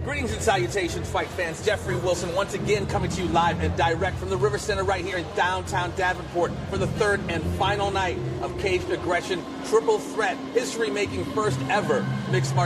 Greetings and salutations, fight fans. Jeffery Wilson once again coming to you live and direct from the River Center right here in downtown Davenport for the third and final night of Caged Aggression Triple Threat, history-making first ever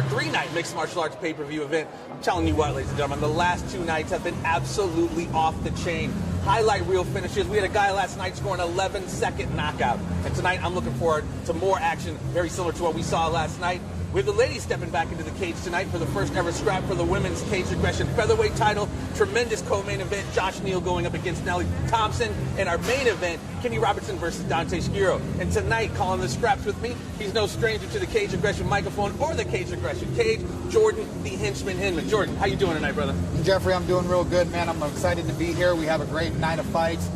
three-night mixed martial arts pay-per-view event. I'm telling you what, ladies and gentlemen, the last two nights have been absolutely off the chain. Highlight reel finishes. We had a guy last night scoring an 11-second knockout. And tonight I'm looking forward to more action very similar to what we saw last night. We have the ladies stepping back into the cage tonight for the first ever scrap for the women's Caged Aggression featherweight title. Tremendous co-main event. Josh Neal going up against Nelly Thompson. And our main event, Kenny Robertson versus Dante Schiro. And tonight, calling the scraps with me, he's no stranger to the Caged Aggression microphone or the Caged Aggression cage, Jordin, the Henchman Hinman. Jordin, how you doing tonight, brother? Jeffrey, I'm doing real good, man. I'm excited to be here. We have a great night of fights.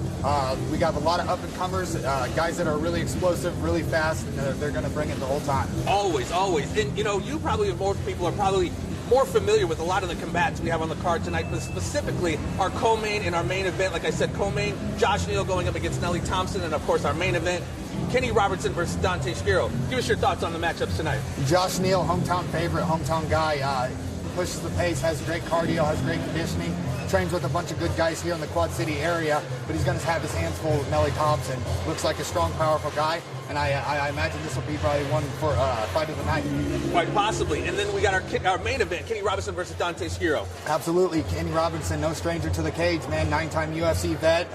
We got a lot of up-and-comers, guys that are really explosive, really fast, and they're going to bring it the whole time. Always, always. And, you know, you probably, most people are probably more familiar with a lot of the combatants we have on the card tonight, but specifically our co-main and our main event. Like I said, co-main, Josh Neal going up against Nelly Thompson, and, of course, our main event, Kenny Robertson versus Dante Schiro. Give us your thoughts on the matchups tonight. Josh Neal, hometown favorite, hometown guy, pushes the pace, has great cardio, has great conditioning. Trains with a bunch of good guys here in the Quad City area, but he's going to have his hands full with Nelly Thompson. Looks like a strong, powerful guy, and I imagine this will be probably one for fight of the night. Quite possibly. And then we got our main event, Kenny Robinson versus Dante Schiro. Absolutely. Kenny Robinson, no stranger to the cage, man. 9-time UFC vet,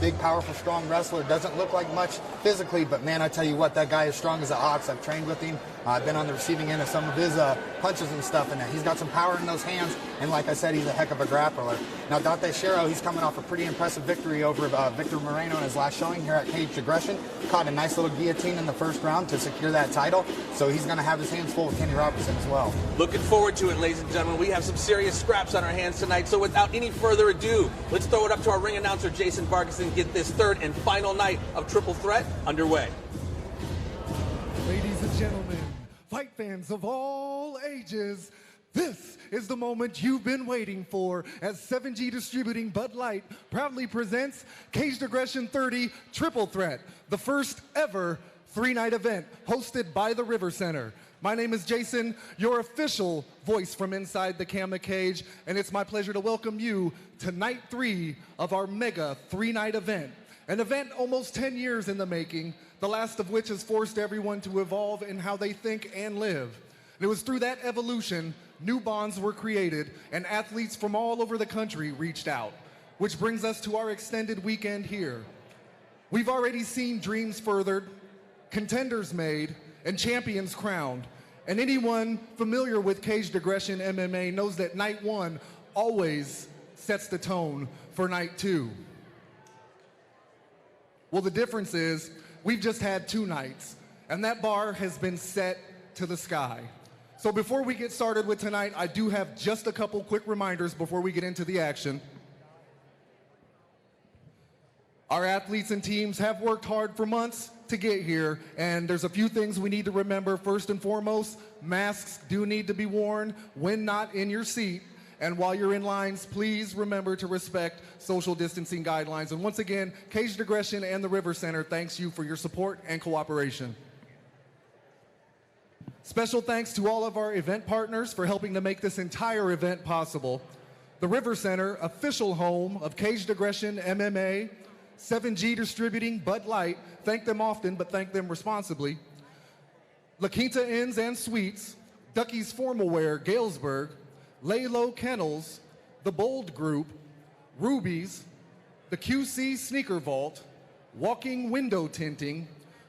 big, powerful, strong wrestler. Doesn't look like much physically, but, man, I tell you what, that guy is strong as an ox. I've trained with him. I've been on the receiving end of some of his punches and stuff, and he's got some power in those hands, and like I said, he's a heck of a grappler. Now, Dante Schiro, he's coming off a pretty impressive victory over Victor Moreno in his last showing here at Caged Aggression. Caught a nice little guillotine in the first round to secure that title, so he's going to have his hands full with Kenny Robinson as well. Looking forward to it, ladies and gentlemen. We have some serious scraps on our hands tonight, so without any further ado, let's throw it up to our ring announcer, Jason Vargas, and get this third and final night of Triple Threat underway. Ladies and gentlemen, fight fans of all ages, this is the moment you've been waiting for as 7G Distributing Bud Light proudly presents Caged Aggression 30 Triple Threat, the first ever three-night event hosted by the River Center. My name is Jason, your official voice from inside the Camera Cage, and it's my pleasure to welcome you to night 3 of our mega three-night event. An event almost 10 years in the making, the last of which has forced everyone to evolve in how they think and live. And it was through that evolution, new bonds were created, and athletes from all over the country reached out, which brings us to our extended weekend here. We've already seen dreams furthered, contenders made, and champions crowned. And anyone familiar with Caged Aggression MMA knows that night 1 always sets the tone for night 2. Well, the difference is we've just had 2 nights, and that bar has been set to the sky. So before we get started with tonight, I do have just a couple quick reminders before we get into the action. Our athletes and teams have worked hard for months to get here, and there's a few things we need to remember. First and foremost, masks do need to be worn when not in your seat. And while you're in lines, please remember to respect social distancing guidelines. And once again, Caged Aggression and the River Center thanks you for your support and cooperation. Special thanks to all of our event partners for helping to make this entire event possible. The River Center, official home of Caged Aggression MMA, 7G Distributing Bud Light, thank them often, but thank them responsibly. La Quinta Inns and Suites, Ducky's Formal Wear, Galesburg, Laylow Kennels, The Bold Group, Ruby's, the QC Sneaker Vault, Walking Window Tinting,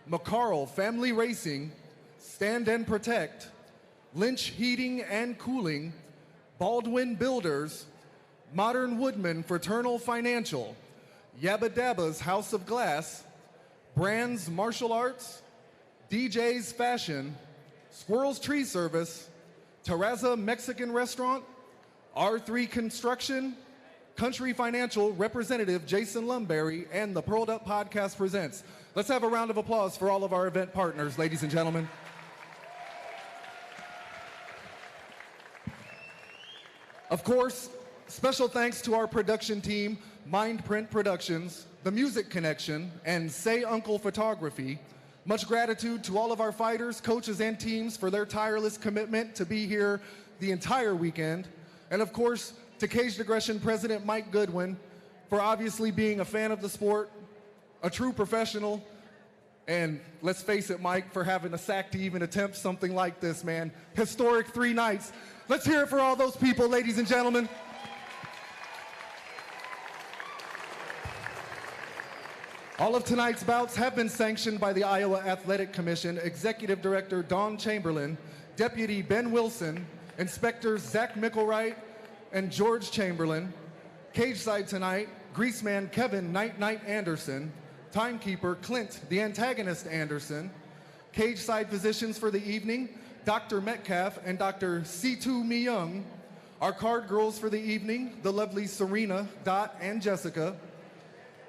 McCarl Family Racing, Stand and Protect, Lynch Heating and Cooling, Baldwin Builders, Modern Woodman Fraternal Financial, Yabba Dabba's House of Glass, Brands Martial Arts, DJ's Fashion, Squirrel's Tree Service, Terraza Mexican Restaurant, R3 Construction, Country Financial Representative Jason Lumberry, and the Pearled Up Podcast presents. Let's have a round of applause for all of our event partners, ladies and gentlemen. Of course, special thanks to our production team, Mindprint Productions, The Music Connection, and Say Uncle Photography. Much gratitude to all of our fighters, coaches, and teams for their tireless commitment to be here the entire weekend. And of course, to Caged Aggression President Mike Goodwin for obviously being a fan of the sport, a true professional, and let's face it, Mike, for having a sack to even attempt something like this, man. Historic 3 nights. Let's hear it for all those people, ladies and gentlemen. All of tonight's bouts have been sanctioned by the Iowa Athletic Commission, Executive Director Dawn Chamberlain, Deputy Ben Wilson, Inspectors Zach Mickelwright and George Chamberlain. Cage side tonight, Greaseman Kevin Night Anderson, Timekeeper Clint the Antagonist Anderson. Cage side physicians for the evening, Dr. Metcalf and Dr. Situ Myung. Our card girls for the evening, the lovely Serena, Dot, and Jessica.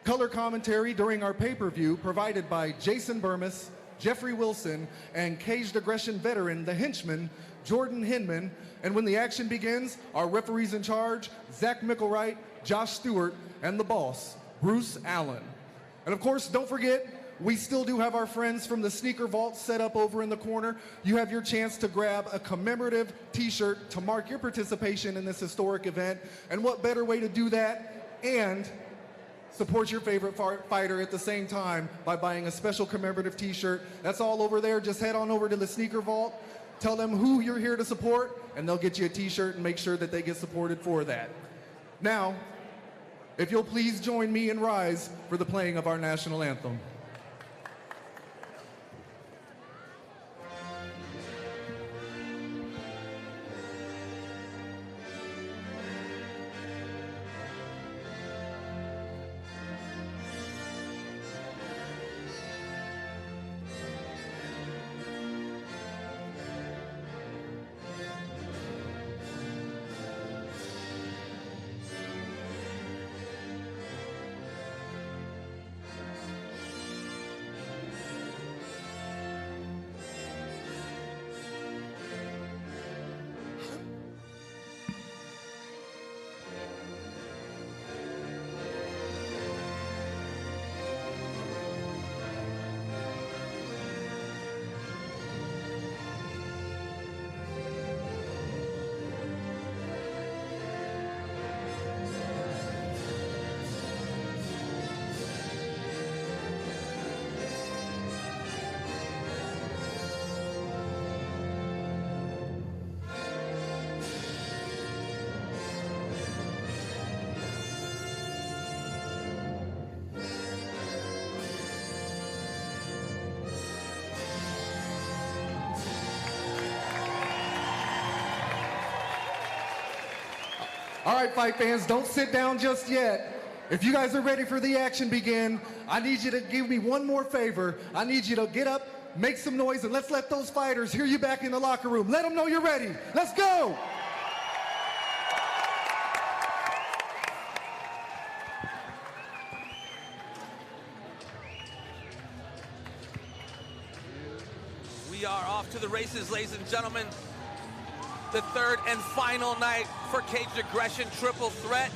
Color commentary during our pay-per-view provided by Jason Bermas, Jeffrey Wilson, and Caged Aggression veteran, the Henchman, Jordin Hinman. And when the action begins, our referees in charge, Zach Mickelwright, Josh Stewart, and the boss, Bruce Allen. And of course, don't forget, we still do have our friends from the Sneaker Vault set up over in the corner. You have your chance to grab a commemorative t-shirt to mark your participation in this historic event. And what better way to do that and support your favorite fighter at the same time by buying a special commemorative t-shirt. That's all over there. Just head on over to the Sneaker Vault, tell them who you're here to support, and they'll get you a t-shirt and make sure that they get supported for that. Now, if you'll please join me and rise for the playing of our national anthem. All right, fight fans, don't sit down just yet. If you guys are ready for the action begin, I need you to give me one more favor. I need you to get up, make some noise, and let's let those fighters hear you back in the locker room. Let them know you're ready. Let's go! We are off to the races, ladies and gentlemen. The third and final night for Caged Aggression Triple Threat.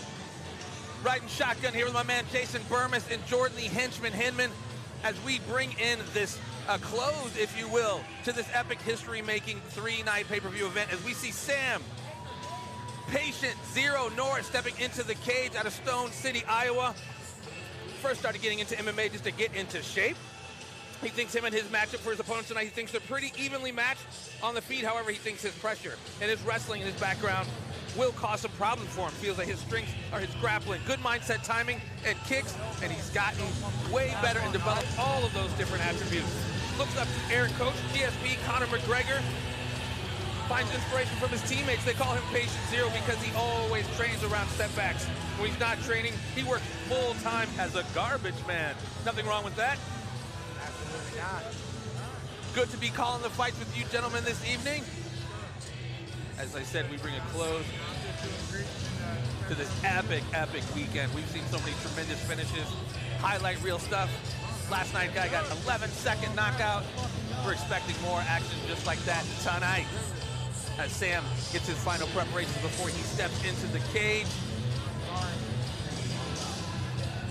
Riding shotgun here with my man Jason Bermas and Jordin the Henchman Hinman as we bring in this close, if you will, to this epic history-making 3-night pay-per-view event as we see Sam Patient Zero North stepping into the cage out of Stone City, Iowa. First started getting into MMA just to get into shape. He thinks him and his matchup for his opponents tonight, he thinks they're pretty evenly matched on the feet. However, he thinks his pressure and his wrestling and his background will cause some problems for him. Feels like his strengths are his grappling, good mindset, timing, and kicks, and he's gotten way better and developed all of those different attributes. Looks up to Aaron Coach, GSP, Conor McGregor. Finds inspiration from his teammates. They call him Patient Zero because he always trains around setbacks. When he's not training, he works full-time as a garbage man. Nothing wrong with that. Absolutely not. Good to be calling the fights with you gentlemen this evening. As I said, we bring a close to this epic weekend. We've seen so many tremendous finishes, highlight reel stuff. Last night, guy got 11-second knockout. We're expecting more action just like that tonight as Sam gets his final preparations before he steps into the cage.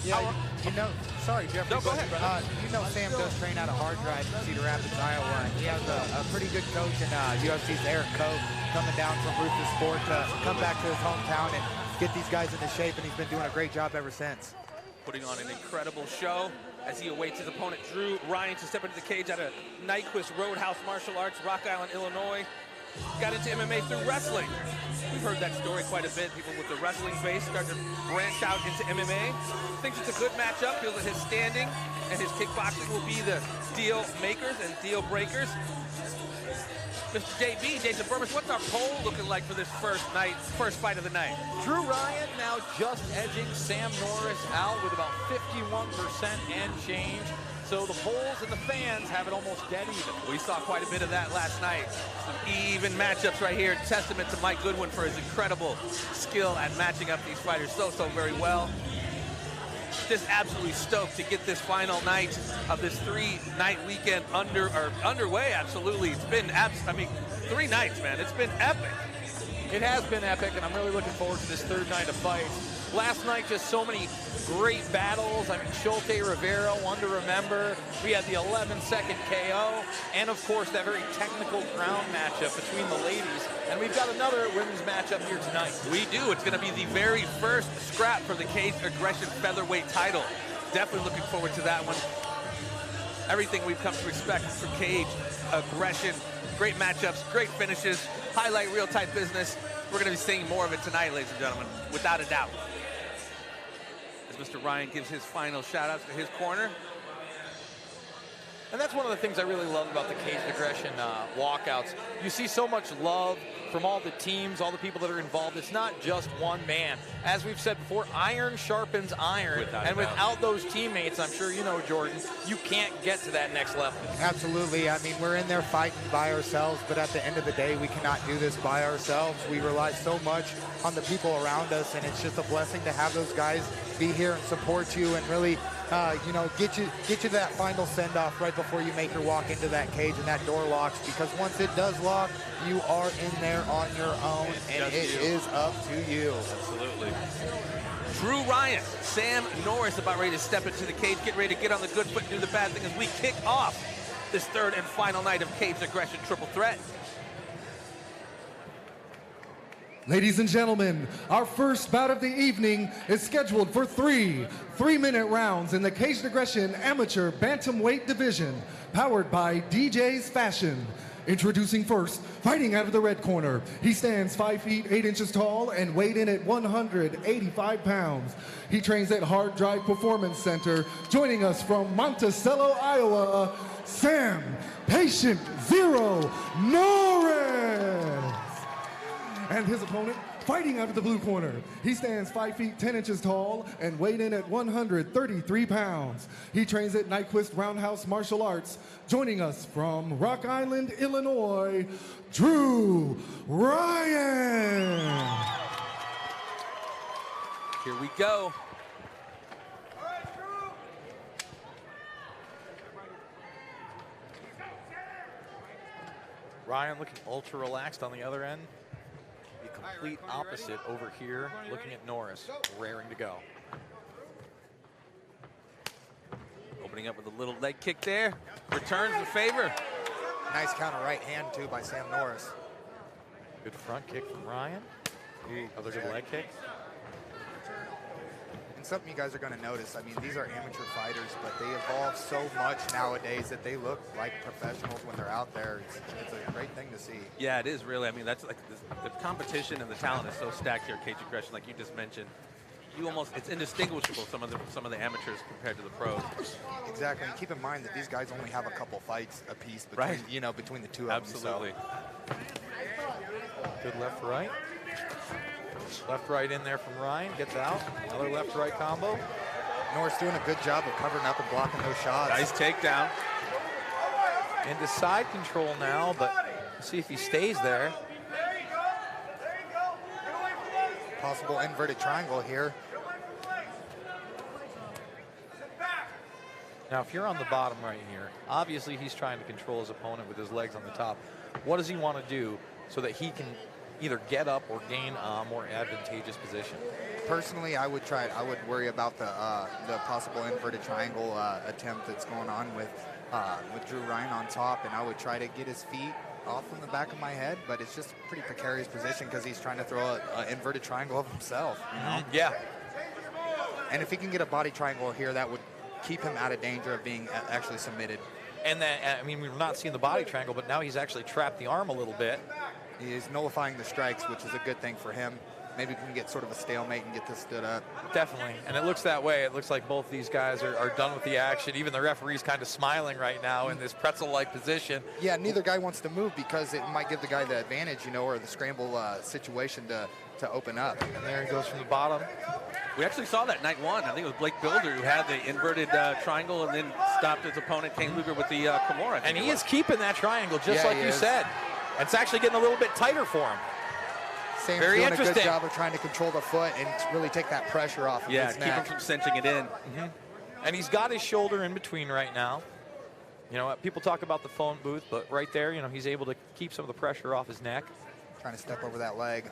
Yeah, you know, sorry, Jeffrey. No, go ahead, brother. You know Sam does train out of Hard Drive in Cedar Rapids, Iowa, and he has a pretty good coach in UFC's Eric Koch coming down from Ruthless Sport to come back to his hometown and get these guys into shape, and he's been doing a great job ever since. Putting on an incredible show as he awaits his opponent, Drew Ryan, to step into the cage out of Nyquist Roadhouse Martial Arts, Rock Island, Illinois. Got into MMA through wrestling. We've heard that story quite a bit. People with the wrestling base start to branch out into MMA. Thinks it's a good matchup. Feels that his standing and his kickboxing will be the deal makers and deal breakers. Mr. JB, Jason Bermas, what's our poll looking like for this first fight of the night? Drew Ryan now just edging Sam Norris out with about 51% and change. So the polls and the fans have it almost dead even. We saw quite a bit of that last night. Some even matchups right here. Testament to Mike Goodwin for his incredible skill at matching up these fighters so very well. Just absolutely stoked to get this final night of this 3-night weekend underway. Absolutely. It's been, 3 nights, man. It's been epic. It has been epic, and I'm really looking forward to this third night of fights. Last night, just so many great battles. I mean, Schulte Rivera, one to remember. We had the 11-second KO, and of course, that very technical ground matchup between the ladies. And we've got another women's matchup here tonight. We do. It's going to be the very first scrap for the Cage Aggression featherweight title. Definitely looking forward to that one. Everything we've come to expect from Cage Aggression. Great matchups, great finishes, highlight reel type business. We're going to be seeing more of it tonight, ladies and gentlemen, without a doubt. As Mr. Ryan gives his final shout-outs to his corner. And that's one of the things I really love about the Cage Aggression walkouts. You see so much love from all the teams, all the people that are involved. It's not just one man. As we've said before, iron sharpens iron. Without those teammates, I'm sure you know, Jordin, you can't get to that next level. Absolutely. I mean, we're in there fighting by ourselves, but at the end of the day, we cannot do this by ourselves. We rely so much on the people around us, and it's just a blessing to have those guys be here and support you and really get you to that final send-off right before you make your walk into that cage and that door locks, because once it does lock, you are in there on your own, and it is up to you. Absolutely. Drew Ryan, Sam Norris about ready to step into the cage, get ready to get on the good foot and do the bad thing as we kick off this third and final night of Cage Aggression Triple Threat. Ladies and gentlemen, our first bout of the evening is scheduled for three-minute rounds in the Cage Aggression Amateur Bantamweight Division, powered by DJ's Fashion. Introducing first, fighting out of the red corner. He stands 5 feet 8 inches tall and weighed in at 185 pounds. He trains at Hard Drive Performance Center. Joining us from Monticello, Iowa, Sam Patient Zero Norris. And his opponent, fighting out of the blue corner. He stands 5 feet 10 inches tall and weighed in at 133 pounds. He trains at Nyquist Roundhouse Martial Arts. Joining us from Rock Island, Illinois, Drew Ryan. Here we go. Ryan looking ultra relaxed on the other end. The complete opposite over here, looking at Norris, raring to go. Opening up with a little leg kick there. Returns the favor. Nice counter right hand, too, by Sam Norris. Good front kick from Ryan. Other good leg kick. And something you guys are going to notice, I mean, these are amateur fighters, but they evolve so much nowadays that they look like professionals when they're out there. It's a great thing to see. Yeah, it is really. I mean, that's like the competition and the talent is so stacked here at Cage Aggression, like you just mentioned. It's indistinguishable, some of the amateurs compared to the pros. Exactly. And keep in mind that these guys only have a couple fights apiece between, between the two of them. Absolutely. So. Good left right. Left right in there from Ryan, gets out. Another left right combo. Norris doing a good job of covering up and blocking those shots. Nice takedown. Into side control now, but see if he stays there. Possible inverted triangle here. Now, if you're on the bottom right here, obviously he's trying to control his opponent with his legs on the top. What does he want to do so that he can either get up or gain a more advantageous position. Personally, I would worry about the possible inverted triangle attempt that's going on with Drew Ryan on top, and I would try to get his feet off from the back of my head, but it's just a pretty precarious position because he's trying to throw an inverted triangle of himself, you know? Yeah. And if he can get a body triangle here, that would keep him out of danger of being actually submitted. And then, I mean, we've not seen the body triangle, but now he's actually trapped the arm a little bit. He is nullifying the strikes, which is a good thing for him. Maybe we can get sort of a stalemate and get this stood up. Definitely, and it looks that way. It looks like both these guys are done with the action. Even the referee's kind of smiling right now in this pretzel-like position. Yeah, neither guy wants to move because it might give the guy the advantage, you know, or the scramble situation to open up. And there he goes from the bottom. We actually saw that night one. I think it was Blake Builder who had the inverted triangle and then stopped his opponent, Kane Luger, with the Kimura. And he is keeping that triangle, just like you said. It's actually getting a little bit tighter for him. Sam's Very doing interesting. a good job of trying to control the foot and really take that pressure off of his keep neck. him from cinching it in. And he's got his shoulder in between right now. You know, people talk about the phone booth, but right there, you know, he's able to keep some of the pressure off his neck. Trying to step over that leg.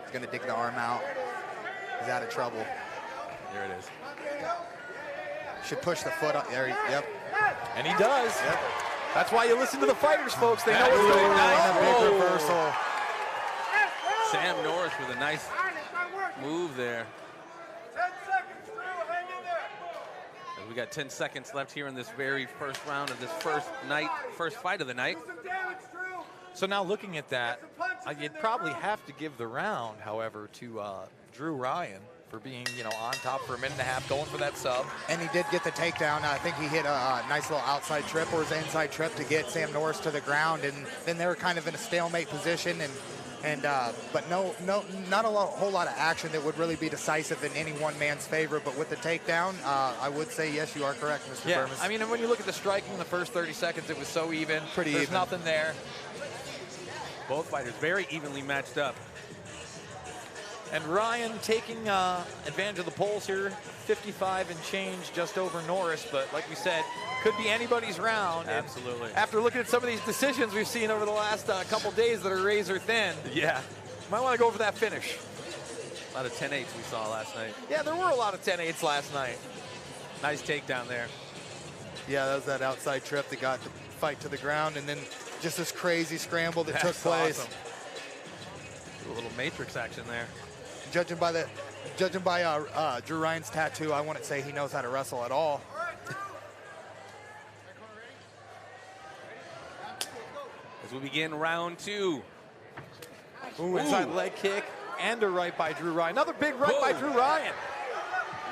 He's going to dig the arm out. He's out of trouble. There it is. Should push the foot up there. Yep. And he does. Yep. That's why you listen to the fighters, folks. They know what's going Nice. on. A big Oh. reversal. Sam Norris with a nice move there. 10 seconds, Drew. Hang in there. As we got 10 seconds left here in this very first round of this first fight of the night. Do some damage, Drew. So now looking at that, you'd probably have to give the round, however, to Drew Ryan for being, you know, on top for a minute and a half, going for that sub. And he did get the takedown. I think he hit a nice little outside trip or his inside trip to get Sam Norris to the ground, and then they were kind of in a stalemate position, but not a whole lot of action that would really be decisive in any one man's favor. But with the takedown, I would say yes, you are correct, Mr. Yeah, Bermas. I mean, and when you look at the striking in the first 30 seconds, it was so even. Pretty There's even. nothing there. Both fighters very evenly matched up. And Ryan taking advantage of the polls here, 55 and change just over Norris, but like we said, could be anybody's round. And Absolutely. after looking at some of these decisions we've seen over the last couple days that are razor thin, Yeah. might want to go for that finish. A lot of 10-8s we saw last night. Yeah, there were a lot of 10-8s last night. Nice takedown there. Yeah, that was that outside trip that got the fight to the ground, and then just this crazy scramble that took That's place. awesome. A little Matrix action there. Judging by Drew Ryan's tattoo, I wouldn't say he knows how to wrestle at all. As we begin round two. Ooh, inside leg kick and a right by Drew Ryan. Another big right by Drew Ryan.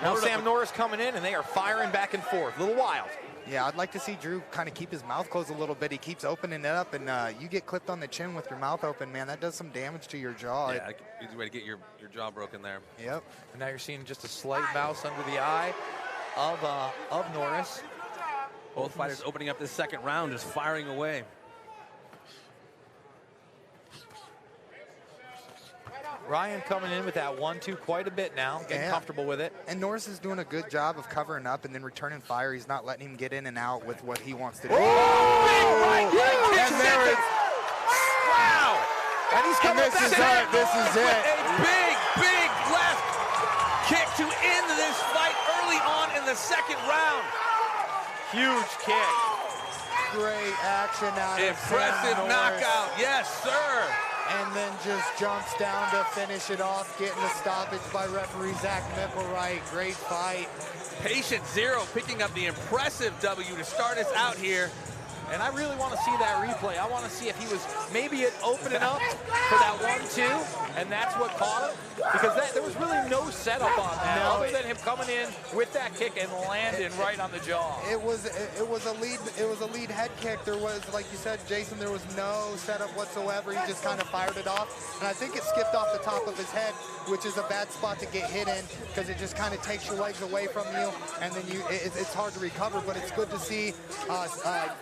Now Loaded Sam up. Norris coming in, and they are firing back and forth. A little wild. Yeah, I'd like to see Drew kind of keep his mouth closed a little bit. He keeps opening it up, and you get clipped on the chin with your mouth open, man. That does some damage to your jaw. Yeah, easy way to get your jaw broken there. Yep. And now you're seeing just a slight mouse under the eye of Norris. Both fighters opening up this second round, just firing away. Ryan coming in with that 1-2 quite a bit now, getting Yeah. comfortable with it. And Norris is doing a good job of covering up and then returning fire. He's not letting him get in and out with what he wants to do. Big right kick, And there it- wow! And he's coming this back is in. it. This is it. A big left kick to end this fight early on in the second round. Huge kick. Great action out of Impressive Sam Norris. knockout. Yes, sir. And then just jumps down to finish it off, getting the stoppage by referee Zach Mickelwright. Great fight. Patient Zero picking up the impressive W to start us out here. And I really want to see that replay. I want to see if he was maybe opening up for that 1-2, and that's what caught him. Because there was really no setup on that, other than him coming in with that kick and landing right on the jaw. It was a lead head kick. There was, like you said, Jason, there was no setup whatsoever. He just kind of fired it off, and I think it skipped off the top of his head, which is a bad spot to get hit in because it just kind of takes your legs away from you, and then it's hard to recover. But it's good to see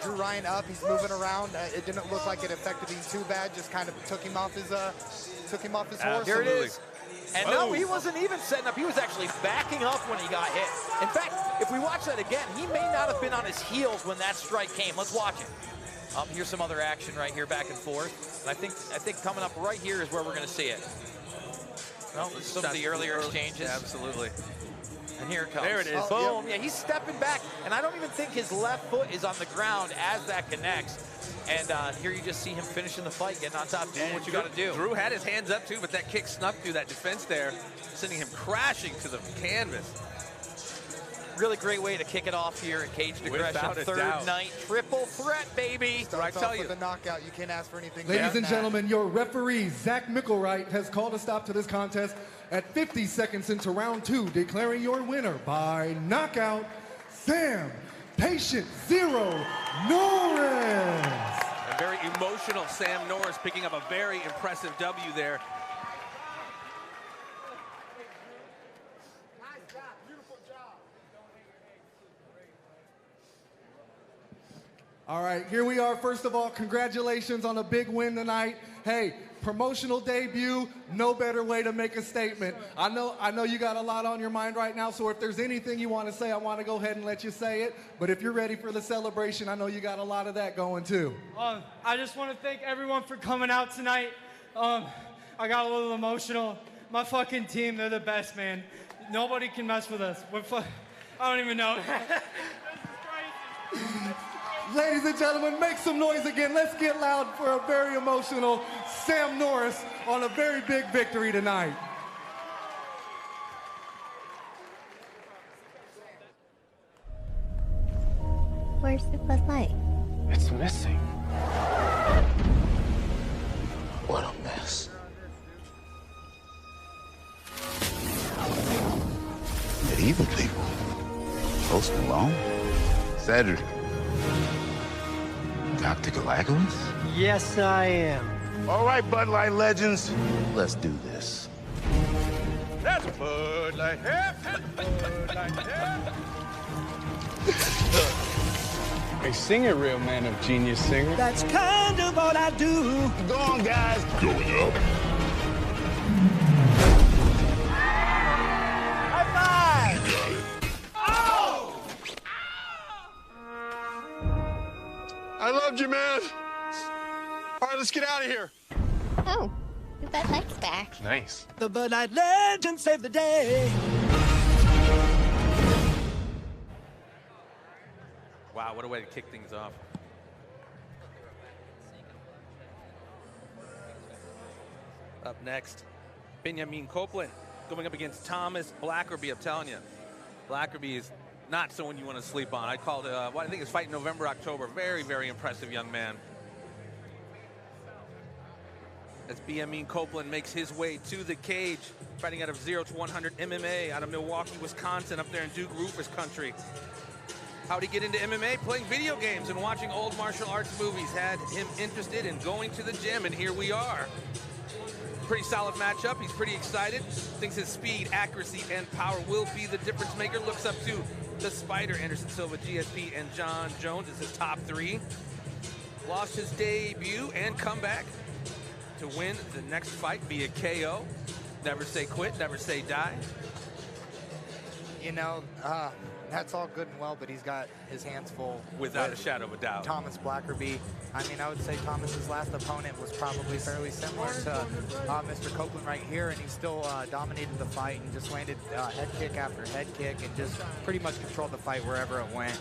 Drew Ryan up. He's moving around. It didn't look like it affected him too bad. Just kind of took him off his horse. Here it is. And no, he wasn't even setting up. He was actually backing up when he got hit. In fact, if we watch that again, he may not have been on his heels when that strike came. Let's watch it. Here's some other action right here, back and forth. And I think coming up right here is where we're going to see it. Well, some of the earlier exchanges. Yeah, absolutely. And here it comes. There it is. Boom. Yeah, he's stepping back. And I don't even think his left foot is on the ground as that connects. And here you just see him finishing the fight, getting on top, doing what you got to do. Drew had his hands up too, but that kick snuck through that defense there, sending him crashing to the canvas. Really great way to kick it off here at Cage Aggression. Third night, triple threat, baby. I tell you, the knockout, you can't ask for anything. Ladies and gentlemen, your referee, Zach Mickelwright, has called a stop to this contest at 50 seconds into round 2, declaring your winner by knockout, Sam Patient Zero Norris. A very emotional Sam Norris picking up a very impressive W there. All right, here we are. First of all, congratulations on a big win tonight. Hey, promotional debut, no better way to make a statement. I know you got a lot on your mind right now, so if there's anything you want to say, I want to go ahead and let you say it. But if you're ready for the celebration, I know you got a lot of that going too. I just want to thank everyone for coming out tonight. I got a little emotional. My fucking team, they're the best, man. Nobody can mess with us. I don't even know. This is crazy. Ladies and gentlemen, make some noise again. Let's get loud for a very emotional Sam Norris on a very big victory tonight. Where's the Bud Light? It's missing. What a mess. Medieval people. Post Malone. Cedric. Dr. Galagos? Yes, I am. All right, Bud Light legends. Let's do this. That's Bud Light. Bud Light. Hey, sing it, real man of genius singer. That's kind of all I do. Go on, guys. Going up. High five! You got it. I loved you, man. All right, let's get out of here. Oh, the Bud Light's back. Nice. The Bud Light legend saved the day. Wow, what a way to kick things off. Up next, Benjamin Copeland going up against Thomas Blackerby. I'm telling you, Blackerby is not someone you want to sleep on. I called I think it's fight November, October. Very, very impressive young man. As Benjamin Copeland makes his way to the cage, fighting out of 0 to 100 MMA out of Milwaukee, Wisconsin, up there in Duke Rufus country. How'd he get into MMA? Playing video games and watching old martial arts movies had him interested in going to the gym, and here we are. Pretty solid matchup. He's pretty excited. Thinks his speed, accuracy, and power will be the difference maker. Looks up to the Spider, Anderson Silva, GSP, and John Jones as his top 3. Lost his debut and comeback to win the next fight via KO. Never say quit, never say die. You know, that's all good and well, but he's got his hands full. Without a shadow of a doubt. Thomas Blackerby. I mean, I would say Thomas's last opponent was probably fairly similar to Mr. Copeland right here, and he still dominated the fight and just landed head kick after head kick and just pretty much controlled the fight wherever it went.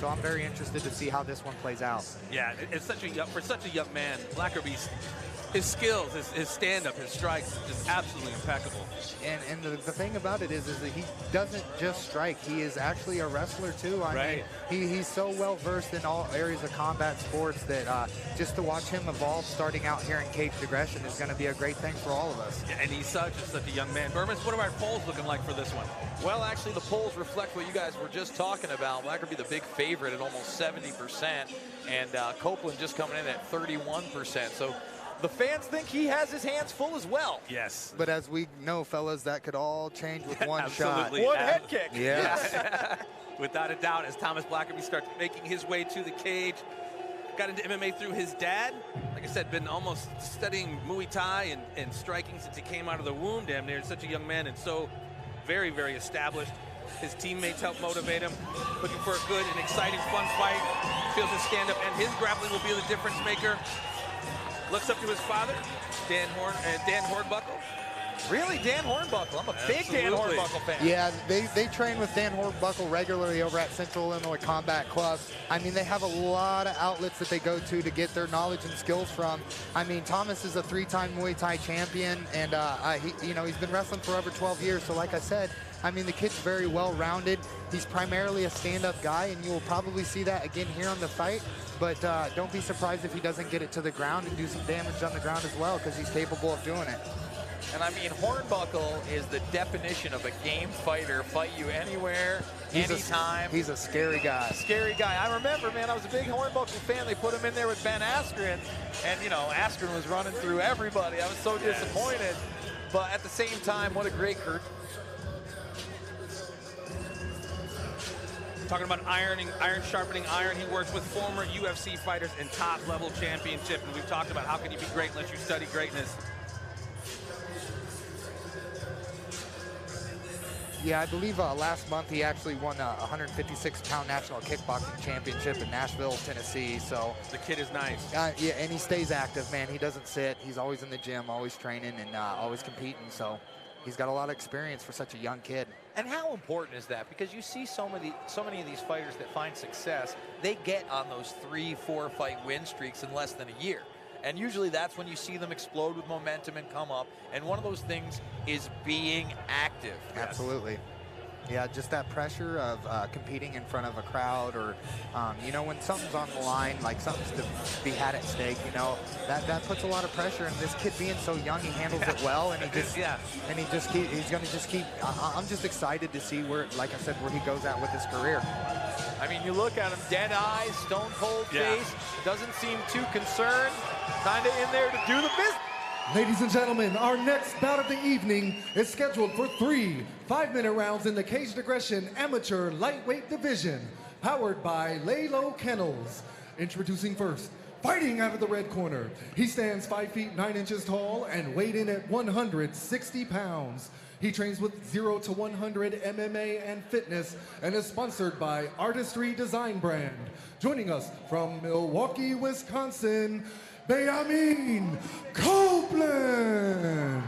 So I'm very interested to see how this one plays out. Yeah, it's for such a young man, Blackerby's his skills, his stand-up, his strikes, just absolutely impeccable. And the thing about it is that he doesn't just strike. He is actually a wrestler, too. I mean, he's so well-versed in all areas of combat sports that just to watch him evolve starting out here in Cage Aggression is going to be a great thing for all of us. Yeah, and he's such a young man. Bermas, what are our polls looking like for this one? Well, actually, the polls reflect what you guys were just talking about. Blackerby the big favorite at almost 70%, and Copeland just coming in at 31%. So the fans think he has his hands full as well. Yes. But as we know, fellas, that could all change with one shot. One head kick. Yes. Without a doubt, as Thomas Blackerby starts making his way to the cage. Got into MMA through his dad. Like I said, been almost studying Muay Thai and striking since he came out of the womb, damn near. Such a young man and so very, very established. His teammates help motivate him. Looking for a good and exciting, fun fight. Feels his stand-up and his grappling will be the difference maker. Looks up to his father, Dan Hornbuckle. Really, Dan Hornbuckle? I'm a big Dan Hornbuckle fan. Yeah, they train with Dan Hornbuckle regularly over at Central Illinois Combat Club. I mean, they have a lot of outlets that they go to get their knowledge and skills from. I mean, Thomas is a 3-time Muay Thai champion, and he's been wrestling for over 12 years. So like I said, I mean, the kid's very well-rounded. He's primarily a stand-up guy, and you will probably see that again here on the fight. But don't be surprised if he doesn't get it to the ground and do some damage on the ground as well, because he's capable of doing it. And I mean, Hornbuckle is the definition of a game fighter. Fight you anywhere, anytime. He's a scary guy. Scary guy. I remember, man, I was a big Hornbuckle fan. They put him in there with Ben Askren, and, you know, Askren was running through everybody. I was so disappointed. But at the same time, what a great career. Talking about iron sharpening iron, he works with former UFC fighters in top-level championship, and we've talked about how can you be great unless you study greatness. Yeah, I believe last month he actually won a 156-pound national kickboxing championship in Nashville, Tennessee. So the kid is nice. Yeah, and he stays active, man. He doesn't sit. He's always in the gym, always training, and always competing. So he's got a lot of experience for such a young kid. And how important is that? Because you see so many of these fighters that find success, they get on those 3-4 fight win streaks in less than a year. And usually that's when you see them explode with momentum and come up. And one of those things is being active. Absolutely. Yeah, just that pressure of competing in front of a crowd, or, when something's on the line, like something's to be had at stake, that puts a lot of pressure. And this kid being so young, he handles it well, and he's going to just keep. I'm just excited to see where, like I said, where he goes at with his career. I mean, you look at him, dead eyes, stone cold face, doesn't seem too concerned, kind of in there to do the business. Ladies and gentlemen, our next bout of the evening is scheduled for 3 5-minute rounds in the Caged Aggression Amateur Lightweight Division, powered by Laylo Kennels. Introducing first, fighting out of the red corner. He stands 5 feet 9 inches tall and weighed in at 160 pounds. He trains with 0 to 100 MMA and fitness and is sponsored by Artistry Design Brand. Joining us from Milwaukee, Wisconsin, Benjamin Copeland.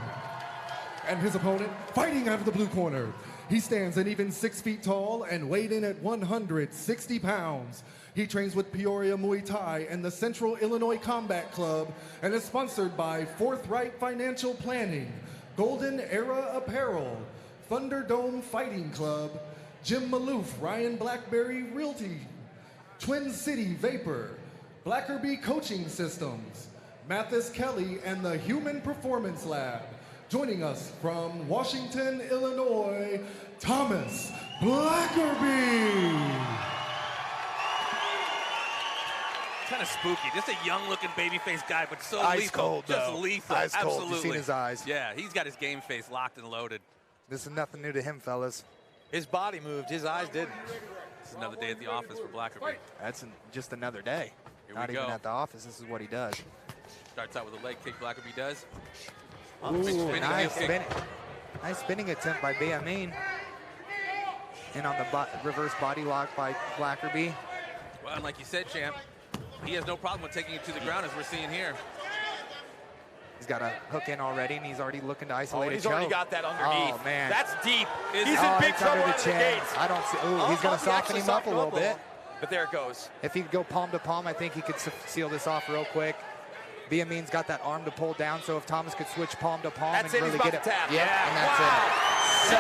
And his opponent, fighting out of the blue corner. He stands an even 6 feet tall and weighed in at 160 pounds. He trains with Peoria Muay Thai and the Central Illinois Combat Club and is sponsored by Forthright Financial Planning, Golden Era Apparel, Thunderdome Fighting Club, Jim Maloof, Ryan Blackberry Realty, Twin City Vapor, Blackerby Coaching Systems, Mathis Kelly, and the Human Performance Lab. Joining us from Washington, Illinois, Thomas Blackerby. Kind of spooky, just a young-looking babyface guy, but so Ice lethal, cold, just though. lethal. Ice cold. Absolutely. You've seen his eyes. Yeah, he's got his game face locked and loaded. This is nothing new to him, fellas. His body moved, his eyes didn't. It's another day at the office for Blackerby. That's just another day. Here Not we go. even at the office. This is what he does. Starts out with a leg kick, Blackerby does. Ooh, nice spinning attempt by Benjamin. And on the reverse body lock by Blackerby. Well, and like you said, champ, he has no problem with taking it to the ground, as we're seeing here. He's got a hook in already, and he's already looking to isolate he's a choke. already got that underneath. Oh, man. That's deep. He's in Oh, big it's trouble under out the of the chin. gates. I don't see. Ooh, he's going to soften him up a little bit. But there it goes. If he could go palm to palm, I think he could seal this off real quick. Benjamin's got that arm to pull down, so if Thomas could switch palm to palm That's and it. really He's get about it. to tap. Yeah, and that's it.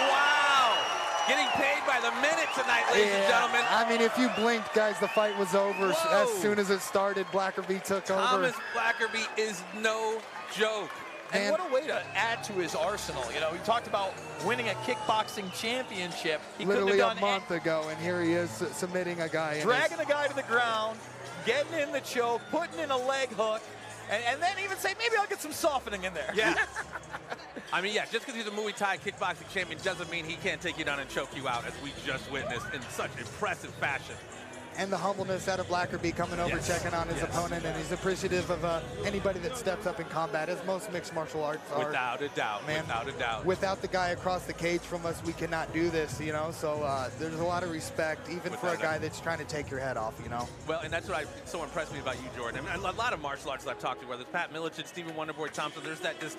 Wow! Getting paid by the minute tonight, ladies and gentlemen. I mean, if you blinked, guys, the fight was over. Whoa. As soon as it started, Blackerby took over. Thomas Blackerby is no joke. And what a way to add to his arsenal. You know, he talked about winning a kickboxing championship. He Literally couldn't have a done month ago, and here he is submitting a guy. dragging a guy to the ground, getting in the choke, putting in a leg hook, and then even say, maybe I'll get some softening in there. Yeah. I mean, yeah, just because he's a Muay Thai kickboxing champion doesn't mean he can't take you down and choke you out, as we just witnessed in such impressive fashion. and the humbleness out of Blackerby coming over, checking on his opponent, and he's appreciative of anybody that steps up in combat, as most mixed martial arts are. Without a doubt, man. Without a doubt. Without the guy across the cage from us, we cannot do this, you know. So there's a lot of respect, even for a guy that's trying to take your head off, you know. Well, and that's what so impressed me about you, Jordin. I mean, a lot of martial arts that I've talked to, whether it's Pat Milichin, Stephen Wonderboy Thompson, there's that just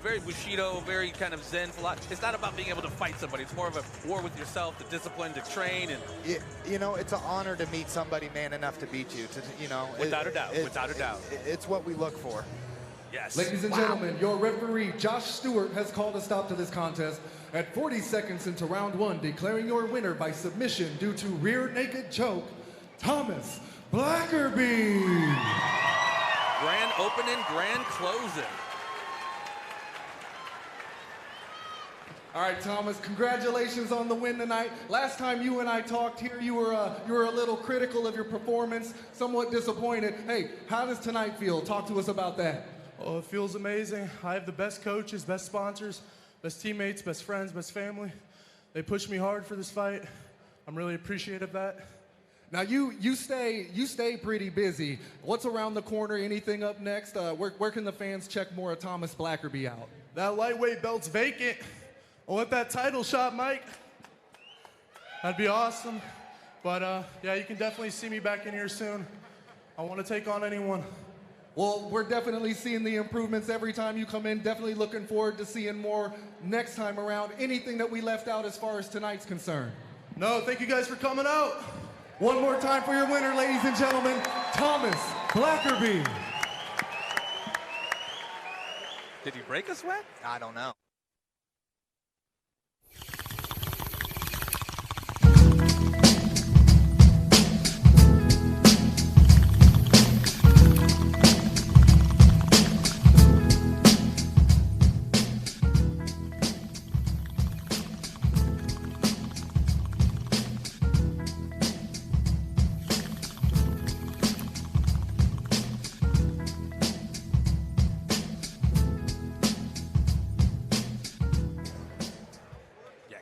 very Bushido, very kind of Zen philosophy. It's not about being able to fight somebody. It's more of a war with yourself, the discipline to train. And you know, it's an honor to meet somebody man enough to beat you. You know, without a doubt, without a doubt. It's what we look for. Yes. Ladies and gentlemen, your referee, Josh Stewart, has called a stop to this contest at 40 seconds into round 1, declaring your winner by submission due to rear naked choke, Thomas Blackerby. Grand opening, grand closing. All right, Thomas, congratulations on the win tonight. Last time you and I talked here, you were a little critical of your performance, somewhat disappointed. Hey, how does tonight feel? Talk to us about that. Oh, it feels amazing. I have the best coaches, best sponsors, best teammates, best friends, best family. They pushed me hard for this fight. I'm really appreciative of that. Now you stay pretty busy. What's around the corner? Anything up next? Where can the fans check more of Thomas Blackerby out? That lightweight belt's vacant. I want that title shot, Mike. That'd be awesome. But yeah, you can definitely see me back in here soon. I want to take on anyone. Well, we're definitely seeing the improvements every time you come in. Definitely looking forward to seeing more next time around. Anything that we left out as far as tonight's concerned? No, thank you guys for coming out. One more time for your winner, ladies and gentlemen, Thomas Blackerby. Did he break a sweat? I don't know.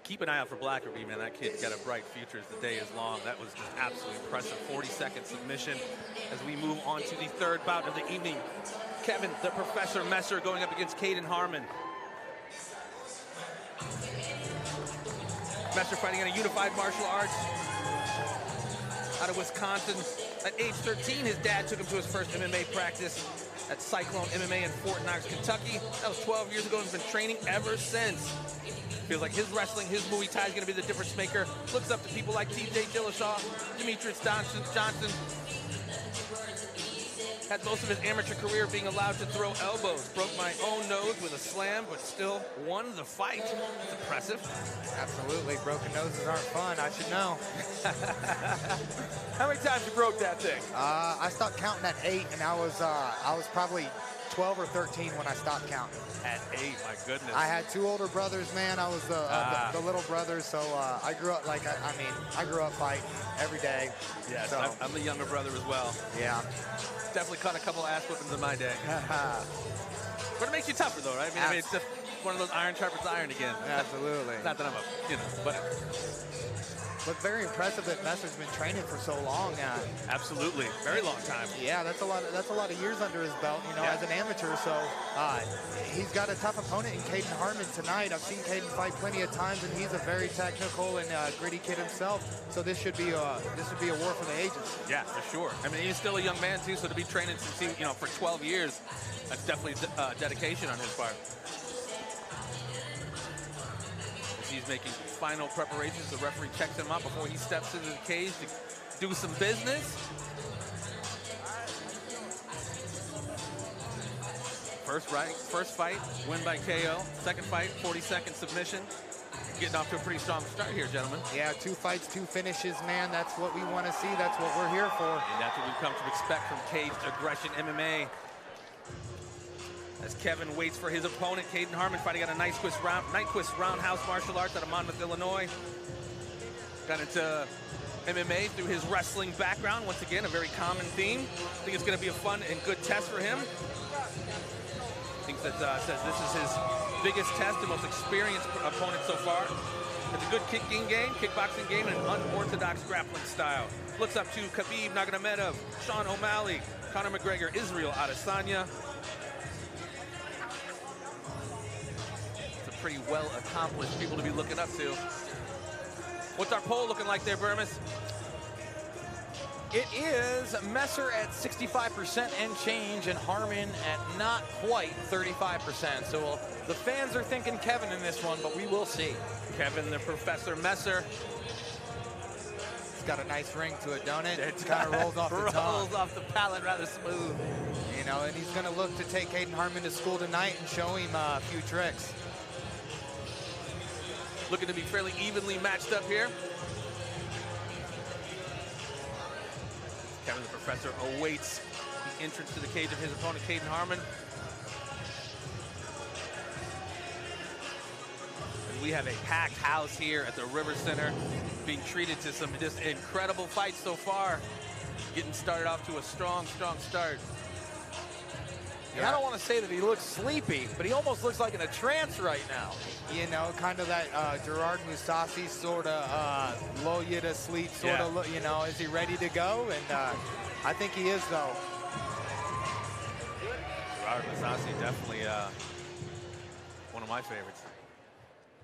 Keep an eye out for Blackerby, man. That kid's got a bright future as the day is long. That was just absolutely impressive. 40-second submission as we move on to the third bout of the evening. Kevin, the Professor Messer, going up against Caden Harmon. Messer fighting in a unified martial arts out of Wisconsin. At age 13, his dad took him to his first MMA practice at Cyclone MMA in Fort Knox, Kentucky. That was 12 years ago and has been training ever since. Feels like his wrestling, his Muay Thai is going to be the difference maker. Looks up to people like TJ Dillashaw, Demetrius Johnson. Had most of his amateur career being allowed to throw elbows. Broke my own nose with a slam, but still won the fight. It's impressive. Absolutely. Broken noses aren't fun. I should know. How many times you broke that thing? I stopped counting at 8, and I was probably 12 or 13 when I stopped counting. At 8, my goodness. I had 2 older brothers, man. I was the little brother, so I grew up like, I grew up fighting every day. Yes, so. I'm the younger brother as well. Yeah. Definitely caught a couple ass whippings in my day. But it makes you tougher, though, right? I mean, it's just one of those iron sharpens iron again. Absolutely. Not that I'm but very impressive that Messer's been training for so long now. Absolutely, very long time. Yeah, that's a lot of years under his belt, you know, as an amateur. So he's got a tough opponent in Caden Harmon tonight. I've seen Caden fight plenty of times, and he's a very technical and gritty kid himself. So this should be a war for the ages. Yeah, for sure. I mean, he's still a young man too, so to be training since for 12 years, that's definitely dedication on his part. As he's making final preparations, the referee checks him out before he steps into the cage to do some business. First fight, win by KO. Second fight, 40-second submission. Getting off to a pretty strong start here, gentlemen. Yeah, 2 fights, 2 finishes, man. That's what we want to see. That's what we're here for. And that's what we've come to expect from Caged Aggression MMA. As Kevin waits for his opponent, Caden Harmon, fighting out of Nyquist Roundhouse Martial Arts out of Monmouth, Illinois. Got into MMA through his wrestling background. Once again, a very common theme. I think it's going to be a fun and good test for him. Thinks that says this is his biggest test, the most experienced opponent so far. It's a good kicking game, kickboxing game, and an unorthodox grappling style. Looks up to Khabib Nurmagomedov, Sean O'Malley, Conor McGregor, Israel Adesanya. It's a pretty well-accomplished people to be looking up to. What's our poll looking like there, Bermas? It is Messer at 65% and change, and Harmon at not quite 35%. So the fans are thinking Kevin in this one, but we will see. Kevin, the Professor Messer. It's got a nice ring to it, don't it? It kind of rolls off the tongue. Rolls off the palate rather smooth. You know, and he's going to look to take Caden Harmon to school tonight and show him a few tricks. Looking to be fairly evenly matched up here. Kevin the Professor awaits the entrance to the cage of his opponent, Caden Harmon. And we have a packed house here at the River Center, being treated to some just incredible fights so far. Getting started off to a strong, strong start. Yeah. I don't want to say that he looks sleepy, but he almost looks like in a trance right now. You know, kind of that Gerard Mousasi sort of lull you to sleep sort of, you know, is he ready to go? And I think he is, though. Gerard Mousasi, definitely one of my favorites.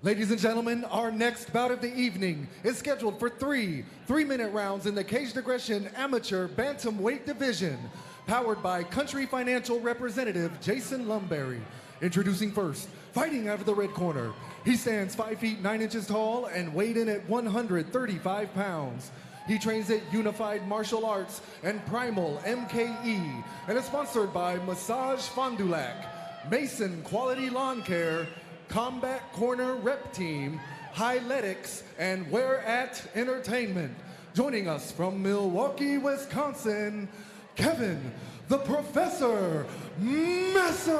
Ladies and gentlemen, our next bout of the evening is scheduled for three 3-minute rounds in the Caged Aggression Amateur Bantamweight Division, powered by Country Financial representative Jason Lumberry. Introducing first, fighting out of the red corner. He stands 5 feet 9 inches tall and weighed in at 135 pounds. He trains at Unified Martial Arts and Primal MKE and is sponsored by Massage Fond du Lac, Mason Quality Lawn Care, Combat Corner Rep Team, Hyletics, and Where At Entertainment. Joining us from Milwaukee, Wisconsin, Kevin the Professor Messer.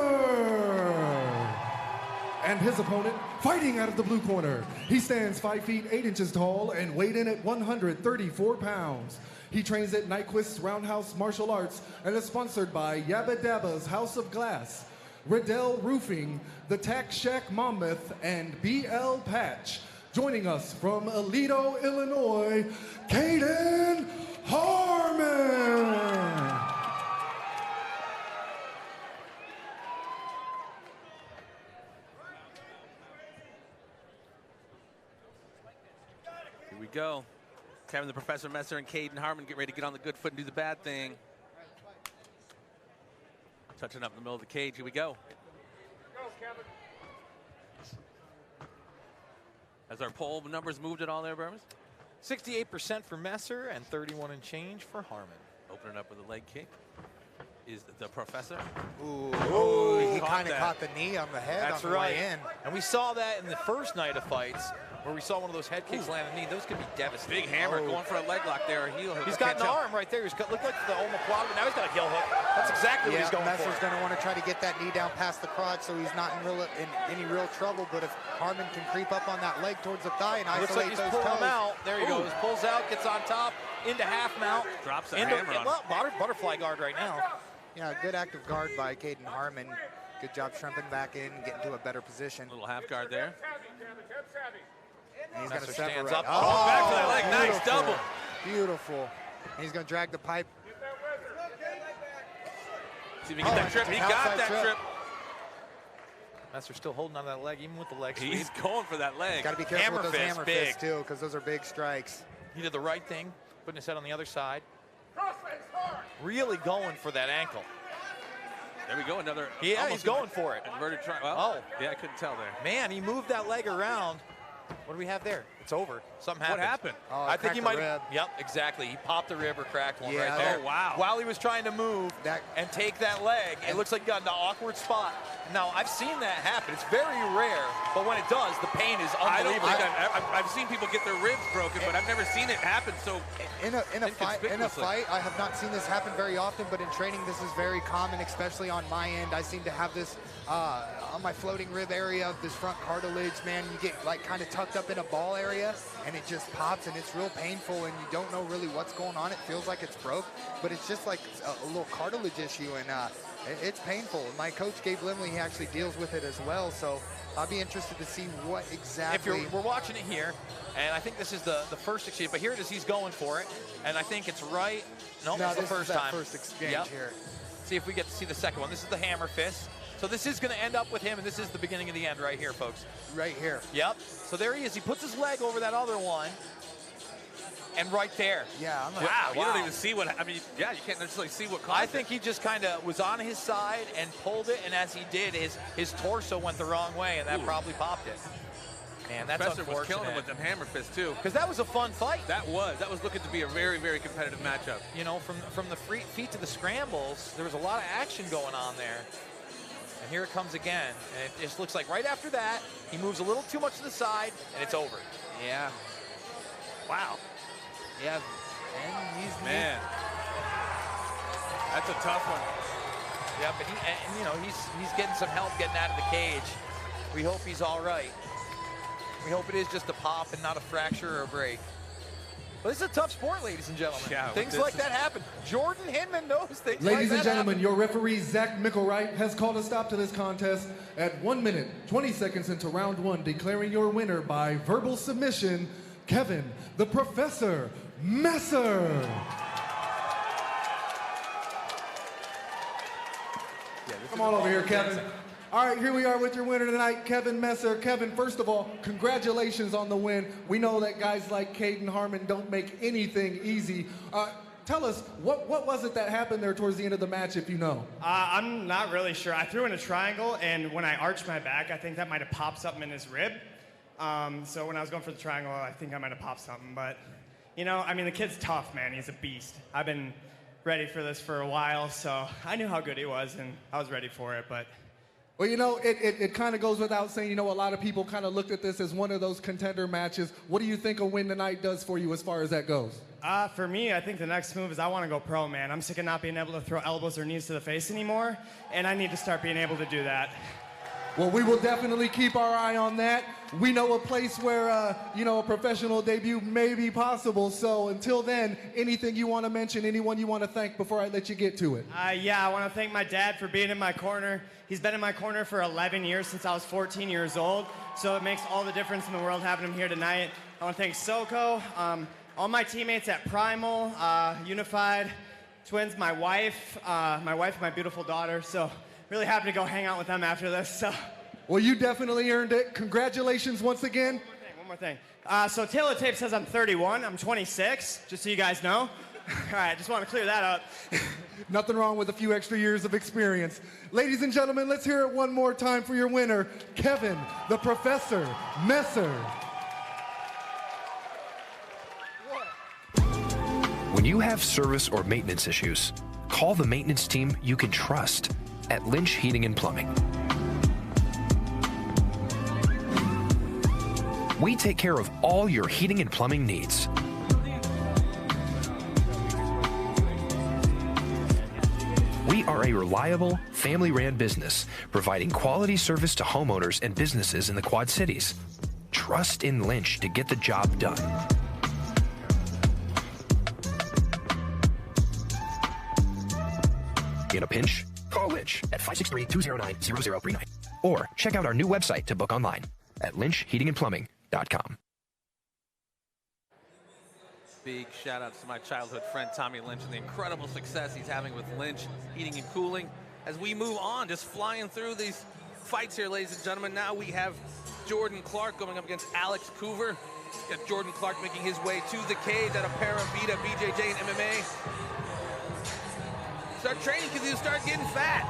And his opponent, fighting out of the blue corner. He stands 5 feet 8 inches tall and weighed in at 134 pounds. He trains at Nyquist's Roundhouse Martial Arts and is sponsored by Yabba Dabba's House of Glass, Riddell Roofing, the Tack Shack Monmouth, and BL Patch. Joining us from Aledo, Illinois, Caden Harmon. Here we go. Kevin the Professor Messer and Caden Harmon get ready to get on the good foot and do the bad thing. Touching up in the middle of the cage. Here we go. Has our poll numbers moved at all there, Bermas? 68% for Messer and 31 and change for Harmon. Opening up with a leg kick is the Professor. Ooh, he kind of caught the knee on the head. That's on the right. way in. And we saw that in the first night of fights, where we saw one of those head kicks land on the knee. Those could be devastating. Big hammer going for a leg lock there, a heel hook. He's got an arm right there. He's got, looked like the omoplata, but now he's got a heel hook. That's exactly what he's going Messer's for. going to want to try to get that knee down past the crotch so he's not in any real trouble. But if Harmon can creep up on that leg towards the thigh and Looks isolate like he's those pulling toes. him out. There he goes. Pulls out, gets on top, into half mount. Drops a hammer on him. Butterfly guard right now. Yeah, good active guard by Caden Harmon. Good job shrimping back in, getting to a better position. Little half guard there. And he's going to stands separate. up. Oh, back to that leg. Nice double. Beautiful. And he's going to drag the pipe. See if he can get that trip. He got that trip. Messer's still holding on to that leg, even with the leg sweep. He's going for that leg. Got to be careful with those hammer big. fists, too, because those are big strikes. He did the right thing, putting his head on the other side. Really going for that ankle. There we go, another. Yeah, he's going for it. Inverted triangle. Well, yeah, I couldn't tell there. Man, he moved that leg around. What do we have there? It's over. Something happened. What happened? Oh, I think he might. rib. Yep, exactly. He popped the rib or cracked one Yeah, right there. Oh, wow. While he was trying to move and take that leg, it looks like he got in an awkward spot. Now, I've seen that happen. It's very rare, but when it does, the pain is I don't unbelievable. think I've seen people get their ribs broken, but I've never seen it happen so In a fight, I have not seen this happen very often, but in training, this is very common, especially on my end. I seem to have this on my floating rib area of this front cartilage, man. You get like kind of tucked up in a ball area, and it just pops, and it's real painful, and you don't know really what's going on. It feels like it's broke, but it's just like a little cartilage issue, and It's painful. My coach, Gabe Limley, he actually deals with it as well, so I'll be interested to see what exactly. We're watching it here, and I think this is the first exchange, but here it is, he's going for it, and I think it's right. No, it's the first time. First exchange here. See if we get to see the second one. This is the hammer fist. So this is going to end up with him, and this is the beginning of the end right here, folks. Right here. Yep. So there he is. He puts his leg over that other one. And right there. Yeah. I'm wow. You don't even see what, I mean, yeah, you can't necessarily see what caused I think he just kind of was on his side and pulled it, and as he did, his torso went the wrong way, and that probably popped it. Man, that's Professor unfortunate. was killing him with them hammer fists, too. Because that was a fun fight. That was looking to be a very, very competitive matchup. You know, from the feet to the scrambles, there was a lot of action going on there. And here it comes again. And it just looks like right after that, he moves a little too much to the side, and it's over. Yeah. Wow. Yeah. And he's man. That's a tough one. Yeah, but you know, he's getting some help getting out of the cage. We hope he's all right. We hope it is just a pop and not a fracture or a break. But this is a tough sport, ladies and gentlemen. Yeah, things like that happen. Jordin Hinman knows things like that. Ladies and gentlemen, your referee, Zach Mickelwright, has called a stop to this contest at 1 minute, 20 seconds into round one, declaring your winner by verbal submission, Kevin, the Professor Messer. Come on over here, Kevin. All right, here we are with your winner tonight, Kevin Messer. Kevin, first of all, congratulations on the win. We know that guys like Caden Harmon don't make anything easy. Tell us, what was it that happened there towards the end of the match, if you know? I'm not really sure. I threw in a triangle, and when I arched my back, I think that might have popped something in his rib. So when I was going for the triangle, I think I might have popped something. But, you know, I mean, the kid's tough, man. He's a beast. I've been ready for this for a while, so I knew how good he was, and I was ready for it, but... Well, you know, it kind of goes without saying, you know, a lot of people kind of looked at this as one of those contender matches. What do you think a win tonight does for you as far as that goes? For me, I think the next move is I want to go pro, man. I'm sick of not being able to throw elbows or knees to the face anymore, and I need to start being able to do that. Well, we will definitely keep our eye on that. We know a place where, you know, a professional debut may be possible. So until then, anything you want to mention, anyone you want to thank before I let you get to it? Yeah, I want to thank my dad for being in my corner. He's been in my corner for 11 years since I was 14 years old. So it makes all the difference in the world having him here tonight. I want to thank Soko, all my teammates at Primal, Unified, Twins, my wife, my beautiful daughter. So really happy to go hang out with them after this. So. Well, you definitely earned it. Congratulations once again. One more thing. So Taylor Tape says I'm 31. I'm 26, just so you guys know. All right, just want to clear that up. Nothing wrong with a few extra years of experience. Ladies and gentlemen, let's hear it one more time for your winner, Kevin, the Professor Messer. When you have service or maintenance issues, call the maintenance team you can trust at Lynch Heating and Plumbing. We take care of all your heating and plumbing needs. We are a reliable, family-ran business providing quality service to homeowners and businesses in the Quad Cities. Trust in Lynch to get the job done. In a pinch, call Lynch at 563-209-0039 or check out our new website to book online at lynchheatingandplumbing.com. Big shout out to my childhood friend Tommy Lynch and the incredible success he's having with Lynch Heating and Cooling. As we move on, just flying through these fights here, ladies and gentlemen. Now we have Jordin Clark going up against Alex Coover. Got Jordin Clark making his way to the cage out of Para Vida, BJJ, and MMA. Start training because he started getting fat.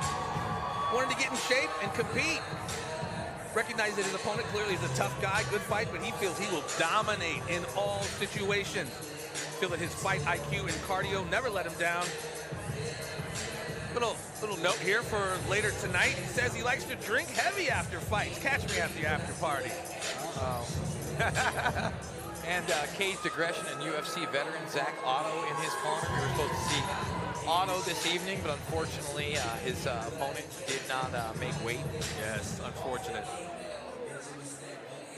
Wanted to get in shape and compete. Recognized that his opponent clearly is a tough guy, good fight, but he feels he will dominate in all situations. Feel that his fight IQ and cardio never let him down. Little note here for later tonight. He says he likes to drink heavy after fights. Catch me at the after party. And Caged Aggression and UFC veteran Zach Otto in his corner. We were supposed to see Otto this evening, but unfortunately his opponent did not make weight. Yes, unfortunate.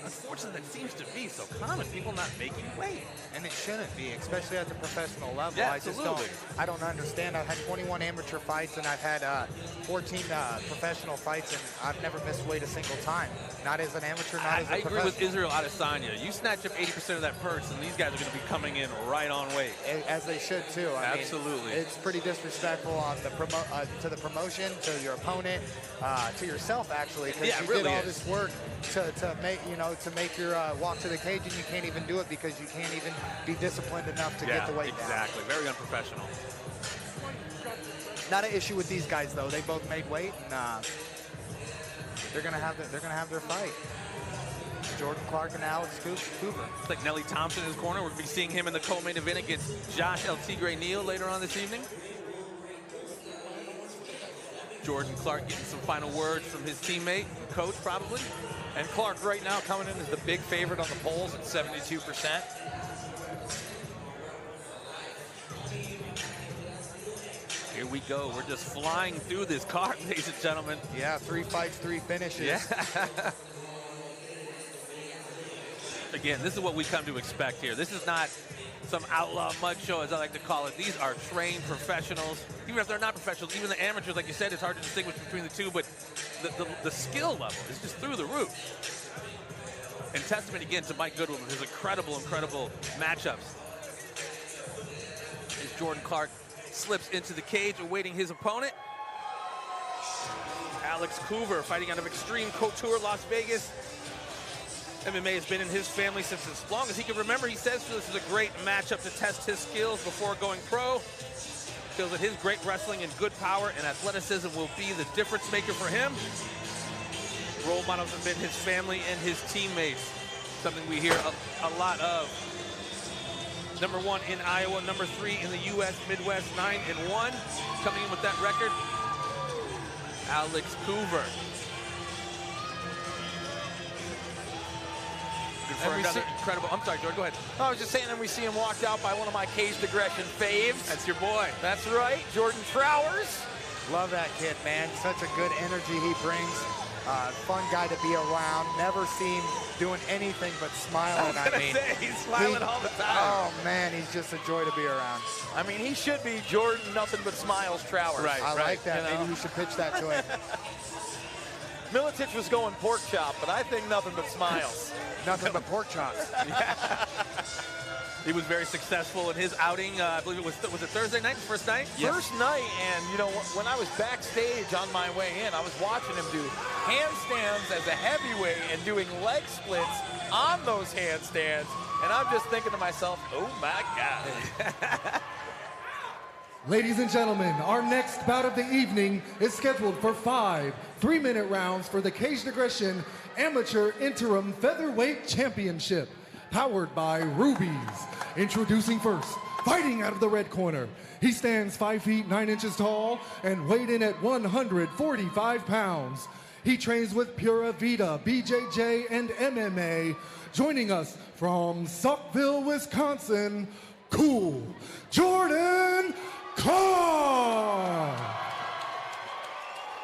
unfortunately, that seems to be so common. People not making weight. And it shouldn't be, especially at the professional level. Yeah, I don't understand. I've had 21 amateur fights, and I've had 14 professional fights, and I've never missed weight a single time. Not as an amateur, not as a professional. I agree with Israel Adesanya. You snatch up 80% of that purse, and these guys are going to be coming in right on weight. As they should, too. Absolutely. I mean, it's pretty disrespectful on the to the promotion, to your opponent, to yourself, actually, because you did all this work to make your walk to the cage, and you can't even do it because you can't even be disciplined enough to get the weight down. Exactly. Very unprofessional. Not an issue with these guys, though. They both made weight, and they're gonna have their fight. Jordin Clark and Alex Cooper. It's like Nelly Thompson in his corner. We're going to be seeing him in the co-main event against Josh El Tigre Neal later on this evening. Jordin Clark getting some final words from his teammate, coach probably. And Clark right now coming in as the big favorite on the polls at 72%. Here we go. We're just flying through this card, ladies and gentlemen. Yeah, 3 fights, 3 finishes. Yeah. Again, this is what we come to expect here. This is not some outlaw mud show, as I like to call it. These are trained professionals. Even if they're not professionals, even the amateurs, like you said, it's hard to distinguish between the two, but the skill level is just through the roof. And testament again to Mike Goodwin with his incredible matchups. As Jordin Clark slips into the cage awaiting his opponent. Alex Coover fighting out of Extreme Couture, Las Vegas. MMA has been in his family since as long as he can remember. He says this is a great matchup to test his skills before going pro. Feels that his great wrestling and good power and athleticism will be the difference maker for him. Role models have been his family and his teammates. Something we hear a lot of. Number 1 in Iowa, number 3 in the U.S. Midwest, 9-1. Coming in with that record, Alex Coover. For another incredible. I'm sorry, George, go ahead. I was just saying, and we see him walked out by one of my caged aggression faves. That's your boy. That's right, Jordan Trowers. Love that kid, man. Such a good energy he brings. Fun guy to be around. Never seen doing anything but smiling. I mean, he's smiling all the time. Oh man, he's just a joy to be around. I mean, he should be Jordan Nothing But Smiles Trowers. Right, I like that. You know? Maybe we should pitch that to him. Milicic was going pork chop, but I think Nothing But Smiles. Nothing but pork chops. He was very successful in his outing. I believe it was it Thursday night, his first night? Yes. First night, and you know, when I was backstage on my way in, I was watching him do handstands as a heavyweight and doing leg splits on those handstands, and I'm just thinking to myself, oh my God. Ladies and gentlemen, our next bout of the evening is scheduled for 5 3-minute rounds for the Caged Aggression Amateur Interim Featherweight Championship, powered by Rubies. Introducing first, fighting out of the red corner. He stands 5 feet 9 inches tall and weighed in at 145 pounds. He trains with Pura Vida, BJJ, and MMA. Joining us from Saukville, Wisconsin, Cool Jordin Clark!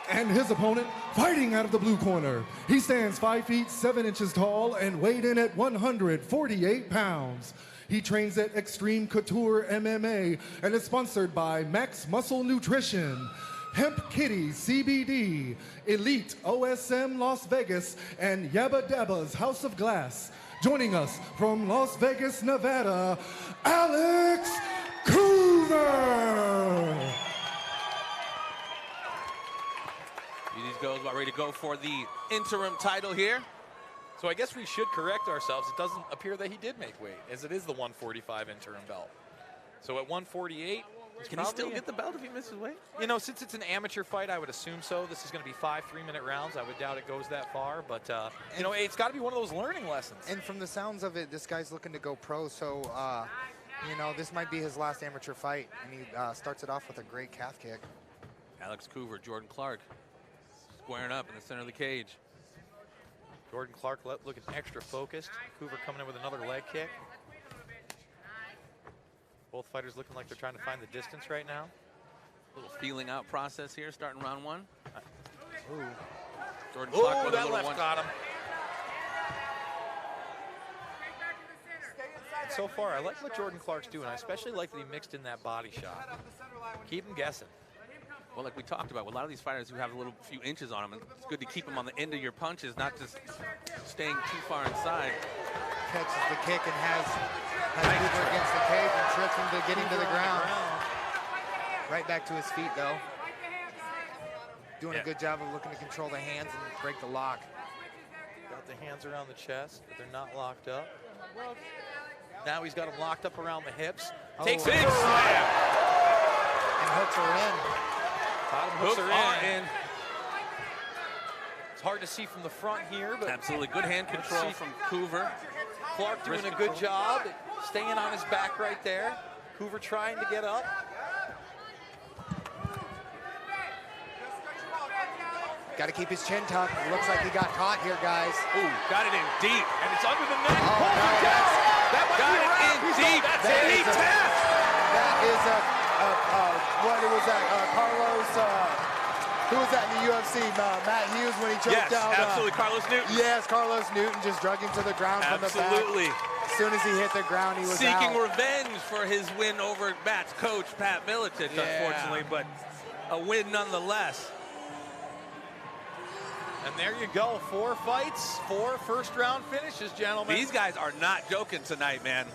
And his opponent, fighting out of the blue corner. He stands 5 feet 7 inches tall and weighed in at 148 pounds. He trains at Extreme Couture MMA and is sponsored by Max Muscle Nutrition, Hemp Kitty CBD, Elite OSM Las Vegas, and Yabba Dabba's House of Glass. Joining us from Las Vegas, Nevada, Alex Coover! These goes about ready to go for the interim title here. So I guess we should correct ourselves. It doesn't appear that he did make weight, as it is the 145 interim belt. So at 148, can he still get the belt if he misses weight? You know, since it's an amateur fight, I would assume so. This is going to be 5 3-minute rounds. I would doubt it goes that far, but you know, it's got to be one of those learning lessons. And from the sounds of it, this guy's looking to go pro, so you know, this might be his last amateur fight, and he starts it off with a great calf kick. Alex Coover, Jordin Clark, squaring up in the center of the cage. Jordin Clark looking extra focused. Coover coming in with another leg kick. Both fighters looking like they're trying to find the distance right now. A little feeling out process here, starting round 1. Ooh. Jordin Clark with that a little left one. got him. so far. I like what Jordin Clark's doing. I especially like that he mixed in that body shot. Keep him guessing. Well, like we talked about, a lot of these fighters who have a little few inches on them, it's good to keep them on the end of your punches, not just staying too far inside. Catches the kick and has Cooper against the cage and trips him to getting to the ground. Right back to his feet, though. Doing a good job of looking to control the hands and break the lock. Got the hands around the chest, but they're not locked up. Now he's got them locked up around the hips. Takes big slam. And hooks her in. Bottom hooks are in. It's hard to see from the front here, but absolutely good hand control from Coover. Clark doing a good job, staying on his back right there. Coover trying to get up. Got to keep his chin tucked. It looks like he got caught here, guys. Ooh, got it in deep. And it's under the neck. Oh, no, that might got be it in deep. That's a knee tap. That is what was that? Carlos, who was that in the UFC? Matt Hughes when he choked out. Absolutely, Carlos Newton. Yes, Carlos Newton just drug him to the ground from the back. Absolutely. As soon as he hit the ground, he was seeking out. revenge for his win over Matt's coach, Pat Miletich, unfortunately, but a win nonetheless. And there you go, 4 fights, 4 first-round finishes, gentlemen. These guys are not joking tonight, man.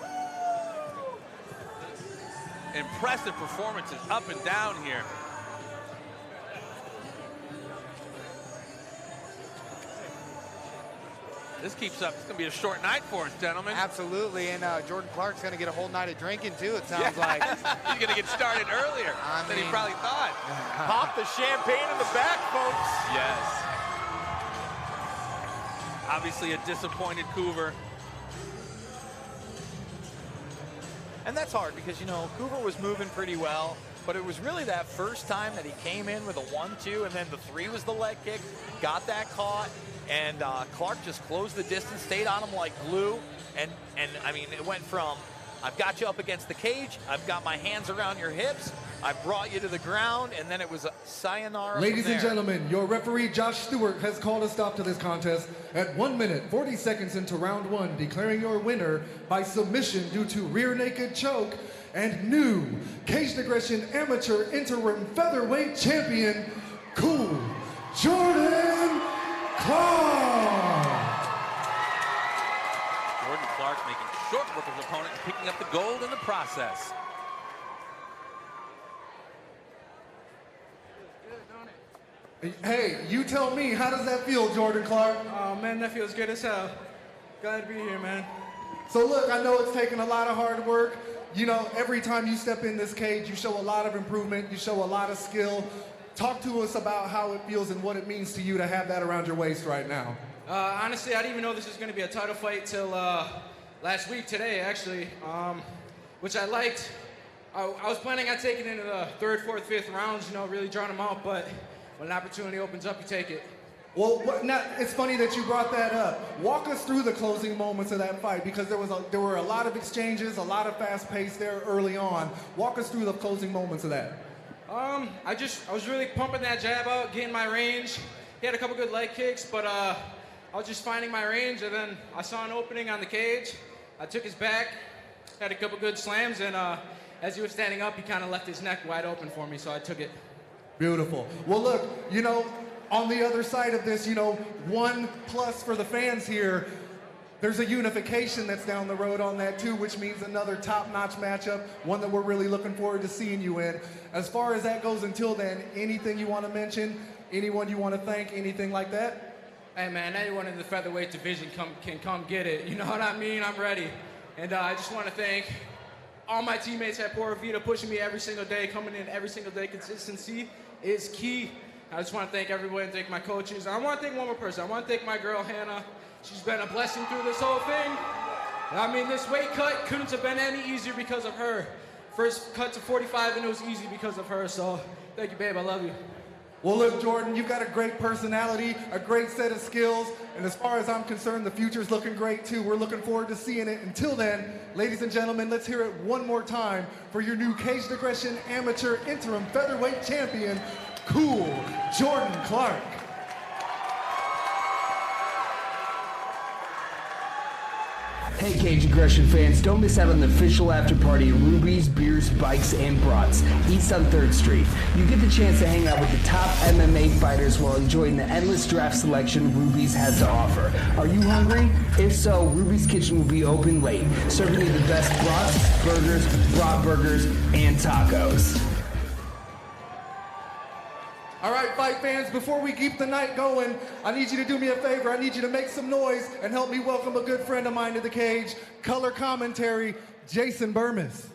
Impressive performances up and down here. This keeps up. It's going to be a short night for us, gentlemen. Absolutely, and Jordin Clark's going to get a whole night of drinking, too, it sounds like. He's going to get started earlier than he probably thought. Pop the champagne in the back, folks. Yes. Obviously a disappointed Coover. And that's hard because, you know, Coover was moving pretty well, but it was really that first time that he came in with a 1-2, and then the 3 was the leg kick, got that caught, and Clark just closed the distance, stayed on him like glue, and I mean, it went from, I've got you up against the cage, I've got my hands around your hips, I brought you to the ground, and then it was a sayonara. Ladies and gentlemen, your referee Josh Stewart has called a stop to this contest at 1 minute, 40 seconds into round 1, declaring your winner by submission due to rear naked choke and new Caged Aggression Amateur Interim Featherweight Champion, Cool Jordin Clark. Jordin Clark making short work of his opponent and picking up the gold in the process. Hey, you tell me, how does that feel, Jordin Clark? Oh, man, that feels good as hell. Glad to be here, man. So look, I know it's taken a lot of hard work. You know, every time you step in this cage, you show a lot of improvement, you show a lot of skill. Talk to us about how it feels and what it means to you to have that around your waist right now. Honestly, I didn't even know this was going to be a title fight till last week, today, actually, which I liked. I was planning on taking it into the 3rd, 4th, 5th rounds, you know, really drawing them out, but when an opportunity opens up, you take it. Well, it's funny that you brought that up. Walk us through the closing moments of that fight, because there were a lot of exchanges, a lot of fast pace there early on. Walk us through the closing moments of that. I was really pumping that jab out, getting my range. He had a couple good leg kicks, but I was just finding my range, and then I saw an opening on the cage. I took his back, had a couple good slams, and as he was standing up, he kind of left his neck wide open for me, so I took it. Beautiful. Well, look, you know, on the other side of this, you know, 1+ for the fans here, there's a unification that's down the road on that too, which means another top-notch matchup, one that we're really looking forward to seeing you in. As far as that goes, until then, anything you want to mention, anyone you want to thank, anything like that? Hey man, anyone in the featherweight division can come get it. You know what I mean? I'm ready. And I just want to thank all my teammates at Pura Vida pushing me every single day, coming in every single day. Consistency is key. I just want to thank everybody and thank my coaches. I want to thank one more person. I want to thank my girl, Hannah. She's been a blessing through this whole thing. I mean, this weight cut couldn't have been any easier because of her. First cut to 45, and it was easy because of her. So thank you, babe. I love you. Well, look, Jordin, you've got a great personality, a great set of skills, and as far as I'm concerned, the future's looking great, too. We're looking forward to seeing it. Until then, ladies and gentlemen, let's hear it one more time for your new Caged Aggression Amateur Interim Featherweight Champion, Cool Jordin Clark. Hey Cage Aggression fans, don't miss out on the official after party at Ruby's Beers, Bikes, and Brats, east on 3rd Street. You get the chance to hang out with the top MMA fighters while enjoying the endless draft selection Ruby's has to offer. Are you hungry? If so, Ruby's Kitchen will be open late, serving you the best brats, burgers, brat burgers, and tacos. All right, fight fans, before we keep the night going, I need you to do me a favor. I need you to make some noise and help me welcome a good friend of mine to the cage, color commentary, Jason Bermas.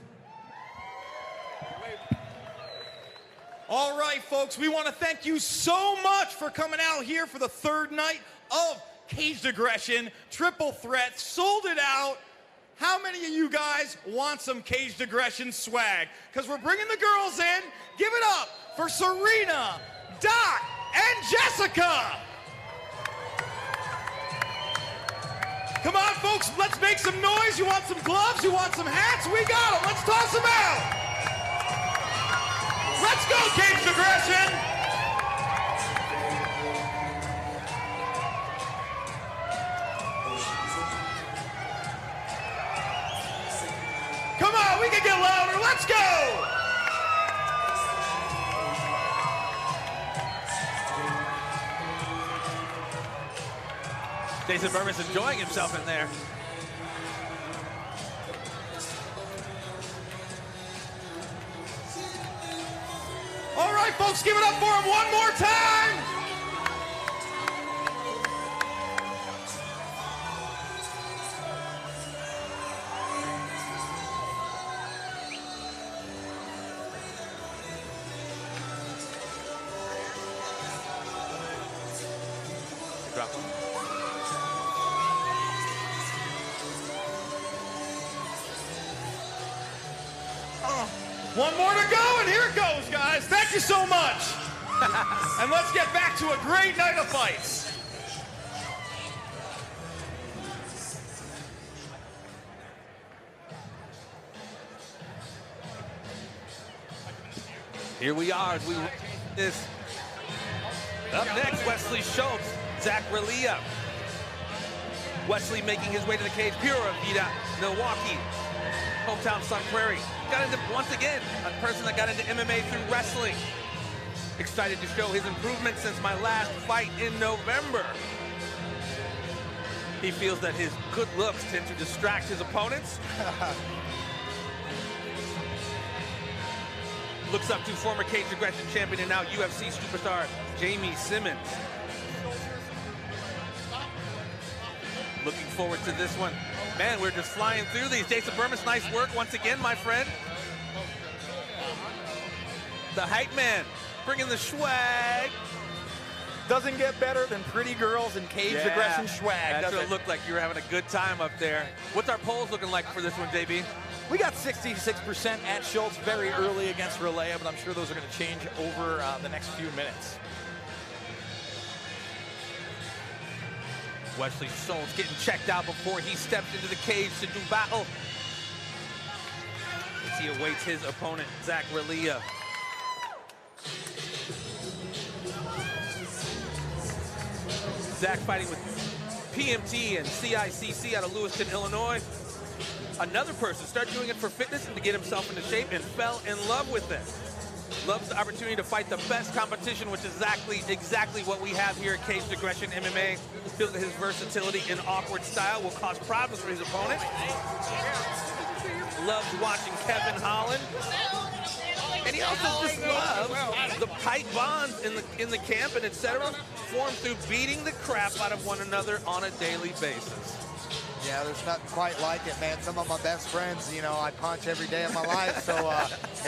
All right, folks, we want to thank you so much for coming out here for the 3rd night of Caged Aggression. Triple Threat, sold it out. How many of you guys want some Caged Aggression swag? Because we're bringing the girls in. Give it up for Serena, Dot, and Jessica. Come on, folks, let's make some noise. You want some gloves? You want some hats? We got them. Let's toss them out. Let's go, Caged Aggression. Come on, we can get louder. Let's go. Jason Bermas enjoying himself in there. All right, folks, give it up for him one more time. Drop him. One more to go, and here it goes, guys. Thank you so much. And let's get back to a great night of fights. Here we are as we this. Up next, Wesley Schultz, Zach Relia. Wesley making his way to the cage. Pura Vida, Milwaukee. Hometown Sun Prairie. Got into, once again, a person that got into MMA through wrestling. Excited to show his improvement since my last fight in November. He feels that his good looks tend to distract his opponents. Looks up to former Cage Aggression champion and now UFC superstar Jamie Simmons. Looking forward to this one. Man, we're just flying through these. Jason Bermas, nice work once again, my friend. The hype man, bringing the swag. Doesn't get better than pretty girls and Cage Aggression swag. That's what it looked like. You were having a good time up there. What's our polls looking like for this one, JB? We got 66% at Schultz very early against Relaya, but I'm sure those are going to change over the next few minutes. Wesley Schultz getting checked out before he steps into the cage to do battle. As he awaits his opponent, Zach Relia. Zach fighting with PMT and CICC out of Lewiston, Illinois. Another person started doing it for fitness and to get himself into shape and fell in love with it. Loves the opportunity to fight the best competition, which is exactly what we have here at Caged Aggression MMA. Feels that his versatility in awkward style will cause problems for his opponent. Loves watching Kevin Holland. And he also just loves the tight bonds in the camp and etc. formed through beating the crap out of one another on a daily basis. Yeah, there's nothing quite like it, man. Some of my best friends, you know, I punch every day of my life, so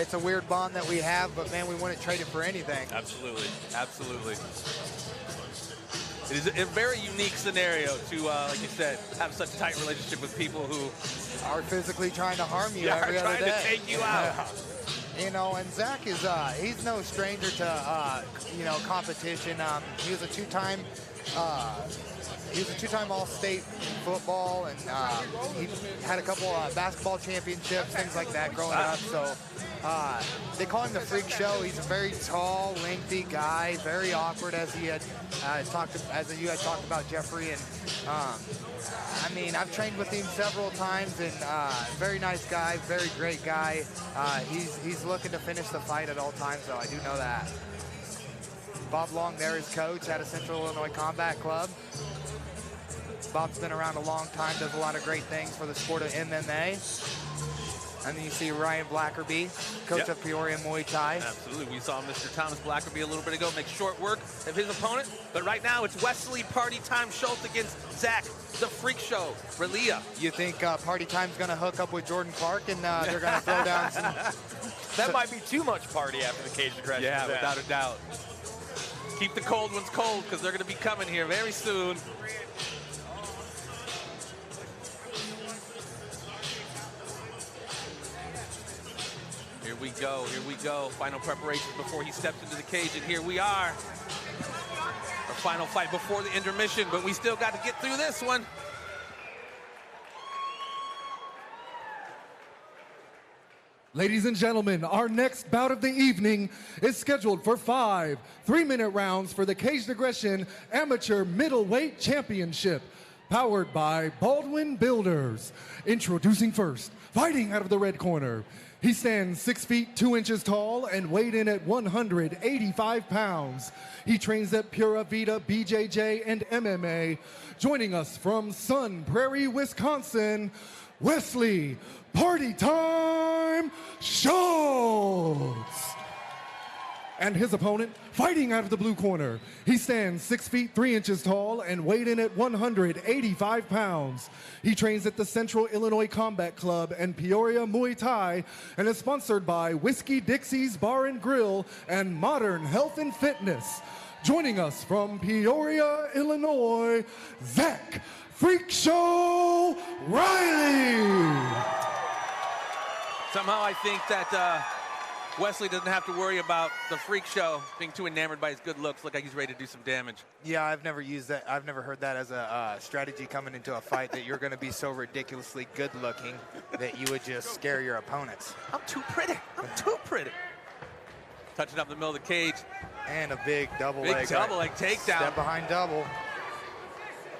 it's a weird bond that we have, but man, we wouldn't trade it for anything. Absolutely, absolutely. It is a very unique scenario to, like you said, have such a tight relationship with people who are physically trying to harm you every other day. Trying to take you out. You know, and Zach is, he's no stranger to, you know, competition. He was a two-time He was a two-time All-State football, and he had a couple basketball championships, things like that growing up. So they call him the Freak Show. He's a very tall, lengthy guy, very awkward, as he had as you had talked about, Jeffrey. And I mean, I've trained with him several times, and very nice guy, very great guy. He's looking to finish the fight at all times, though. I do know that. Bob Long there, his coach out of Central Illinois Combat Club. Bob's been around a long time, does a lot of great things for the sport of MMA. And then you see Ryan Blackerby, coach of Peoria Muay Thai. Absolutely. We saw Mr. Thomas Blackerby a little bit ago make short work of his opponent. But right now, it's Wesley Party Time Schultz against Zach, the Freak Show, Relia. You think Party Time's going to hook up with Jordan Clark and they're going to throw down some... That might be too much party after the cage aggression. Yeah, without a doubt. Keep the cold ones cold, because they're going to be coming here very soon. Here we go, here we go. Final preparations before he steps into the cage, and here we are. Our final fight before the intermission, but we still got to get through this one. Ladies and gentlemen, our next bout of the evening is scheduled for 5 3-minute rounds for the Caged Aggression Amateur Middleweight Championship, powered by Baldwin Builders. Introducing first, fighting out of the red corner. He stands 6 feet 2 inches tall and weighed in at 185 pounds. He trains at Pura Vida BJJ and MMA. Joining us from Sun Prairie, Wisconsin, Wesley Party Time Schultz. And his opponent, fighting out of the blue corner. He stands 6 feet 3 inches tall and weighed in at 185 pounds. He trains at the Central Illinois Combat Club and Peoria Muay Thai and is sponsored by Whiskey Dixie's Bar and Grill and Modern Health and Fitness. Joining us from Peoria, Illinois, Zach Freak Show Riley. Somehow I think that Wesley doesn't have to worry about the Freak Show being too enamored by his good looks. Look like he's ready to do some damage. Yeah, I've never used that. I've never heard that as a strategy coming into a fight, that you're going to be so ridiculously good looking that you would just scare your opponents. I'm too pretty. I'm too pretty. Touching up the middle of the cage. And a big double leg. Big double leg takedown. Step behind double.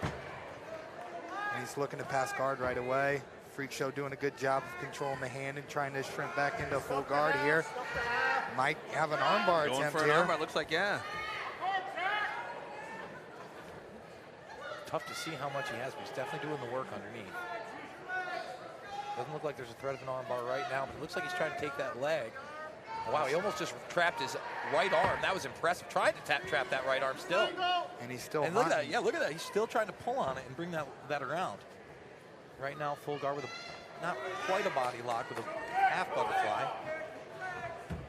And he's looking to pass guard right away. Freak Show doing a good job of controlling the hand and trying to shrimp back into full guard here. Might have an armbar attempt for an here. armbar, looks like, yeah. Tough to see how much he has, but he's definitely doing the work underneath. Doesn't look like there's a threat of an armbar right now, but it looks like he's trying to take that leg. Wow, he almost just trapped his right arm. That was impressive. Trying to trap that right arm still. And he's still look at that. Yeah, look at that. He's still trying to pull on it and bring that around. Right now, full guard with not quite a body lock, with a half butterfly.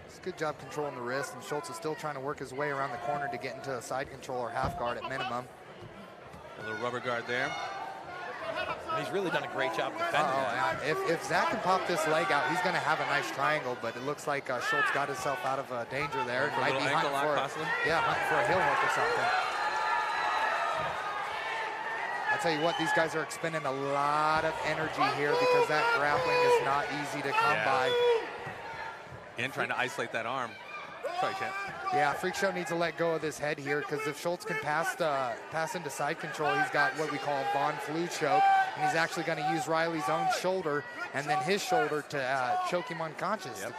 It's a good job controlling the wrist, and Schultz is still trying to work his way around the corner to get into a side control or half guard at minimum. A little rubber guard there. And he's really done a great job defending that. If Zach can pop this leg out, he's going to have a nice triangle, but it looks like Schultz got himself out of danger there. Might be hunting for, hunting for a heel hook or something. I'll tell you what, these guys are expending a lot of energy here because that grappling is not easy to come by. And trying to isolate that arm. Sorry, champ. Yeah, Freak Show needs to let go of this head here, because if Schultz can pass into side control, he's got what we call a Von Flue choke, and he's actually going to use Riley's own shoulder and then his shoulder to choke him unconscious. Yep.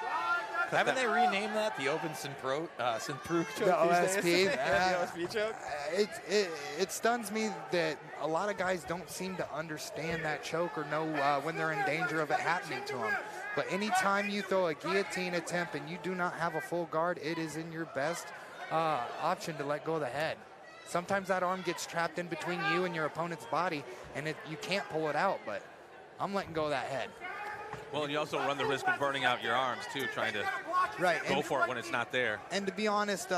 Haven't they renamed that the Open Synpro choke? The OSP. The OSP choke. It stuns me that a lot of guys don't seem to understand that choke or know when they're in danger of it happening to them. But anytime you throw a guillotine attempt and you do not have a full guard, it is in your best option to let go of the head. Sometimes that arm gets trapped in between you and your opponent's body, and you can't pull it out, but I'm letting go of that head. Well, and you also run the risk of burning out your arms, too, trying to go for it when it's not there. And to be honest,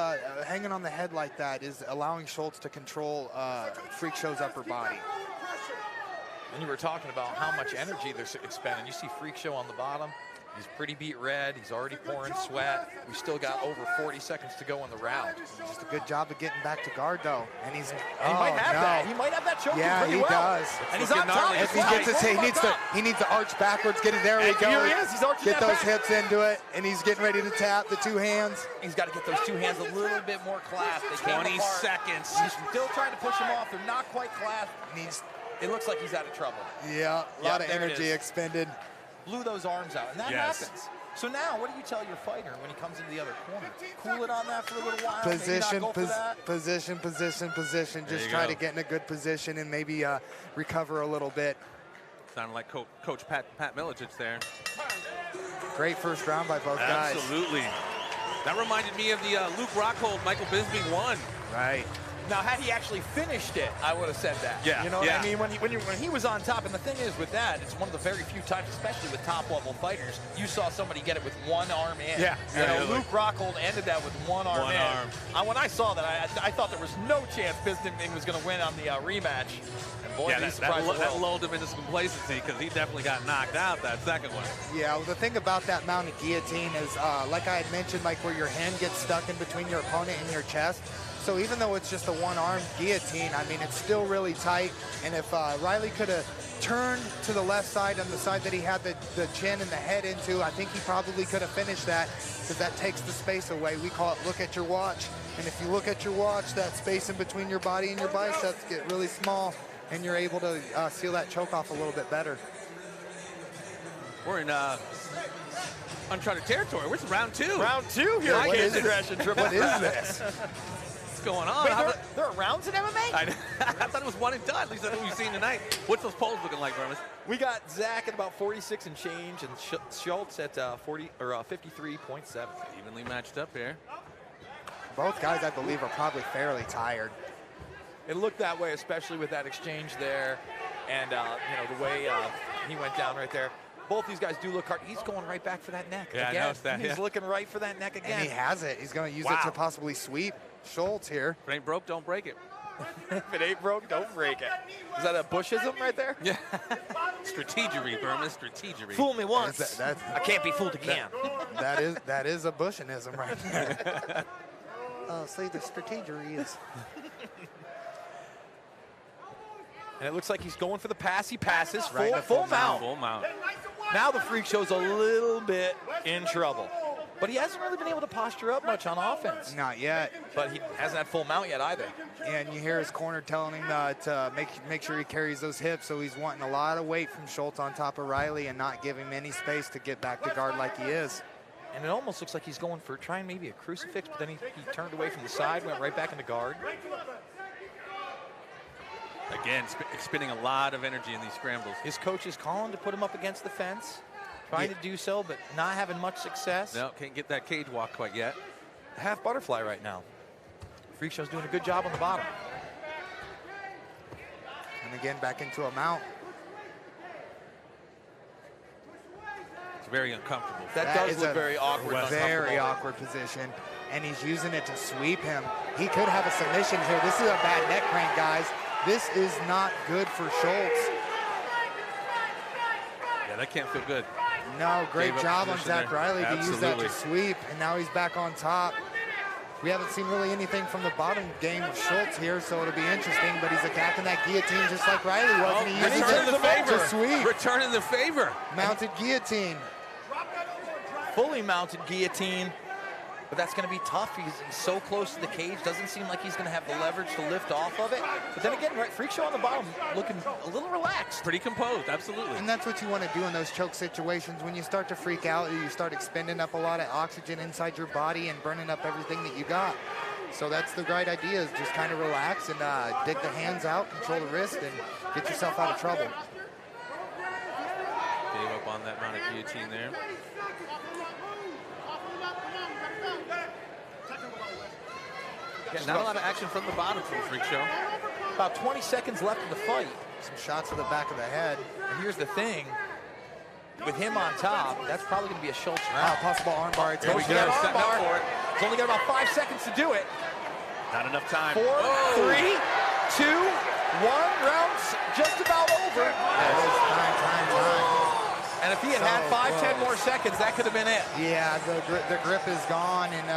hanging on the head like that is allowing Schultz to control Freak Show's upper body. And you were talking about how much energy they're expending. You see Freak Show on the bottom. He's pretty beat red. He's already pouring sweat. We still got over 40 seconds to go in the round. Just a good job of getting back to guard, though. And he's he might have that. He might have that choke yeah, pretty he well. does. And he's on top. If he gets his, he needs to arch backwards. Get it. There we go. Here he is. He's arching Get that those back. hips into it, and he's getting ready to tap the two hands. He's got to get those two hands a little bit more clasped. They came 20 apart. seconds. He's still trying to push him off. They're not quite clasped. It looks like he's out of trouble. Yeah, a lot of energy expended. Blew those arms out, and that happens. So now, what do you tell your fighter when he comes into the other corner? Cool it on that for a little while. Position, maybe not go for that? position. Just try to get in a good position and maybe recover a little bit. Sounded like Coach Pat Milicic there. Great first round by both guys. Absolutely. That reminded me of the Luke Rockhold, Michael Bisping won. Right. Now, had he actually finished it, I would have said that. Yeah. You know what I mean? When he was on top, and the thing is with that, it's one of the very few times, especially with top-level fighters, you saw somebody get it with one arm in. Yeah. You know, Luke Rockhold ended that with one arm in. When I saw that, I thought there was no chance Bisping was going to win on the rematch. And boy, that lulled him into some complacency because he definitely got knocked out that second one. Yeah, well, the thing about that mounted guillotine is, like I had mentioned, like where your hand gets stuck in between your opponent and your chest. So even though it's just a one-arm guillotine, I mean, it's still really tight. And if Riley could have turned to the left side on the side that he had the chin and the head into, I think he probably could have finished that because that takes the space away. We call it look at your watch. And if you look at your watch, that space in between your body and your biceps get really small, and you're able to seal that choke off a little bit better. We're in uncharted territory. We're in round two. Round two here. What is this? Going on? Wait, there are rounds in MMA? I thought it was one and done. At least that's what we've seen tonight. What's those polls looking like, Bermas? We got Zach at about 46 and change, and Schultz at 53.7. Evenly matched up here. Both guys, I believe, are probably fairly tired. It looked that way, especially with that exchange there, and you know the way he went down right there. Both these guys do look hard. He's going right back for that neck again. I noticed that. He's looking right for that neck again. And he has it. He's going to use it to possibly sweep Schultz here. If it ain't broke, don't break it. If it ain't broke, don't break it. Is that a Bushism right there? Yeah. Strategery, Bermas. Strategery. Fool me once. I can't be fooled again. That is a Bushianism right there. See, the strategery is. And it looks like he's going for the pass. He passes. Right, full mount. Full mount. Now the Freak Show's a little bit in trouble. But he hasn't really been able to posture up much on offense. Not yet. But he hasn't had full mount yet either. And you hear his corner telling him to make sure he carries those hips, so he's wanting a lot of weight from Schultz on top of Riley and not give him any space to get back to guard like he is. And it almost looks like he's going for trying maybe a crucifix, but then he turned away from the side, went right back into guard. Again, expending a lot of energy in these scrambles. His coach is calling to put him up against the fence, trying to do so, but not having much success. No, can't get that cage walk quite yet. Half butterfly right now. Freak Show's doing a good job on the bottom. And again, back into a mount. It's very uncomfortable. That does look very awkward. Very awkward position. And he's using it to sweep him. He could have a submission here. This is a bad neck crank, guys. This is not good for Schultz. Yeah, that can't feel good. No, great job on Zach Riley to use that to Absolutely. sweep, and now he's back on top. We haven't seen really anything from the bottom game of Schultz here, so it'll be interesting, but he's attacking that guillotine just like Riley was, and he uses Returning the it favor. to sweep. Returning the favor. Mounted guillotine. Fully mounted guillotine, but that's going to be tough. He's so close to the cage. Doesn't seem like he's going to have the leverage to lift off of it. But then again, right, Freak Show on the bottom looking a little relaxed. Pretty composed, absolutely. And that's what you want to do in those choke situations. When you start to freak out, you start expending up a lot of oxygen inside your body and burning up everything that you got. So that's the right idea, is just kind of relax and dig the hands out, control the wrist, and get yourself out of trouble. Gave up on that mounted guillotine there. Not a lot of action from the bottom from Freak Show. About 20 seconds left in the fight. Some shots to the back of the head. And here's the thing. With him on top, that's probably going to be a Schultz round. Possible armbar. Here we go, setting up for it. He's only got about 5 seconds to do it. Not enough time. 4, 3, 2, 1. Round's just about over. Time. And if he had had 5-10 more seconds, that could have been it. Yeah, the grip is gone, and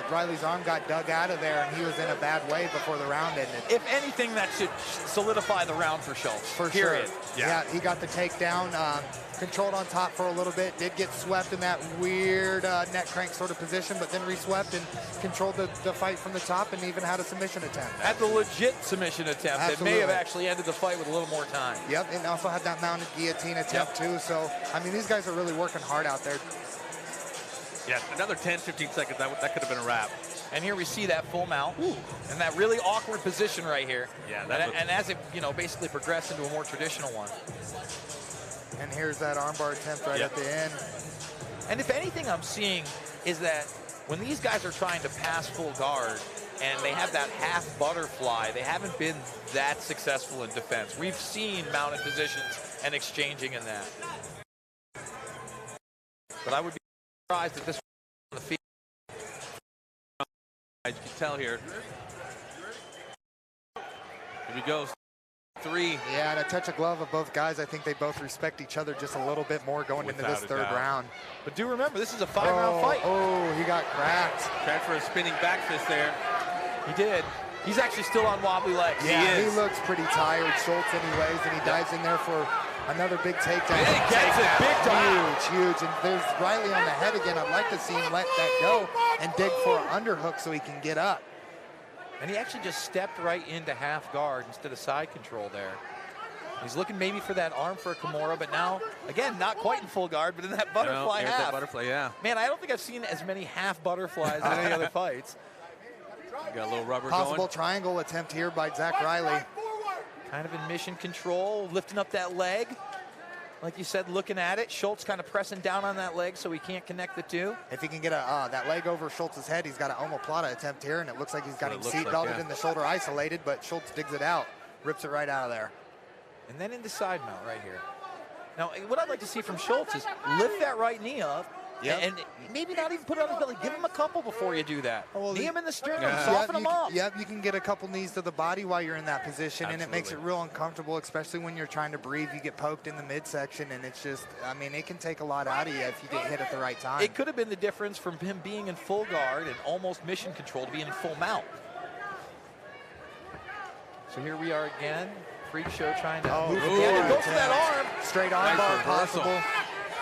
Riley's arm got dug out of there, and he was in a bad way before the round ended. If anything, that should solidify the round for Schultz. For period. Sure. Yeah, he got the takedown, controlled on top for a little bit, did get swept in that weird neck crank sort of position, but then re-swept and controlled the fight from the top and even had a submission attempt. Had the legit submission attempt. Absolutely. It may have actually ended the fight with a little more time. Yep, and also had that mounted guillotine attempt too. So, I mean, these guys are really working hard out there. Yeah, another 10, 15 seconds, that could have been a wrap. And here we see that full mount and that really awkward position right here. Yeah, and as it, basically progressed into a more traditional one. And here's that armbar attempt right at the end. And if anything I'm seeing is that when these guys are trying to pass full guard and they have that half butterfly, they haven't been that successful in defense. We've seen mounted positions and exchanging in that. But I would be surprised if this was on the field. As you can tell here. Here we go. 3. Yeah, and a touch of glove of both guys. I think they both respect each other just a little bit more going into this third round. But do remember, this is a 5-round fight. Oh, he got cracked. Tried for a spinning back fist there. He did. He's actually still on wobbly legs. Yeah, he looks pretty tired, Schultz anyways, and he dives in there for another big takedown. He gets it, big time. Huge. And there's Riley on the head again. I'd like to see him let that go and dig for an underhook so he can get up. And he actually just stepped right into half guard instead of side control there. He's looking maybe for that arm for a Kimura, but now, again, not quite in full guard, but in that butterfly half. That butterfly, yeah. Man, I don't think I've seen as many half butterflies in any other fights. Got a little rubber Possible going. triangle attempt here by Zach Riley. Kind of in mission control, lifting up that leg. Like you said, looking at it. Schultz kind of pressing down on that leg so he can't connect the two. If he can get that leg over Schultz's head, he's got an omoplata attempt here, and it looks like he's got him seatbelted in the shoulder isolated, but Schultz digs it out, rips it right out of there. And then into side mount right here. Now, what I'd like to see from Schultz is lift that right knee up, and maybe not even put it on his belly. Give him a couple before you do that. Knee him in the sternum, soften him up. Yep, you can get a couple knees to the body while you're in that position, and it makes it real uncomfortable, especially when you're trying to breathe. You get poked in the midsection, and it's just, I mean, it can take a lot out of you if you get hit at the right time. It could have been the difference from him being in full guard and almost mission control to being in full mount. So here we are again. Freak show trying to move again and go for that arm. Straight arm bar possible.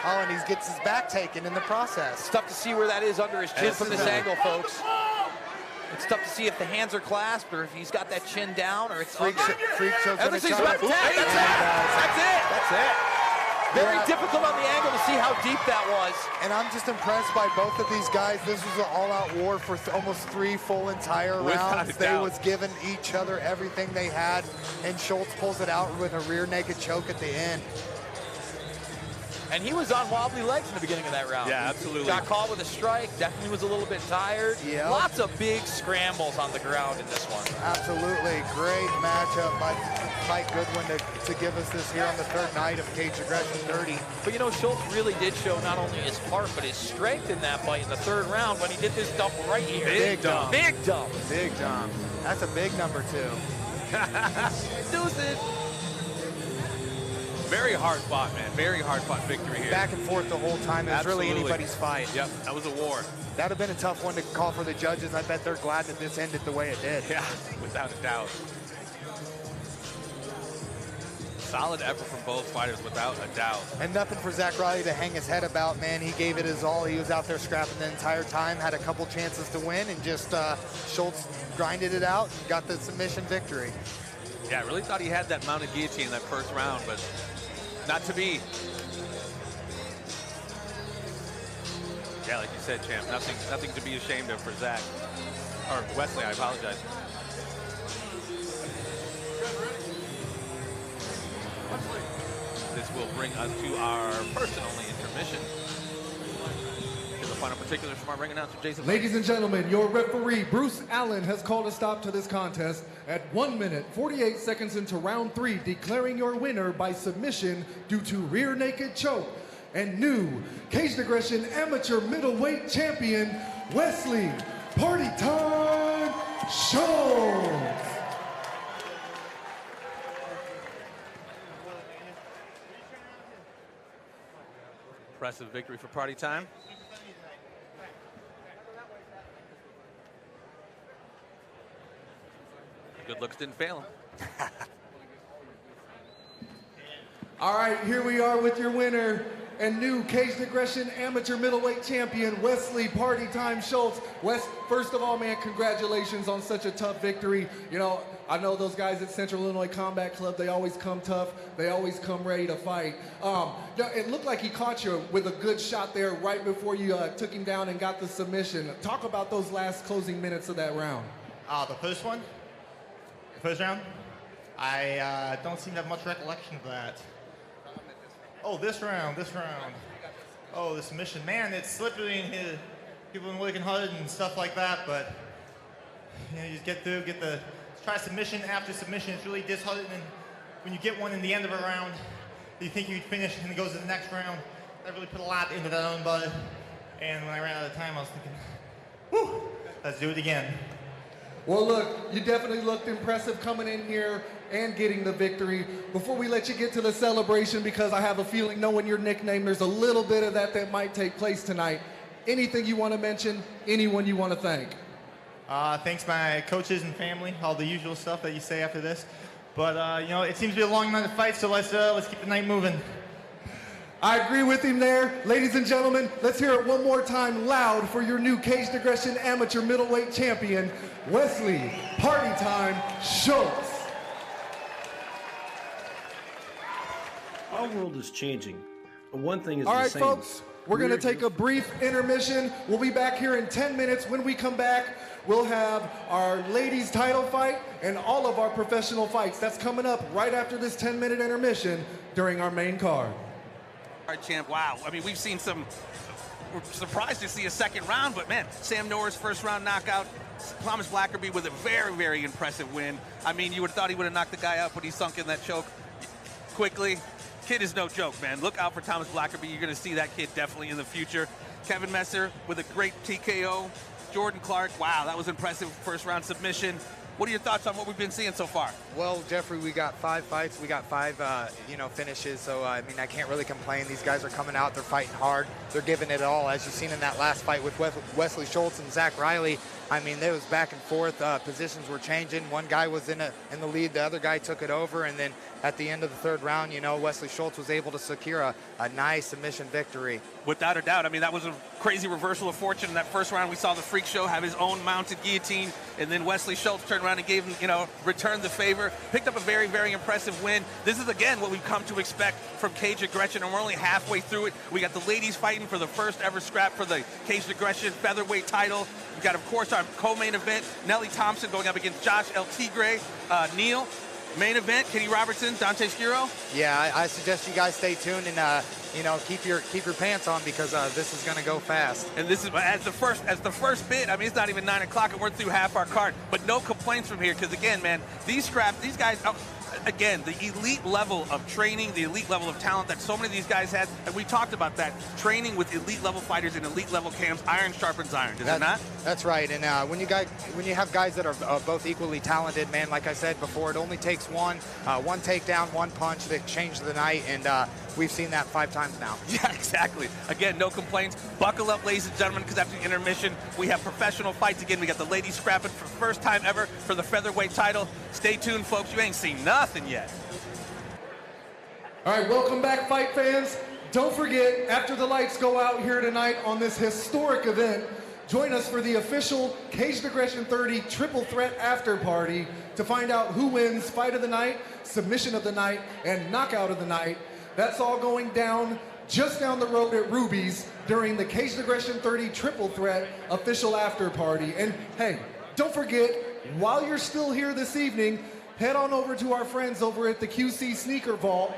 Oh, and he gets his back taken in the process. It's tough to see where that is under his chin from this angle, folks. It's tough to see if the hands are clasped or if he's got that chin down or it's Freak show's gonna That's it. That's it. Very difficult on the angle to see how deep that was. And I'm just impressed by both of these guys. This was an all-out war for almost 3 full entire rounds. They was giving each other everything they had, and Schultz pulls it out with a rear naked choke at the end. And he was on wobbly legs in the beginning of that round. Yeah, absolutely. Got caught with a strike, definitely was a little bit tired. Yeah. Lots of big scrambles on the ground in this one. Absolutely. Great matchup by Mike Goodwin to give us this here on the third night of Cage Aggression 30. But you know, Schultz really did show not only his heart, but his strength in that fight in the third round when he did this dump right here. Big dump. Big dump. Big dump. That's a big number 2. Deuces. Very hard fought, man. Very hard fought victory here. Back and forth the whole time. It was really anybody's fight. Yep, that was a war. That would have been a tough one to call for the judges. I bet they're glad that this ended the way it did. Yeah, without a doubt. Solid effort from both fighters, without a doubt. And nothing for Zach Riley to hang his head about, man. He gave it his all. He was out there scrapping the entire time, had a couple chances to win, and just Schultz grinded it out and got the submission victory. Yeah, I really thought he had that mounted guillotine in that first round, but not to be. Yeah, like you said, champ, nothing to be ashamed of for Zach. Or Wesley, I apologize. This will bring us to our first and only intermission. Here's the final particulars from our ring announcer, Jason. Ladies and gentlemen, your referee, Bruce Allen, has called a stop to this contest at 1 minute, 48 seconds into round 3, declaring your winner by submission due to rear naked choke and new Caged Aggression amateur middleweight champion, Wesley Party Time Schultz. Impressive victory for Party Time. Good looks didn't fail him. All right, here we are with your winner and new Caged Aggression Amateur Middleweight Champion, Wesley Party Time Schultz. Wes, first of all, man, congratulations on such a tough victory. You know, I know those guys at Central Illinois Combat Club, they always come tough. They always come ready to fight. It looked like he caught you with a good shot there right before you took him down and got the submission. Talk about those last closing minutes of that round. The first one? The first round? I don't seem to have much recollection of that. Oh, this round. Oh, the submission. Man, it's slippery in here. People have been working hard and stuff like that, but you know, you just get through, try submission after submission. It's really disheartening when you get one in the end of a round. You think you'd finish and it goes to the next round. I really put a lot into that own bud. And when I ran out of time, I was thinking, whew, let's do it again. Well, look, you definitely looked impressive coming in here and getting the victory. Before we let you get to the celebration, because I have a feeling knowing your nickname, there's a little bit of that might take place tonight. Anything you want to mention, anyone you want to thank? Thanks my coaches and family, all the usual stuff that you say after this. But, you know, it seems to be a long night of fights, so let's keep the night moving. I agree with him there. Ladies and gentlemen, let's hear it one more time loud for your new Caged Aggression Amateur Middleweight Champion, Wesley Party Time Schultz. Our world is changing, but one thing is All the right, same. folks, we're going to take a brief intermission. We'll be back here in 10 minutes. When we come back, we'll have our ladies title fight and all of our professional fights. That's coming up right after this 10-minute intermission during our main card. Our champ, wow. I mean, we've seen we're surprised to see a second round, but man, Sam Norris first round knockout. Thomas Blackerby with a very, very impressive win. I mean, you would have thought he would have knocked the guy out, but he sunk in that choke quickly. Kid is no joke, man. Look out for Thomas Blackerby. You're going to see that kid definitely in the future. Kevin Messer with a great TKO. Jordin Clark, wow, that was impressive first round submission. What are your thoughts on what we've been seeing so far? Well, Jeffrey, we got 5 fights. We got 5, finishes. So, I mean, I can't really complain. These guys are coming out. They're fighting hard. They're giving it all. As you've seen in that last fight with Wesley Schultz and Zach Riley, I mean, there was back and forth. Positions were changing. One guy was in the lead. The other guy took it over. And then at the end of the third round, you know, Wesley Schultz was able to secure a nice submission victory. Without a doubt. I mean, that was a crazy reversal of fortune. In that first round, we saw the Freak Show have his own mounted guillotine. And then Wesley Schultz turned around and gave him, returned the favor. Picked up a very, very impressive win. This is, again, what we've come to expect from Caged Aggression, and we're only halfway through it. We got the ladies fighting for the first ever scrap for the Caged Aggression featherweight title. We got, of course, our co-main event, Nelly Thompson going up against Josh El Tigre, Neal. Main event, Kenny Robertson, Dante Schiro. Yeah, I suggest you guys stay tuned and keep your pants on, because this is going to go fast. And this is as the first bit. I mean, it's not even 9 o'clock and we're through half our card, but no complaints from here, because again, man, these guys. Again, the elite level of training, the elite level of talent that so many of these guys had, and we talked about that, training with elite level fighters in elite level camps. Iron sharpens iron, does it not? That's right, and when you have guys that are both equally talented, man, like I said before, it only takes one takedown, one punch that changed the night, and we've seen that 5 times now. Yeah, exactly. Again, no complaints. Buckle up, ladies and gentlemen, because after the intermission, we have professional fights again. We got the ladies scrapping for the first time ever for the featherweight title. Stay tuned, folks. You ain't seen nothing yet. All right, welcome back, fight fans. Don't forget, after the lights go out here tonight on this historic event, join us for the official Caged Aggression 30 Triple Threat After Party to find out who wins Fight of the Night, Submission of the Night, and Knockout of the Night. That's all going down just down the road at Ruby's during the Caged Aggression 30 Triple Threat Official After Party. And hey, don't forget, while you're still here this evening, head on over to our friends over at the QC Sneaker Vault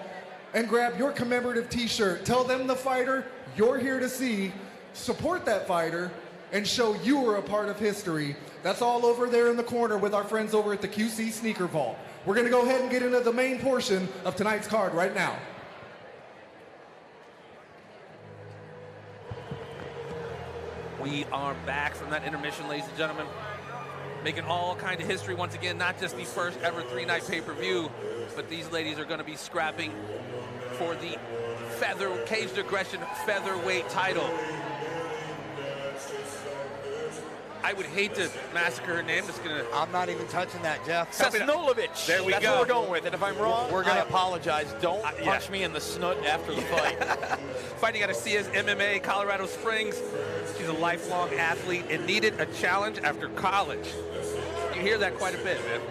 and grab your commemorative t-shirt. Tell them the fighter you're here to see, support that fighter, and show you were a part of history. That's all over there in the corner with our friends over at the QC Sneaker Vault. We're gonna go ahead and get into the main portion of tonight's card right now. We are back from that intermission, ladies and gentlemen. making all kind of history once again, not just the first ever 3-night pay-per-view, but these ladies are going to be scrapping for the Caged Aggression featherweight title. I would hate to massacre her name. I'm not even touching that, Jeff. Sesnolovich. There we That's go. what we're going with. And if I'm wrong, I apologize. Don't punch yeah. me in the snoot after the fight. Fighting out of CS MMA, Colorado Springs. She's a lifelong athlete and needed a challenge after college. You hear that quite a bit, man.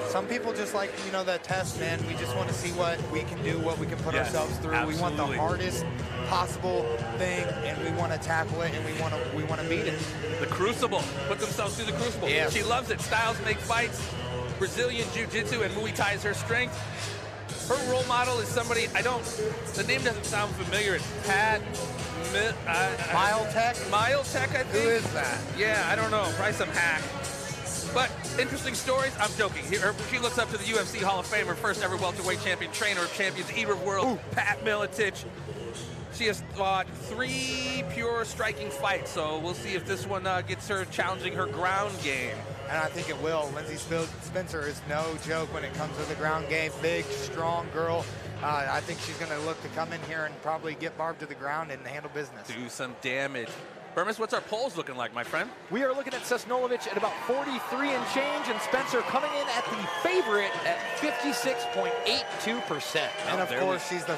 Some people just like, you know, that test, man. We just want to see what we can do, what we can put ourselves through. Absolutely. We want the hardest possible thing, and we want to tackle it, and we want to beat it. The Crucible. Put themselves through the Crucible. Yes. She loves it. Styles make fights. Brazilian Jiu-Jitsu and Muay Thai is her strength. Her role model is somebody, the name doesn't sound familiar. It's Pat Miletech? Miletech, I think. Who is that? Yeah, I don't know. Probably some hack. But interesting stories. I'm joking. She looks up to the UFC Hall of Famer, first ever welterweight champion, trainer of champions, eater of world, Pat Miletich. She has fought 3 pure striking fights, so we'll see if this one gets her challenging her ground game. And I think it will. Lindsey Spencer is no joke when it comes to the ground game. Big, strong girl. I think she's going to look to come in here and probably get Barb to the ground and handle business. Do some damage. Bermas, what's our polls looking like, my friend? We are looking at Sesnolovich at about 43 and change, and Spencer coming in at the favorite at 56.82%. And of course, she's the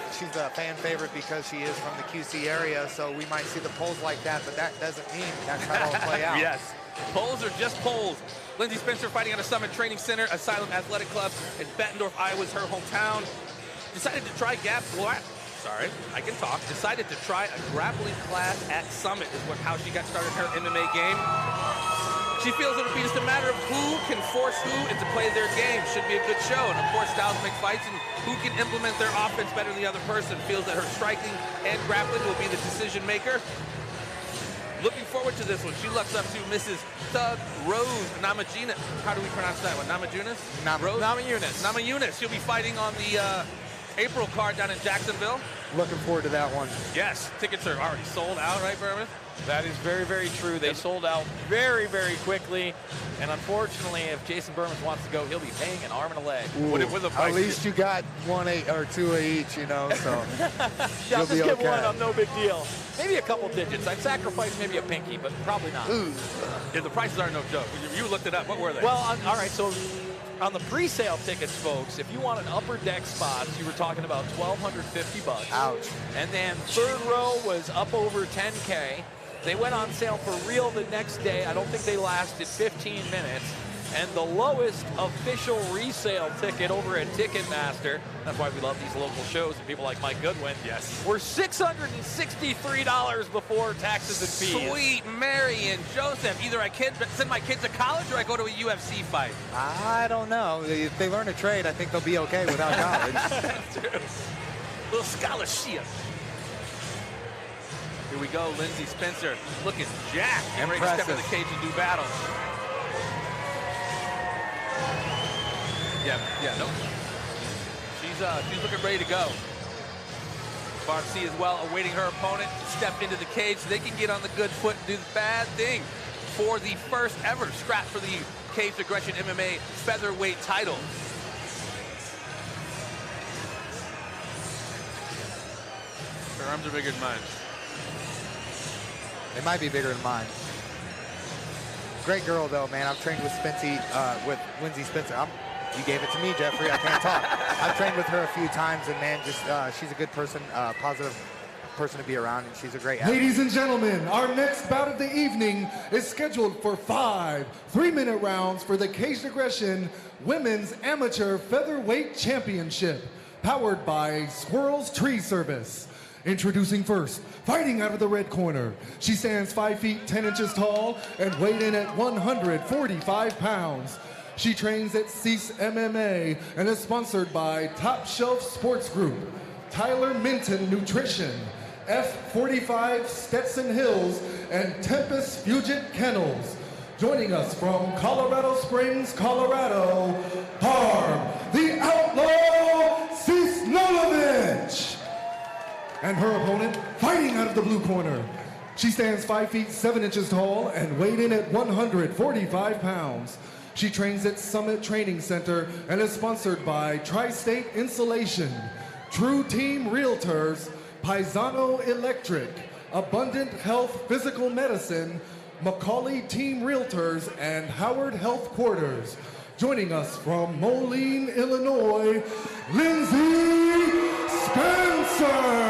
fan favorite because she is from the QC area, so we might see the polls like that, but that doesn't mean that's how it'll play out. Yes, polls are just polls. Lindsey Spencer fighting out of Summit Training Center, Asylum Athletic Club in Bettendorf, Iowa is her hometown. Decided to try Decided to try a grappling class at Summit is how she got started her MMA game. She feels it'll be just a matter of who can force who into play their game. Should be a good show. And of course, styles make fights, and who can implement their offense better than the other person feels that her striking and grappling will be the decision maker. Looking forward to this one. She looks up to Mrs. Thug Rose Namajunas. How do we pronounce that one? Namajunas? Namajunas. She'll be fighting on the April card down in Jacksonville. Looking forward to that one. Yes, tickets are already sold out, right, Bermas? That is very, very true. They sold out very, very quickly. And unfortunately, if Jason Bermas wants to go, he'll be paying an arm and a leg. At least you got 1 or 2 each, you know, so yeah, you'll just be get okay. one, no big deal. Maybe a couple digits. I'd sacrifice maybe a pinky, but probably not. Yeah, the prices are no joke. You looked it up. What were they? Well, all right, so on the pre-sale tickets, folks, if you want an upper deck spot, you were talking about $1,250. Ouch. And then third row was up over $10K. They went on sale for real the next day. I don't think they lasted 15 minutes. And the lowest official resale ticket over at Ticketmaster, that's why we love these local shows and people like Mike Goodwin, were $663 before taxes and fees. Sweet Mary and Joseph. Either I send my kids to college or I go to a UFC fight. I don't know. If they learn a trade, I think they'll be okay without college. That's true. Little scholarship. Here we go, Lindsey Spencer looking jacked. And ready to step in the cage and do battle. Nope. She's looking ready to go. Barb C as well, awaiting her opponent to step into the cage so they can get on the good foot and do the bad thing for the first ever scrap for the Caged Aggression MMA featherweight title. Her arms are bigger than mine. They might be bigger than mine. Great girl, though, man. I've trained with with Lindsey Spencer. You gave it to me, Jeffrey. I can't talk. I've trained with her a few times, and man, just she's a good person, positive person to be around, and she's a great athlete. Ladies and gentlemen, our next bout of the evening is scheduled for 5 3-minute rounds for the Caged Aggression Women's Amateur Featherweight Championship, powered by Squirrel's Tree Service. Introducing first, fighting out of the red corner. She stands 5 feet 10 inches tall and weighed in at 145 pounds. She trains at Cease MMA and is sponsored by Top Shelf Sports Group, Tyler Minton Nutrition, F45 Stetson Hills, and Tempest Fugit Kennels. Joining us from Colorado Springs, Colorado, Barb, the Outlaw Sesnolovich. And her opponent, fighting out of the blue corner, She stands 5 feet 7 inches tall and weighed in at 145 pounds. She trains at Summit Training Center and is sponsored by Tri-State Insulation, True Team Realtors, Paisano Electric, Abundant Health Physical Medicine, Macaulay Team Realtors, and Howard Health Quarters. Joining us from Moline, Illinois, Lindsay Spencer.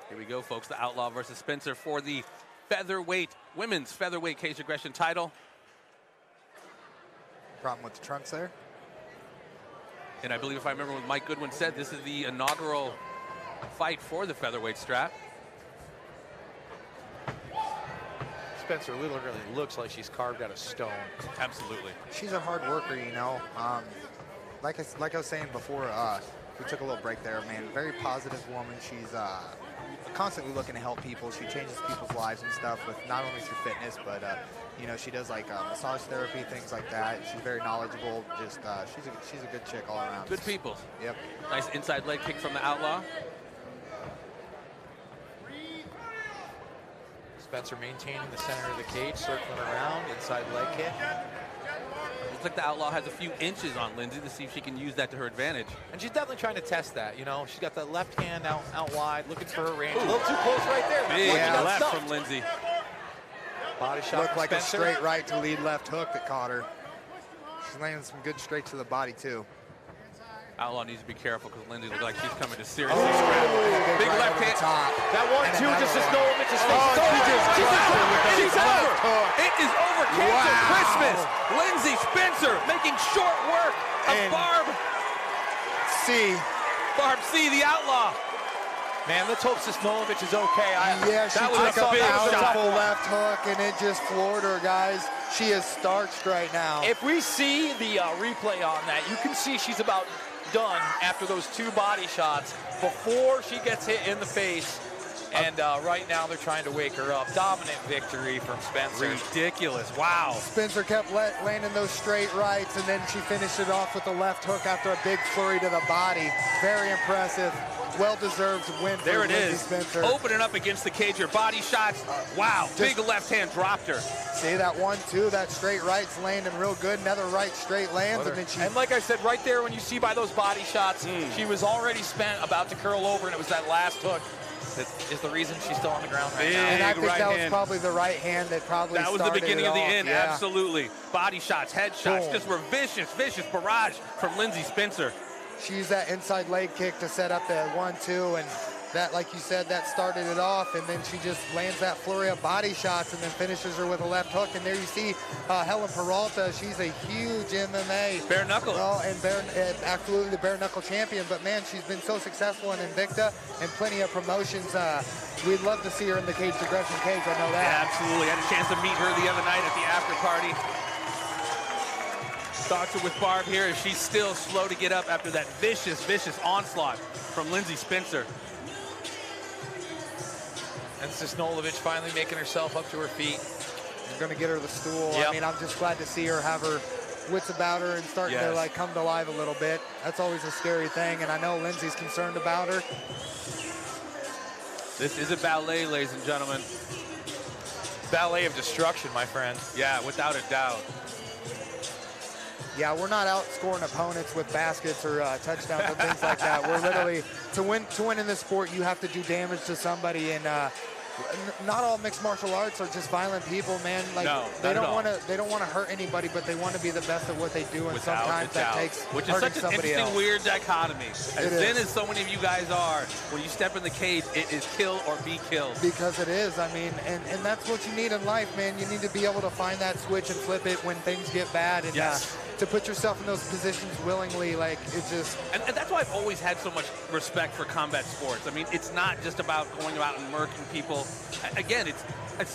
Here we go, folks. The Outlaw versus Spencer for the women's featherweight cage aggression title. Problem with the trunks there. And I believe, if I remember what Mike Goodwin said, this is the inaugural fight for the featherweight strap. Spencer literally looks like she's carved out of stone. Absolutely. She's a hard worker, you know. Like I was saying before, we took a little break there, man. Very positive woman. She's constantly looking to help people. She changes people's lives and stuff with not only through fitness, but you know, she does like massage therapy, things like that. She's very knowledgeable. Just she's a good chick all around. Good people. Yep. Nice inside leg kick from the Outlaw. Spencer maintaining the center of the cage, circling around, inside leg kick. Looks like the Outlaw has a few inches on Lindsay to see if she can use that to her advantage. And she's definitely trying to test that, you know. She's got the left hand out wide, looking for her range. Ooh. A little too close right there. Big left from Lindsay. Body shot. Looked like Spencer. a straight right to lead left hook that caught her. She's landing some good straight to the body, too. Outlaw needs to be careful because Lindsay looks like she's coming to seriously scrap. Big right left hand. That 1-2 just as no limit. She's over. It is over. Cancel Christmas. Lindsay Spencer making short work of Barb C, the Outlaw. Man, let's hope Sismolovich is okay. Yeah, she took a powerful left hook, and it just floored her, guys. She is starched right now. If we see the replay on that, you can see she's about done after those 2 body shots before she gets hit in the face. And right now they're trying to wake her up. Dominant victory from Spencer. Ridiculous. Wow. Spencer kept landing those straight rights, and then she finished it off with a left hook after a big flurry to the body. Very impressive. Well-deserved win for There it Lindsay is. Spencer. Opening up against the cage. Her body shots. Wow. Big left hand dropped her. See that 1-2, that straight right's landing real good. Another right straight lands, and then she... And like I said, right there when you see by those body shots, she was already spent, about to curl over, and it was that last hook that is the reason she's still on the ground right now. And I think that was probably the right hand that probably That was the beginning of the end, yeah. Absolutely. Body shots, head shots, just were vicious barrage from Lindsay Spencer. She used that inside leg kick to set up the 1-2, and that, like you said, that started it off, and then she just lands that flurry of body shots and then finishes her with a left hook. And there you see Helen Peralta. She's a huge MMA. Bare knuckle. Well, and absolutely the bare knuckle champion. But man, she's been so successful in Invicta and plenty of promotions. We'd love to see her in the Cage Aggression cage. I know that. Yeah, absolutely. I had a chance to meet her the other night at the after party. Starts it with Barb here as she's still slow to get up after that vicious onslaught from Lindsay Spencer. And Sismolovich finally making herself up to her feet. She's going to get her the stool. Yep. I mean, I'm just glad to see her have her wits about her and starting to like come to life a little bit. That's always a scary thing, and I know Lindsay's concerned about her. This is a ballet, ladies and gentlemen. Ballet of destruction, my friend. Yeah, without a doubt. Yeah, we're not outscoring opponents with baskets or touchdowns and things like that. We're literally, to win in this sport, you have to do damage to somebody, and not all mixed martial arts are just violent people, man. Like they don't want to hurt anybody, but they want to be the best at what they do, and sometimes that takes which is such an interesting, weird dichotomy. As thin as so many of you guys are, when you step in the cage, it is kill or be killed. Because it is. I mean, and that's what you need in life, man. You need to be able to find that switch and flip it when things get bad, and to put yourself in those positions willingly, like it just... And that's why I've always had so much respect for combat sports. I mean, it's not just about going out and murking people. Again,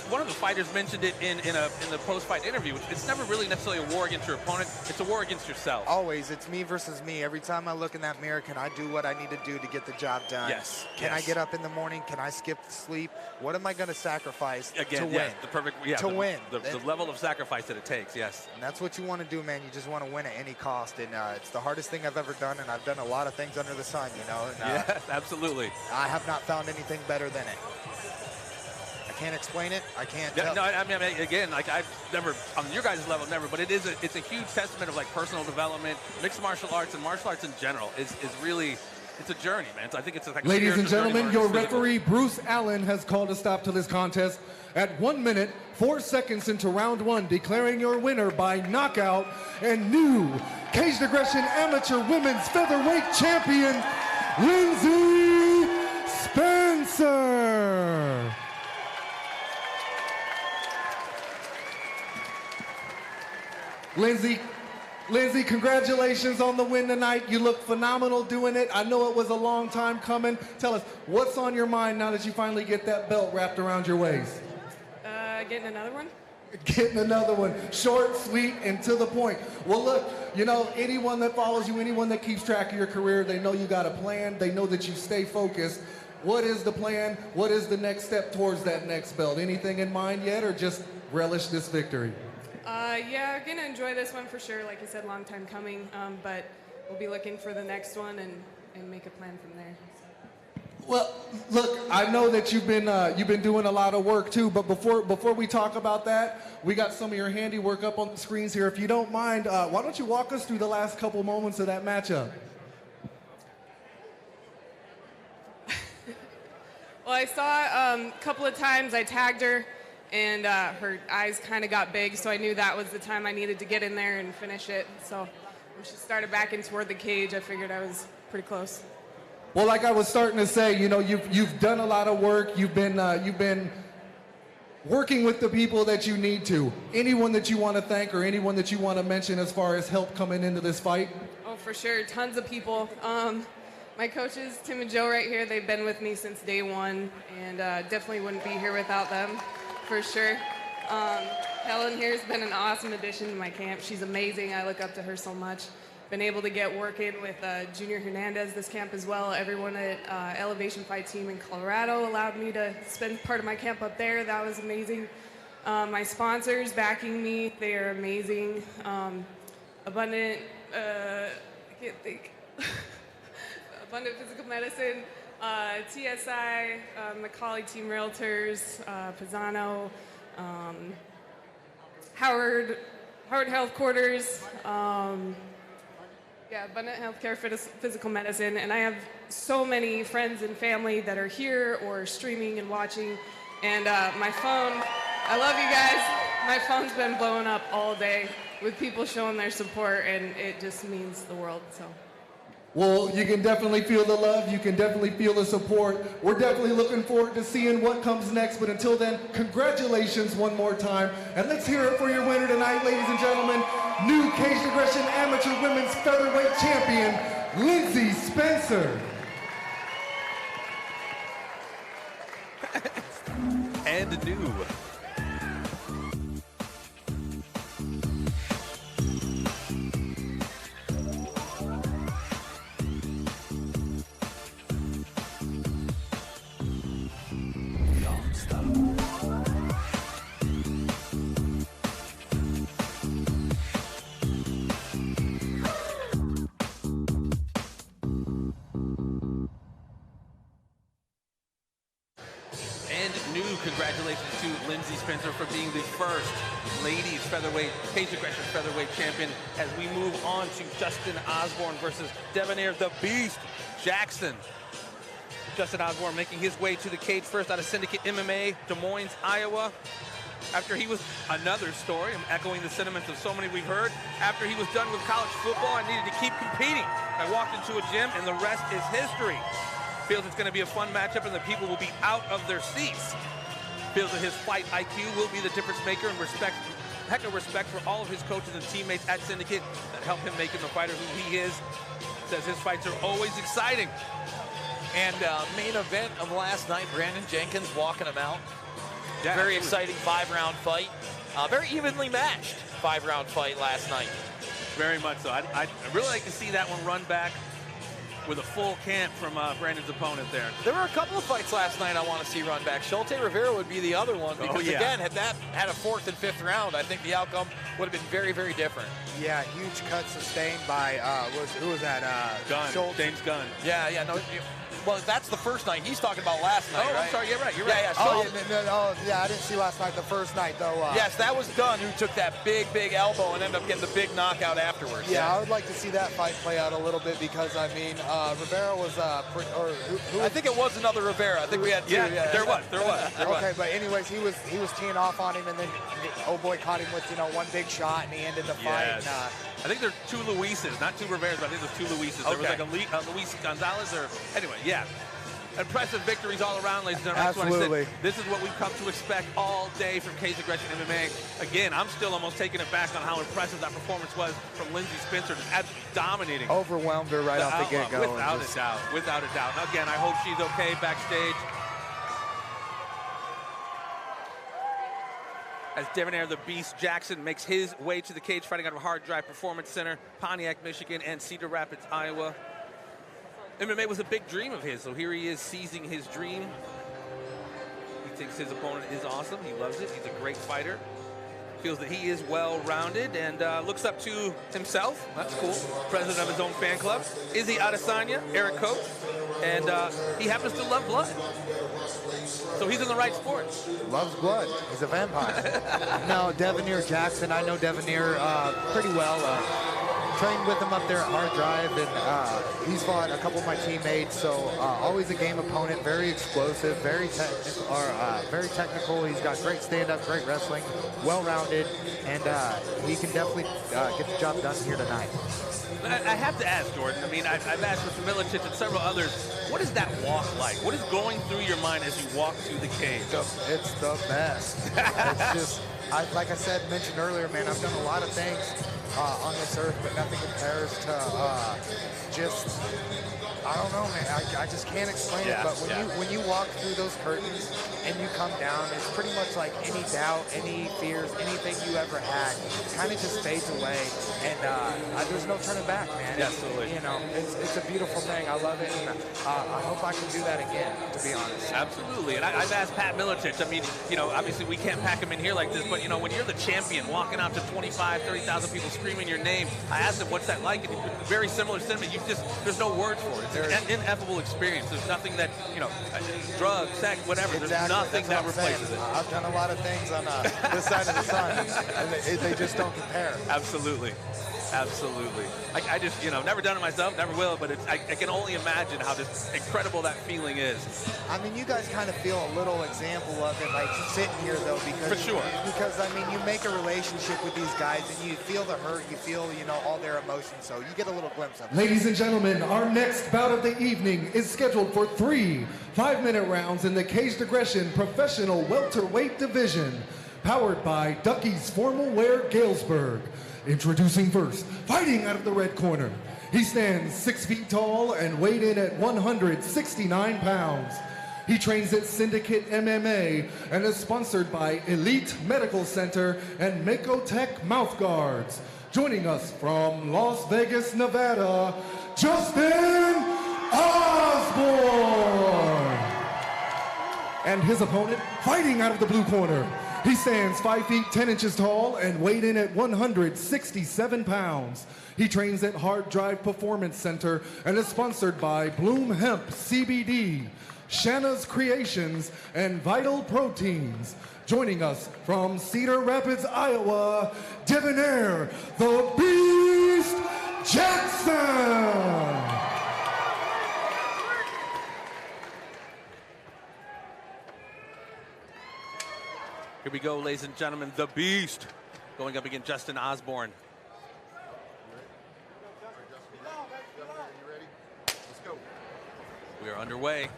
one of the fighters mentioned it in the post-fight interview. It's never really necessarily a war against your opponent. It's a war against yourself. Always. It's me versus me. Every time I look in that mirror, can I do what I need to do to get the job done? Yes. Can I get up in the morning? Can I skip sleep? What am I going to sacrifice to win? The perfect, to win. The level of sacrifice that it takes, yes. And that's what you want to do, man. You just want to win at any cost. And it's the hardest thing I've ever done, and I've done a lot of things under the sun, you know. And, yes, absolutely. I have not found anything better than it. I can't explain it. I can't tell. No, I mean, again, like I've never, on your guys' level, never, but it's a huge testament of like personal development, mixed martial arts, and martial arts in general is really, it's a journey, man. So I think it's like Ladies and gentlemen, your referee, Bruce Allen, has called a stop to this contest at 1 minute, 4 seconds into round one, declaring your winner by knockout and new Caged Aggression Amateur Women's Featherweight Champion, Lindsey Spencer. Lindsey, congratulations on the win tonight. You look phenomenal doing it. I know it was a long time coming. Tell us, what's on your mind now that you finally get that belt wrapped around your waist? Getting another one? Getting another one. Short, sweet, and to the point. Well, look, you know, anyone that follows you, anyone that keeps track of your career, they know you got a plan. They know that you stay focused. What is the plan? What is the next step towards that next belt? Anything in mind yet, or just relish this victory? Yeah, I'm gonna enjoy this one for sure. Like you said, long time coming, but we'll be looking for the next one and make a plan from there. Well, look, I know that you've been doing a lot of work too, but before we talk about that, we got some of your handiwork up on the screens here. If you don't mind, why don't you walk us through the last couple moments of that matchup? Well, I saw a couple of times I tagged her, and her eyes kind of got big, so I knew that was the time I needed to get in there and finish it. So when she started backing toward the cage, I figured I was pretty close. Well, like I was starting to say, you know, you've done a lot of work. You've been working with the people that you need to. Anyone that you want to thank or anyone that you want to mention as far as help coming into this fight? Oh, for sure, tons of people. My coaches, Tim and Joe right here, they've been with me since day one, and definitely wouldn't be here without them, for sure. Helen here has been an awesome addition to my camp. She's amazing. I look up to her so much. Been able to get work in with Junior Hernandez this camp as well. Everyone at Elevation Fight Team in Colorado allowed me to spend part of my camp up there. That was amazing. My sponsors backing me, they are amazing. Abundant, I can't think. Abundant Physical Medicine, TSI, Macaulay Team Realtors, Pisano, Howard Health Quarters, yeah, Abundant Healthcare Physical Medicine, and I have so many friends and family that are here or streaming and watching, and my phone, I love you guys. My phone's been blowing up all day with people showing their support, and it just means the world, so. Well, you can definitely feel the love. You can definitely feel the support. We're definitely looking forward to seeing what comes next. But until then, congratulations one more time. And let's hear it for your winner tonight, ladies and gentlemen. New Caged Aggression Amateur Women's Featherweight Champion, Lindsey Spencer. And new. Congratulations to Lindsey Spencer for being the first ladies featherweight, Caged Aggression featherweight champion, as we move on to Justin Osborne versus Debonair the Beast Jackson. Justin Osborne making his way to the cage first out of Syndicate MMA, Des Moines, Iowa. After he was, another story, I'm echoing the sentiments of so many we've heard. After he was done with college football, I needed to keep competing. I walked into a gym and the rest is history. Feels it's going to be a fun matchup and the people will be out of their seats. Feels that his fight IQ will be the difference maker, and heck of respect for all of his coaches and teammates at Syndicate that help him make him the fighter who he is. Says his fights are always exciting. And main event of last night, Brandon Jenkins walking him out. Yeah, very exciting 5-round fight. Very evenly matched 5-round fight last night. Very much so. I'd really like to see that one run back with a full camp from Brandon's opponent there. There were a couple of fights last night I want to see run back. Schulte Rivera would be the other one because, again, had that had a 4th and 5th round, I think the outcome would have been very, very different. Yeah, huge cut sustained by, who was that? Gunn, Schulte. James Gunn. Yeah, no. Well, that's the first night. He's talking about last night, right? I'm sorry. You're right. Yeah, I didn't see last night. The first night, though. Yes, that was Gunn who took that big elbow and ended up getting the big knockout afterwards. Yeah, I would like to see that fight play out a little bit because, I mean, Rivera was, I think it was another Rivera. I think we had two. Yeah, there was. Okay, but anyways, he was teeing off on him, and then old boy caught him with, one big shot, and he ended the fight. Yes. I think there's 2 Luises, not 2 Riveras, but I think there's 2 Luises. There was like a Luis Gonzalez, or anyway, yeah. Impressive victories all around, ladies and gentlemen. Absolutely. This is what we've come to expect all day from Cage Aggression MMA. Again, I'm still almost taking it back on how impressive that performance was from Lindsey Spencer, just absolutely dominating. Overwhelmed her right off the get-go. Without a doubt. Now, again, I hope she's okay backstage. As Devonair the Beast Jackson makes his way to the cage, fighting out of Hard Drive Performance Center, Pontiac, Michigan, and Cedar Rapids, Iowa. MMA was a big dream of his, so here he is seizing his dream. He thinks his opponent is awesome. He loves it. He's a great fighter. Feels that he is well-rounded and looks up to himself. That's cool. President of his own fan club. Izzy Adesanya, Eric Coach, and he happens to love blood. So he's in the right sport. Loves blood. He's a vampire. No, Devonair Jackson. I know Devonair pretty well. Trained with him up there at Hard Drive, and he's fought a couple of my teammates. So always a game opponent. Very explosive. Very technical. He's got great stand-up, great wrestling, well-rounded, and he can definitely get the job done here tonight. I have to ask, Jordin. I mean, I've asked Mr. Milicic and several others. What is that walk like? What is going through your mind as you walk to the cage? It's the best. It's just, like I said, mentioned earlier, man, I've done a lot of things on this earth, but nothing compares to just, I don't know, man. I just can't explain it, but when you walk through those curtains and you come down, it's pretty much like any doubt, any fears, anything you ever had kind of just fades away, and there's no turning back, man. Absolutely. It's a beautiful thing. I love it, and I hope I can do that again, to be honest. Absolutely, and I've asked Pat Milicic. I mean, obviously we can't pack him in here like this, but when you're the champion, walking out to 25, 30,000 people screaming your name, I asked him what's that like, and very similar sentiment. There's no words for it. It's an ineffable experience. There's nothing that, drugs, sex, whatever. Exactly. There's nothing that replaces it. I've done a lot of things on this side of the sun, and they just don't compare. Absolutely. I just, never done it myself, never will, but I can only imagine how just incredible that feeling is. I mean, you guys kind of feel a little example of it, like sitting here, though, because for sure. Because I mean, you make a relationship with these guys, and you feel the hurt, you feel, all their emotions, so you get a little glimpse of it. Ladies and gentlemen, our next bout of the evening is scheduled for 3 5-minute rounds in the Caged Aggression Professional Welterweight Division, powered by Ducky's Formal Wear Galesburg. Introducing first, fighting out of the red corner. He stands 6 feet tall and weighed in at 169 pounds. He trains at Syndicate MMA and is sponsored by Elite Medical Center and Makotech Mouthguards. Joining us from Las Vegas, Nevada, Justin Osborne. And his opponent, fighting out of the blue corner. He stands 5 feet 10 inches tall and weighed in at 167 pounds. He trains at Hard Drive Performance Center and is sponsored by Bloom Hemp CBD, Shanna's Creations, and Vital Proteins. Joining us from Cedar Rapids, Iowa, Devonair the Beast Jackson. Here we go, ladies and gentlemen, the Beast going up against Justin Osborne. We are underway.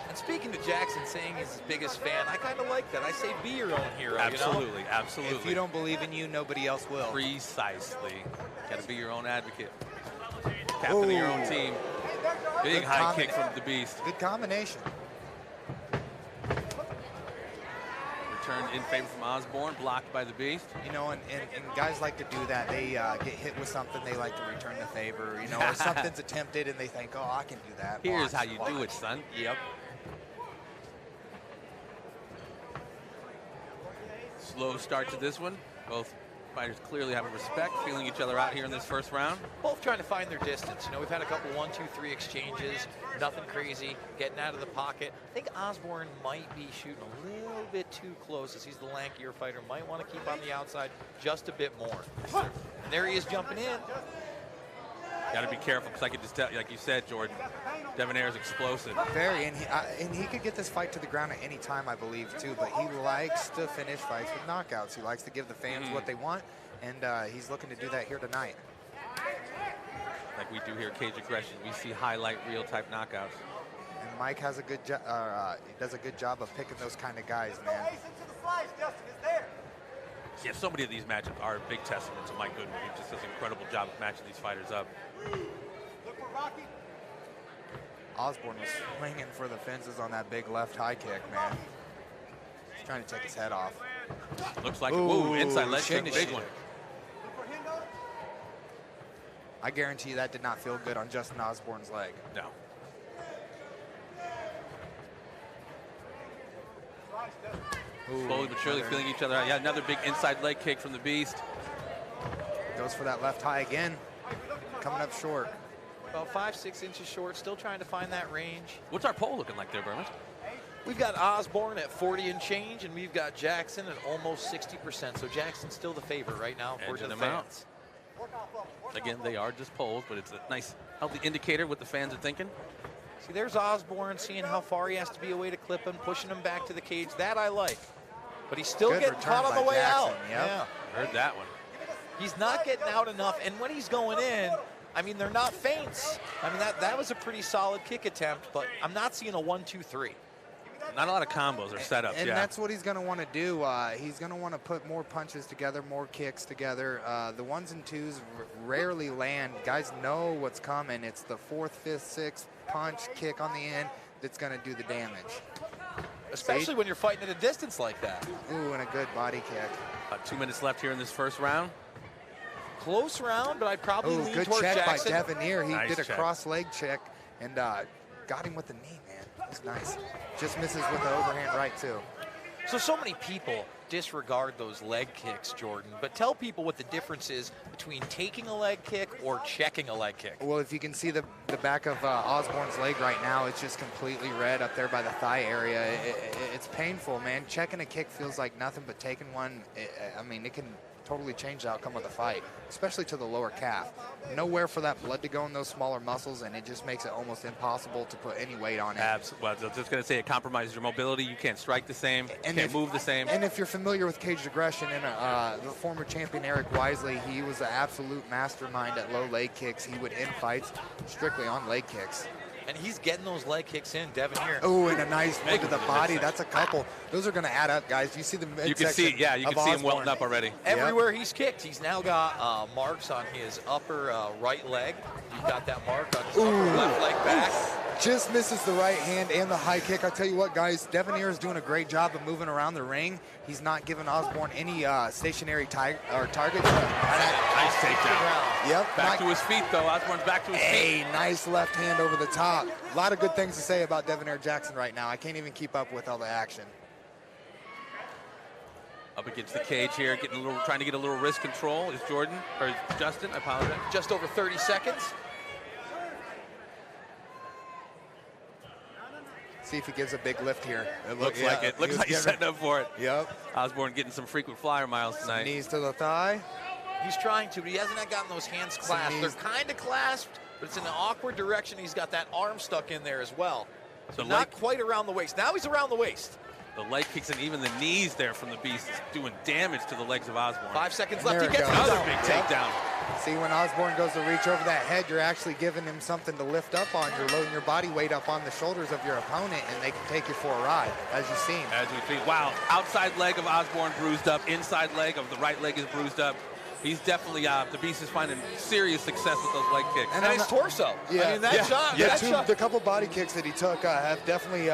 And speaking to Jackson saying he's his biggest fan, I kind of like that. I say be your own hero. Absolutely, absolutely. If you don't believe in you, nobody else will. Precisely. Got to be your own advocate. Captain of your own team. Big high kick from the Beast. Good combination. turned in favor from Osborne, blocked by the Beast. You know, and guys like to do that. They get hit with something, they like to return the favor. You know, or something's attempted, and they think, oh, I can do that. Here's Watch, how you watch. do it, son. Yep. Slow start to this one. Both fighters clearly have a respect, feeling each other out here in this first round. Both trying to find their distance. You know, we've had a couple 1, 2, 3 exchanges, nothing crazy, getting out of the pocket. I think Osborne might be shooting a little bit too close, as he's the lankier fighter. Might want to keep on the outside just a bit more. And there he is jumping in. Got to be careful, because I could just tell, like you said, Jordan, Devonaire is explosive. Very, and he could get this fight to the ground at any time, I believe, too. But he likes to finish fights with knockouts. He likes to give the fans what they want, and he's looking to do that here tonight. Like we do here at Cage Aggression, we see highlight reel type knockouts. And Mike has a good does a good job of picking those kind of guys, man. Yeah, so many of these matchups are a big testament to Mike Goodwin. He just does an incredible job of matching these fighters up. Osborne was swinging for the fences on that big left high kick, man. He's trying to take his head off. Looks like, ooh, inside leg kick, big one. I guarantee you that did not feel good on Justin Osborne's leg. No. Slowly but surely feeling each other out. Yeah, another big inside leg kick from the Beast. Goes for that left high again. Coming up short. About 5, 6 inches short, still trying to find that range. What's our poll looking like there, Bermas? We've got Osborne at 40 and change, and we've got Jackson at almost 60%. So Jackson's still the favorite right now, according to the fans. Again, they are just polls, but it's a nice, healthy indicator what the fans are thinking. See, there's Osborne seeing how far he has to be away to clip him, pushing him back to the cage. That I like. But he's still Good getting caught on the way Jackson, out. Yep. Yeah. Heard that one. He's not getting out enough, and when he's going in, I mean, they're not feints. I mean, that was a pretty solid kick attempt, but I'm not seeing a 1, 2, 3. Not a lot of combos or setups, and that's what he's going to want to do. He's going to want to put more punches together, more kicks together. The 1s and 2s rarely land. Guys know what's coming. It's the 4th, 5th, 6th punch, kick on the end that's going to do the damage. Especially when you're fighting at a distance like that. Ooh, and a good body kick. About 2 minutes left here in this first round. Close round, but I'd probably lean good towards check Jackson. by Devonaire. He Nice did a check. cross leg check and got him with the knee, man. That was nice. Just misses with the overhand right, too. So many people disregard those leg kicks, Jordan, but tell people what the difference is between taking a leg kick or checking a leg kick. Well, if you can see the back of Osborne's leg right now, it's just completely red up there by the thigh area. It's painful, man. Checking a kick feels like nothing, but taking one, I mean, it can totally change the outcome of the fight, especially to the lower calf. Nowhere for that blood to go in those smaller muscles, and it just makes it almost impossible to put any weight on it. Absolutely. Well, I was just going to say it compromises your mobility. You can't strike the same, can't move the same. And if you're familiar with Caged Aggression and the former champion Eric Wisely, he was an absolute mastermind at low leg kicks. He would end fights strictly on leg kicks. And he's getting those leg kicks in, Devonaire. Oh, and a nice look at the body. That's a couple. Those are going to add up, guys. You see the midsection. You can see, yeah, you can see him welting up already. Everywhere he's kicked, he's now got marks on his upper right leg. He's got that mark on his upper left leg back. Just misses the right hand and the high kick. I tell you what, guys, Devonaire is doing a great job of moving around the ring. He's not giving Osborne any stationary targets. Nice takedown. Yep. Back to his feet, though. Osborne's back to his feet. Hey, nice left hand over the top. A lot of good things to say about Devonaire Jackson right now. I can't even keep up with all the action. Up against the cage here, trying to get a little wrist control is Jordan, or Justin, I apologize. Just over 30 seconds. See if he gives a big lift here. Looks like it. Looks like he's setting up for it. Yep. Osborne getting some frequent flyer miles tonight. Knees to the thigh. He's trying to, but he hasn't gotten those hands clasped. They're kind of clasped, but it's in an awkward direction. He's got that arm stuck in there as well. So not quite around the waist. Now he's around the waist. The leg kicks and even the knees there from the Beast is doing damage to the legs of Osborne. 5 seconds left. He gets another big takedown. See, when Osborne goes to reach over that head, you're actually giving him something to lift up on. You're loading your body weight up on the shoulders of your opponent, and they can take you for a ride, as you've seen. As we see, wow, outside leg of Osborne bruised up, inside leg of the right leg is bruised up. He's definitely, the Beast is finding serious success with those leg kicks. And his torso. Yeah, I mean, that shot. The couple body kicks that he took have definitely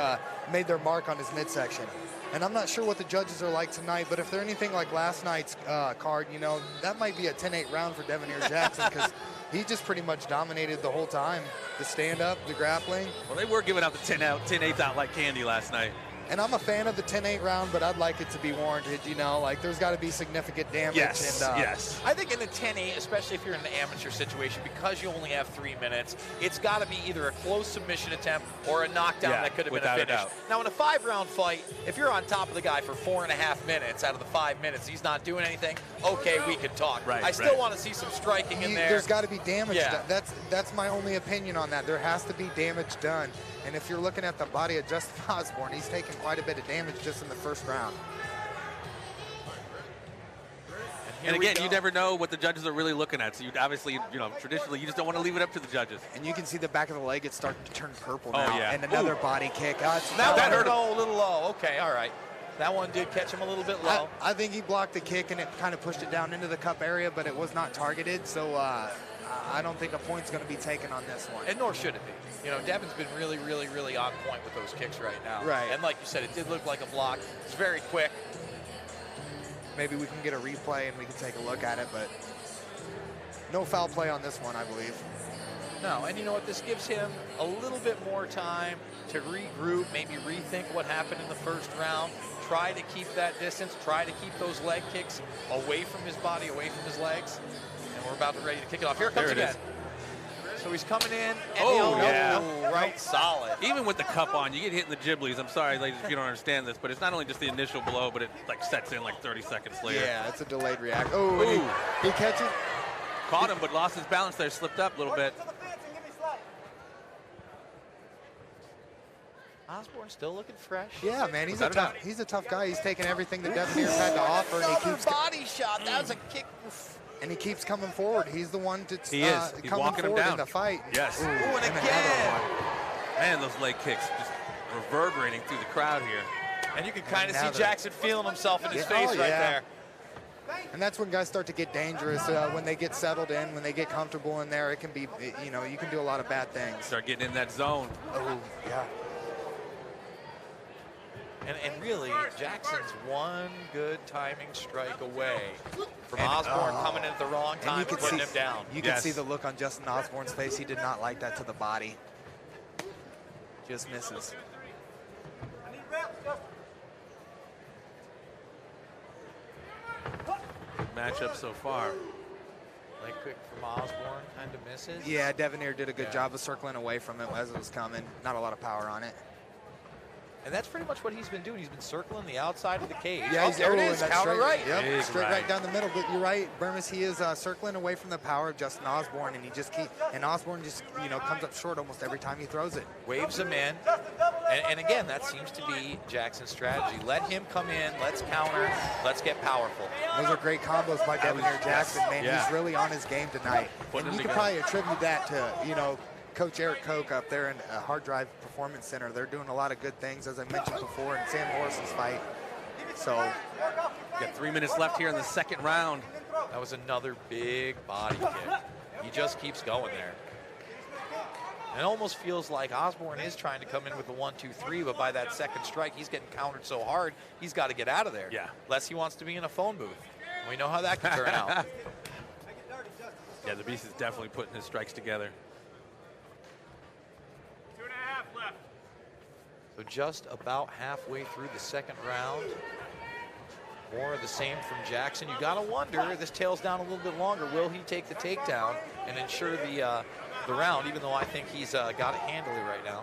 made their mark on his midsection. And I'm not sure what the judges are like tonight, but if they're anything like last night's card, you know, that might be a 10-8 round for Devonair Jackson because he just pretty much dominated the whole time. The stand-up, the grappling. Well, they were giving out the 10-8s out like candy last night. And I'm a fan of the 10-8 round, but I'd like it to be warranted, you know, like there's got to be significant damage. Yes, and, yes. I think in the 10-8, especially if you're in an amateur situation, because you only have 3 minutes, it's got to be either a close submission attempt or a knockdown that could have been a finish. Now, in a 5-round fight, if you're on top of the guy for 4.5 minutes out of the 5 minutes, he's not doing anything, okay, we can talk. I still want to see some striking in there. There's got to be damage done. That's my only opinion on that. There has to be damage done. And if you're looking at the body of Justin Osborne, he's taken quite a bit of damage just in the first round. And again, you never know what the judges are really looking at. So you obviously, you know, traditionally, you just don't want to leave it up to the judges. And you can see the back of the leg, it's starting to turn purple Oh, now. yeah. And another body kick. Now that hurt a little low. Okay, all right. That one did catch him a little bit low. I think he blocked the kick and it kind of pushed it down into the cup area, but it was not targeted. So I don't think a point's going to be taken on this one. And nor should it be. You know, Devin's been really, really, really on point with those kicks right now. Right. And like you said, it did look like a block. It's very quick. Maybe we can get a replay and we can take a look at it, but no foul play on this one, I believe. No, and you know what? This gives him a little bit more time to regroup, maybe rethink what happened in the first round, try to keep that distance, try to keep those leg kicks away from his body, away from his legs. And we're about to ready to kick it off. Here it comes again. So he's coming in. And right solid. Even with the cup on, you get hit in the giblies. I'm sorry, ladies, if you don't understand this, but it's not only just the initial blow, but it like sets in like 30 seconds later. Yeah, it's a delayed reaction. Oh, and he catches. Caught him, but lost his balance there, slipped up a little bit. Osborne still looking fresh. Yeah, man, he's a tough guy. He's taking everything the Devonair's had to offer, and he keeps body shot. That was a kick. And he keeps coming forward. He's the one to He's coming walking him forward down in the fight. Yes. Ooh, and again. Man, those leg kicks just reverberating through the crowd here. And you can kind of see Jackson feeling himself in his face right there. And that's when guys start to get dangerous, when they get settled in, when they get comfortable in there. It can be, you know, you can do a lot of bad things. Start getting in that zone. Oh, yeah. And really, Jackson's one good timing strike away from Osborne coming in at the wrong time and putting him down. You can see the look on Justin Osborne's face. He did not like that to the body. Just misses. Good matchup so far. Leg quick from Osborne, kind of misses. Yeah, Devonair did a good job of circling away from it as it was coming. Not a lot of power on it. And that's pretty much what he's been doing. He's been circling the outside of the cage. Yeah, there it is, counter right. Yep, straight right down the middle. But you're right, Bermas, he is circling away from the power of Justin Osborne, and he just Osborne just, you know, comes up short almost every time he throws it. Waves him in. And again, that seems to be Jackson's strategy. Let him come in, let's counter, let's get powerful. Those are great combos by Devonair Jackson, man. He's really on his game tonight. And you can probably attribute that to, you know, Coach Eric Koch up there in Hard Drive Performance Center. They're doing a lot of good things, as I mentioned before, in Sam Morrison's fight. So, we got 3 minutes left here in the second round. That was another big body kick. He just keeps going there. And it almost feels like Osborne is trying to come in with the 1-2-3, but by that second strike, he's getting countered so hard, he's got to get out of there. Yeah. Unless he wants to be in a phone booth. We know how that can turn out. Yeah, the Beast is definitely putting his strikes together. So just about halfway through the second round. More of the same from Jackson. You got to wonder, this tails down a little bit longer. Will he take the takedown and ensure the round, even though I think he's got it handily right now.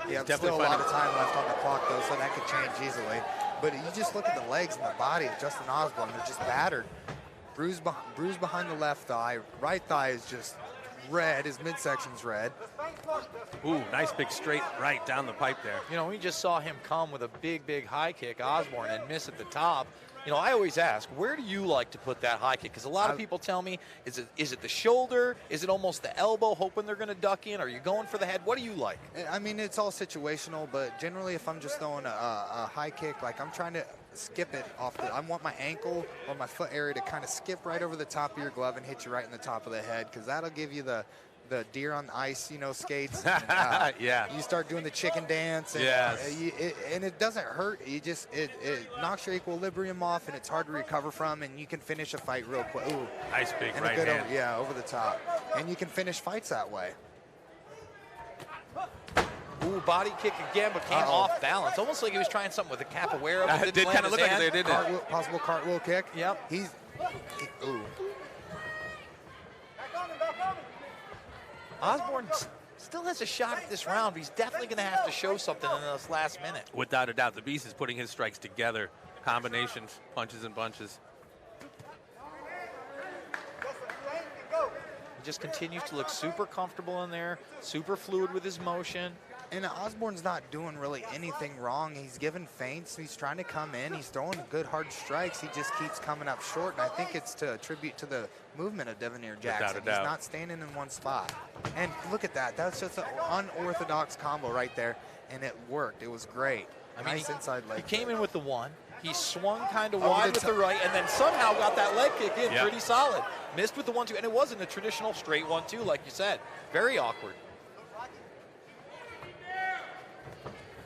Yeah, there's still a lot of time left on the clock, though, so that could change easily. But you just look at the legs and the body of Justin Osborne. They're just battered. Bruised behind the left thigh. Right thigh is just red. His midsection's red. Ooh, nice big straight right down the pipe there. You know, we just saw him come with a big, big high kick, Osborne, and miss at the top. You know, I always ask, where do you like to put that high kick? Because a lot of people tell me, is it the shoulder? Is it almost the elbow, hoping they're going to duck in? Are you going for the head? What do you like? I mean, it's all situational, but generally if I'm just throwing a high kick, like I'm trying to skip it off I want my ankle or my foot area to kind of skip right over the top of your glove and hit you right in the top of the head, because that'll give you the the deer on the ice, skates. Yeah. You start doing the chicken dance. And, Yes. And it doesn't hurt. It knocks your equilibrium off, and it's hard to recover from, and you can finish a fight real quick. Ooh. Nice big And right a good hand. over the top. And you can finish fights that way. Ooh, body kick again, but came off balance. Almost like he was trying something with a capoeira. But It did kind of look like it there, didn't it? Possible cartwheel kick. Yep. Ooh. Osborne still has a shot at this round, but he's definitely going to have to show something in this last minute. Without a doubt, the Beast is putting his strikes together. Combinations, punches and bunches. He just continues to look super comfortable in there, super fluid with his motion. And Osborne's not doing really anything wrong. He's giving feints. He's trying to come in. He's throwing good, hard strikes. He just keeps coming up short, and I think it's to attribute to the movement of Devoneer Jackson. Without a doubt. He's not standing in one spot. And look at that. That's just an unorthodox combo right there, and it worked. It was great. I mean, nice inside leg. He came in with the one. He swung kind of Over wide the with the right, and then somehow got that leg kick in Yep. pretty solid. Missed with the 1-2, and it wasn't a traditional straight 1-2, like you said. Very awkward.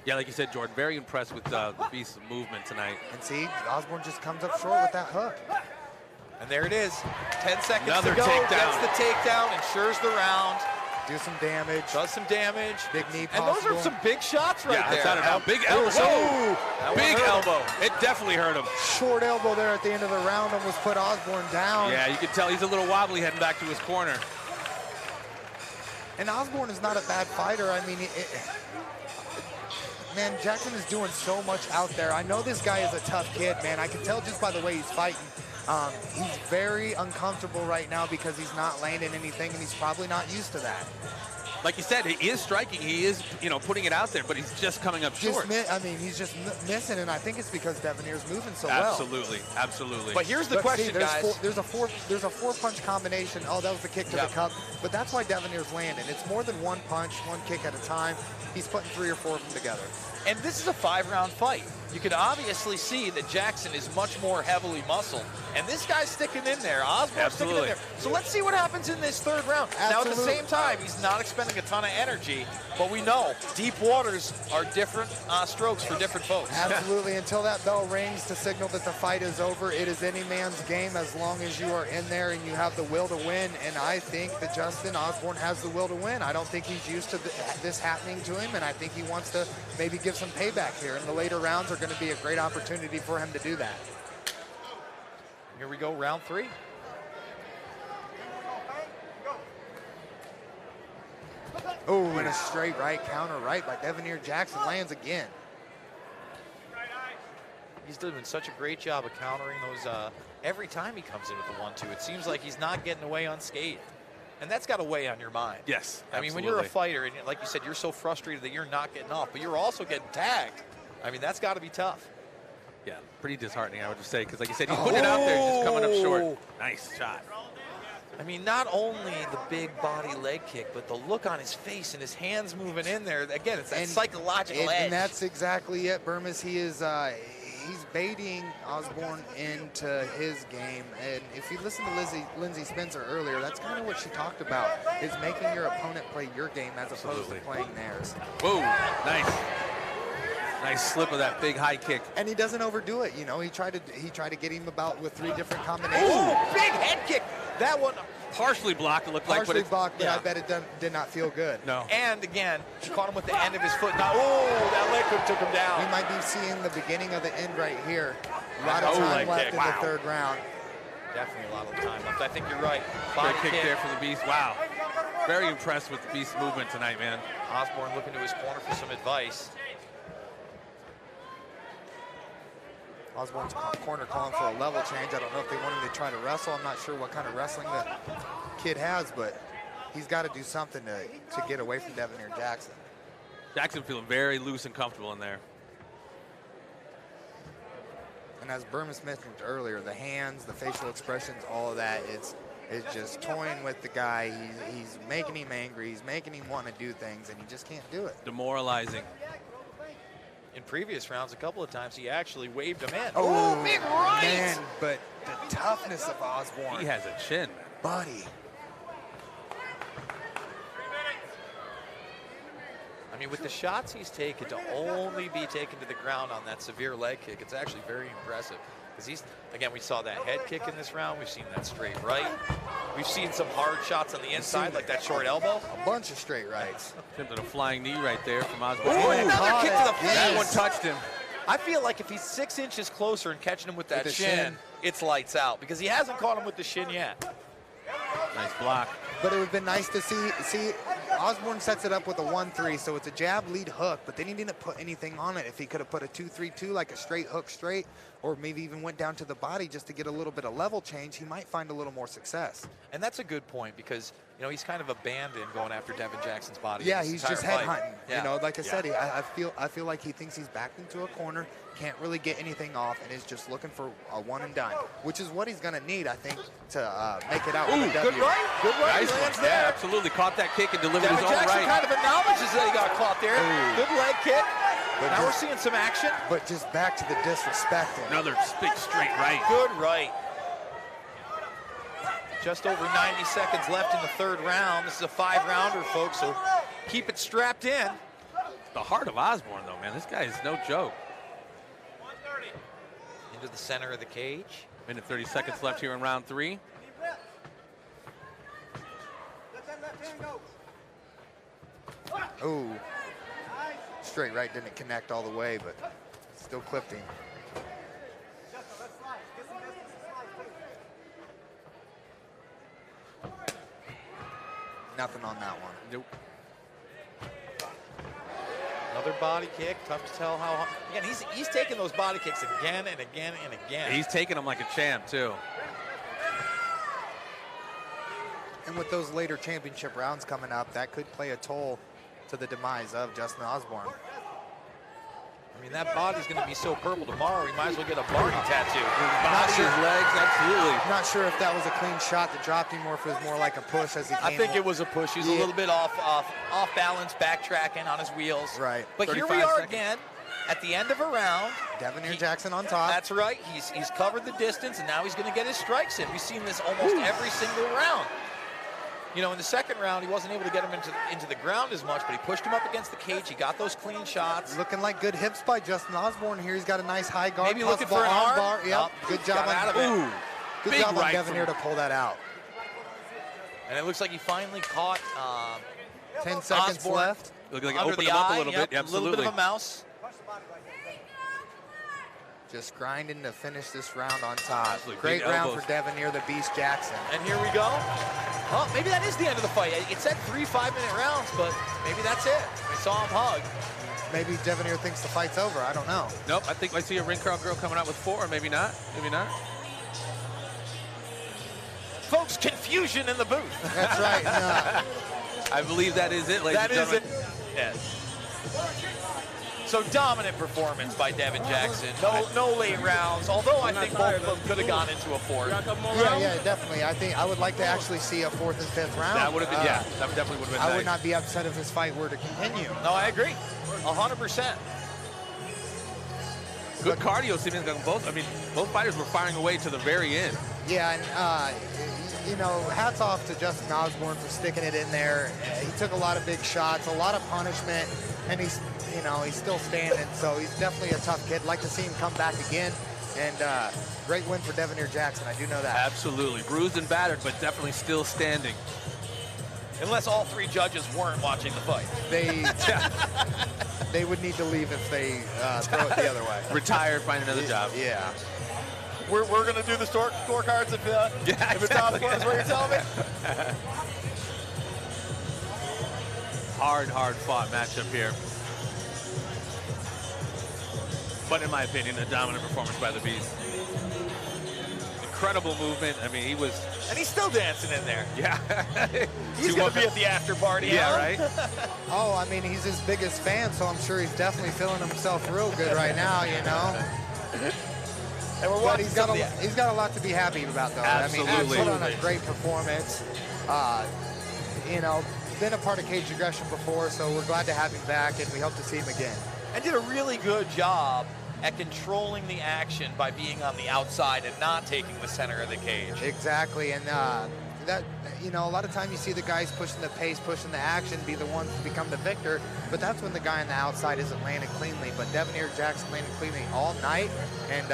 Yeah, like you said, Jordan, very impressed with the Beast's movement tonight. And see, Osborne just comes up short with that hook. And there it is. 10 seconds Another to go. takedown. Gets the takedown, ensures the round. Do some damage. Does some damage. Big knee And those possible. are some big shots right Yeah, there. without a doubt. Big elbow. Whoa. That one Big hurt him. elbow. It definitely hurt him. Short elbow there at the end of the round almost put Osborne down. Yeah, you can tell he's a little wobbly heading back to his corner. And Osborne is not a bad fighter. I mean, man, Jackson is doing so much out there. I know this guy is a tough kid, man. I can tell just by the way he's fighting. He's very uncomfortable right now because he's not landing anything, and he's probably not used to that. Like you said, he is striking. He is, putting it out there, but he's just coming up short. He's just missing, and I think it's because Devoneer's moving so Absolutely, absolutely. But here's the question, guys. There's a four punch combination. Oh, that was the kick to the cup. But that's why Devoneer's landing. It's more than one punch, one kick at a time. He's putting 3 or 4 of them together. And this is a 5-round fight. You can obviously see that Jackson is much more heavily muscled. And this guy's sticking in there. Osborne's sticking in there. So let's see what happens in this 3rd round. Now, at the same time, he's not expending a ton of energy. But we know deep waters are different strokes for different folks. Absolutely. Until that bell rings to signal that the fight is over, it is any man's game as long as you are in there and you have the will to win. And I think that Justin Osborne has the will to win. I don't think he's used to this happening to him, and I think he wants to maybe give some payback here. And the later rounds are going to be a great opportunity for him to do that. Here we go, round 3. Oh, and a straight right, counter right by Devoneer Jackson, lands again. He's doing such a great job of countering those every time he comes in with the 1-2. It seems like he's not getting away unscathed. And that's got to weigh on your mind. Yes, I mean, when you're a fighter, and like you said, you're so frustrated that you're not getting off, but you're also getting tagged. I mean, that's got to be tough. Yeah, pretty disheartening, I would just say, because like you said, he's putting it out there, just coming up short. Nice shot. I mean, not only the big body leg kick, but the look on his face and his hands moving in there. Again, it's that psychological edge. And that's exactly it, Bermas. He is he's baiting Osborne into his game. And if you listen to Lindsay Spencer earlier, that's kind of what she talked about, is making your opponent play your game as opposed to playing theirs. Whoa, nice. Nice slip of that big high kick. And he doesn't overdo it. You know, he tried to get him about with 3 different combinations. Ooh, big head kick. That one partially blocked, it looked like. Partially blocked, but I bet it did not feel good. No. And again, he caught him with the end of his foot. Now, oh, that leg hook took him down. We might be seeing the beginning of the end right here. A lot of time left in the 3rd round. Definitely a lot of time left. I think you're right. Great kick there for the Beast. Wow. Very impressed with the Beast's movement tonight, man. Osborne looking to his corner for some advice. Osborne's corner calling for a level change. I don't know if they want him to try to wrestle. I'm not sure what kind of wrestling the kid has, but he's got to do something to get away from Devoneer Jackson. Jackson feeling very loose and comfortable in there. And as Bermas mentioned earlier, the hands, the facial expressions, all of that, it's just toying with the guy. He's making him angry. He's making him want to do things, and he just can't do it. Demoralizing. In previous rounds, a couple of times, he actually waved him in. Oh, big right! Man, but the toughness of Osborne. He has a chin, man. Buddy. I mean, with the shots he's taken, to only be taken to the ground on that severe leg kick, it's actually very impressive. Because again, we saw that head kick in this round. We've seen that straight right. We've seen some hard shots on the inside, like that short elbow. A bunch of straight rights. Attempted a flying knee right there from Osborne. Ooh, another kick to the face. That one touched him. I feel like if he's 6 inches closer and catching him with that shin, it's lights out. Because he hasn't caught him with the shin yet. Nice block. But it would have been nice to see Osborne sets it up with a 1-3, so it's a jab lead hook, but then he didn't put anything on it. If he could have put a 2-3-2, like a straight hook straight, or maybe even went down to the body just to get a little bit of level change, he might find a little more success. And that's a good point because, you know, he's kind of abandoned going after Devin Jackson's body. Yeah, he's just head hunting. Yeah. You know, like I said, I feel like he thinks he's backed into a corner, can't really get anything off, and is just looking for a one and done, which is what he's going to need, I think, to make it out with a W. Good right. Good right. Nice one. Yeah, absolutely. Caught that kick and delivered Devin his own Jackson right. kind of acknowledges that he got caught there. Good leg kick. But now we're seeing some action. But just back to the disrespecting. Another big straight right. Good right. Just over 90 seconds left in the third round. This is a 5-rounder, folks, so keep it strapped in. The heart of Osborne, though, man. This guy is no joke. Into the center of the cage. Minute 30 seconds left here in round 3. Ooh. Straight right didn't connect all the way, but still clipped him. Nothing on that one. Nope. Another body kick. Tough to tell how. Again, he's taking those body kicks again and again and again. He's taking them like a champ, too. And with those later championship rounds coming up, that could play a toll to the demise of Justin Osborne. I mean, that body's going to be so purple tomorrow, he might as well get a Barney tattoo. Body, his legs, absolutely. Not sure if that was a clean shot that dropped him or if it was more like a push as he came. I think it was a push. He's a little bit off balance, backtracking on his wheels. Right. But here we are again at the end of a round. Devin Jackson on top. That's right. He's covered the distance, and now he's going to get his strikes in. We've seen this almost every single round. You know, in the second round, he wasn't able to get him into the ground as much, but he pushed him up against the cage. He got those clean shots. Looking like good hips by Justin Osborne here. He's got a nice high guard. Maybe looking for an arm. Bar. Yep. Oh, good job got out of it. Ooh, good job on Devin here to pull that out. And it looks like he finally caught 10 seconds Osborne left. Look like he under opened the him up eye. a little bit. Yep, Absolutely. a little bit of a mouse. Just grinding to finish this round on top. Absolutely. Great Big round elbows. for Devin here, the Beast Jackson. And here we go. Oh, maybe that is the end of the fight. It said 3 5-minute rounds, but maybe that's it. We saw him hug. Maybe Devin here thinks the fight's over. I don't know. Nope, I think I see a ring crowd girl coming out with 4, maybe not. Maybe not. Folks, confusion in the booth. That's right. I believe that is it, ladies and gentlemen. That is it. Yes. So dominant performance by Devin Jackson. No late rounds, although I think both of them could have gone into a fourth. Yeah, definitely. I would like to actually see a 4th and 5th round. That would have been, that definitely would have been I nice. would not be upset if this fight were to continue. No, I agree. 100%. Good cardio, seeming like both fighters were firing away to the very end. Yeah, and you know, hats off to Justin Osborne for sticking it in there. He took a lot of big shots, a lot of punishment, and he's still standing. So he's definitely a tough kid. Like to see him come back again. And great win for Devin Jackson. I do know that. Absolutely, bruised and battered, but definitely still standing. Unless all 3 judges weren't watching the fight. They would need to leave if they throw it the other way. Retire, find another job. Yeah. We're going to do the scorecards if it's off score, is what you're telling me? Hard fought matchup here. But in my opinion, a dominant performance by the Beast. Incredible movement. I mean, he was... And he's still dancing in there. Yeah. He's going to be at the after party. Yeah, right? Oh, I mean, he's his biggest fan, so I'm sure he's definitely feeling himself real good right now, you know? And we're but he's got a lot to be happy about, though. Absolutely. I mean, he put on a great performance. You know, been a part of Cage Aggression before, so we're glad to have him back, and we hope to see him again. And did a really good job at controlling the action by being on the outside and not taking the center of the cage. Exactly, and that, you know, a lot of time you see the guys pushing the pace, pushing the action, be the ones to become the victor, but that's when the guy on the outside isn't landing cleanly. But Debonair Jackson landed cleanly all night, and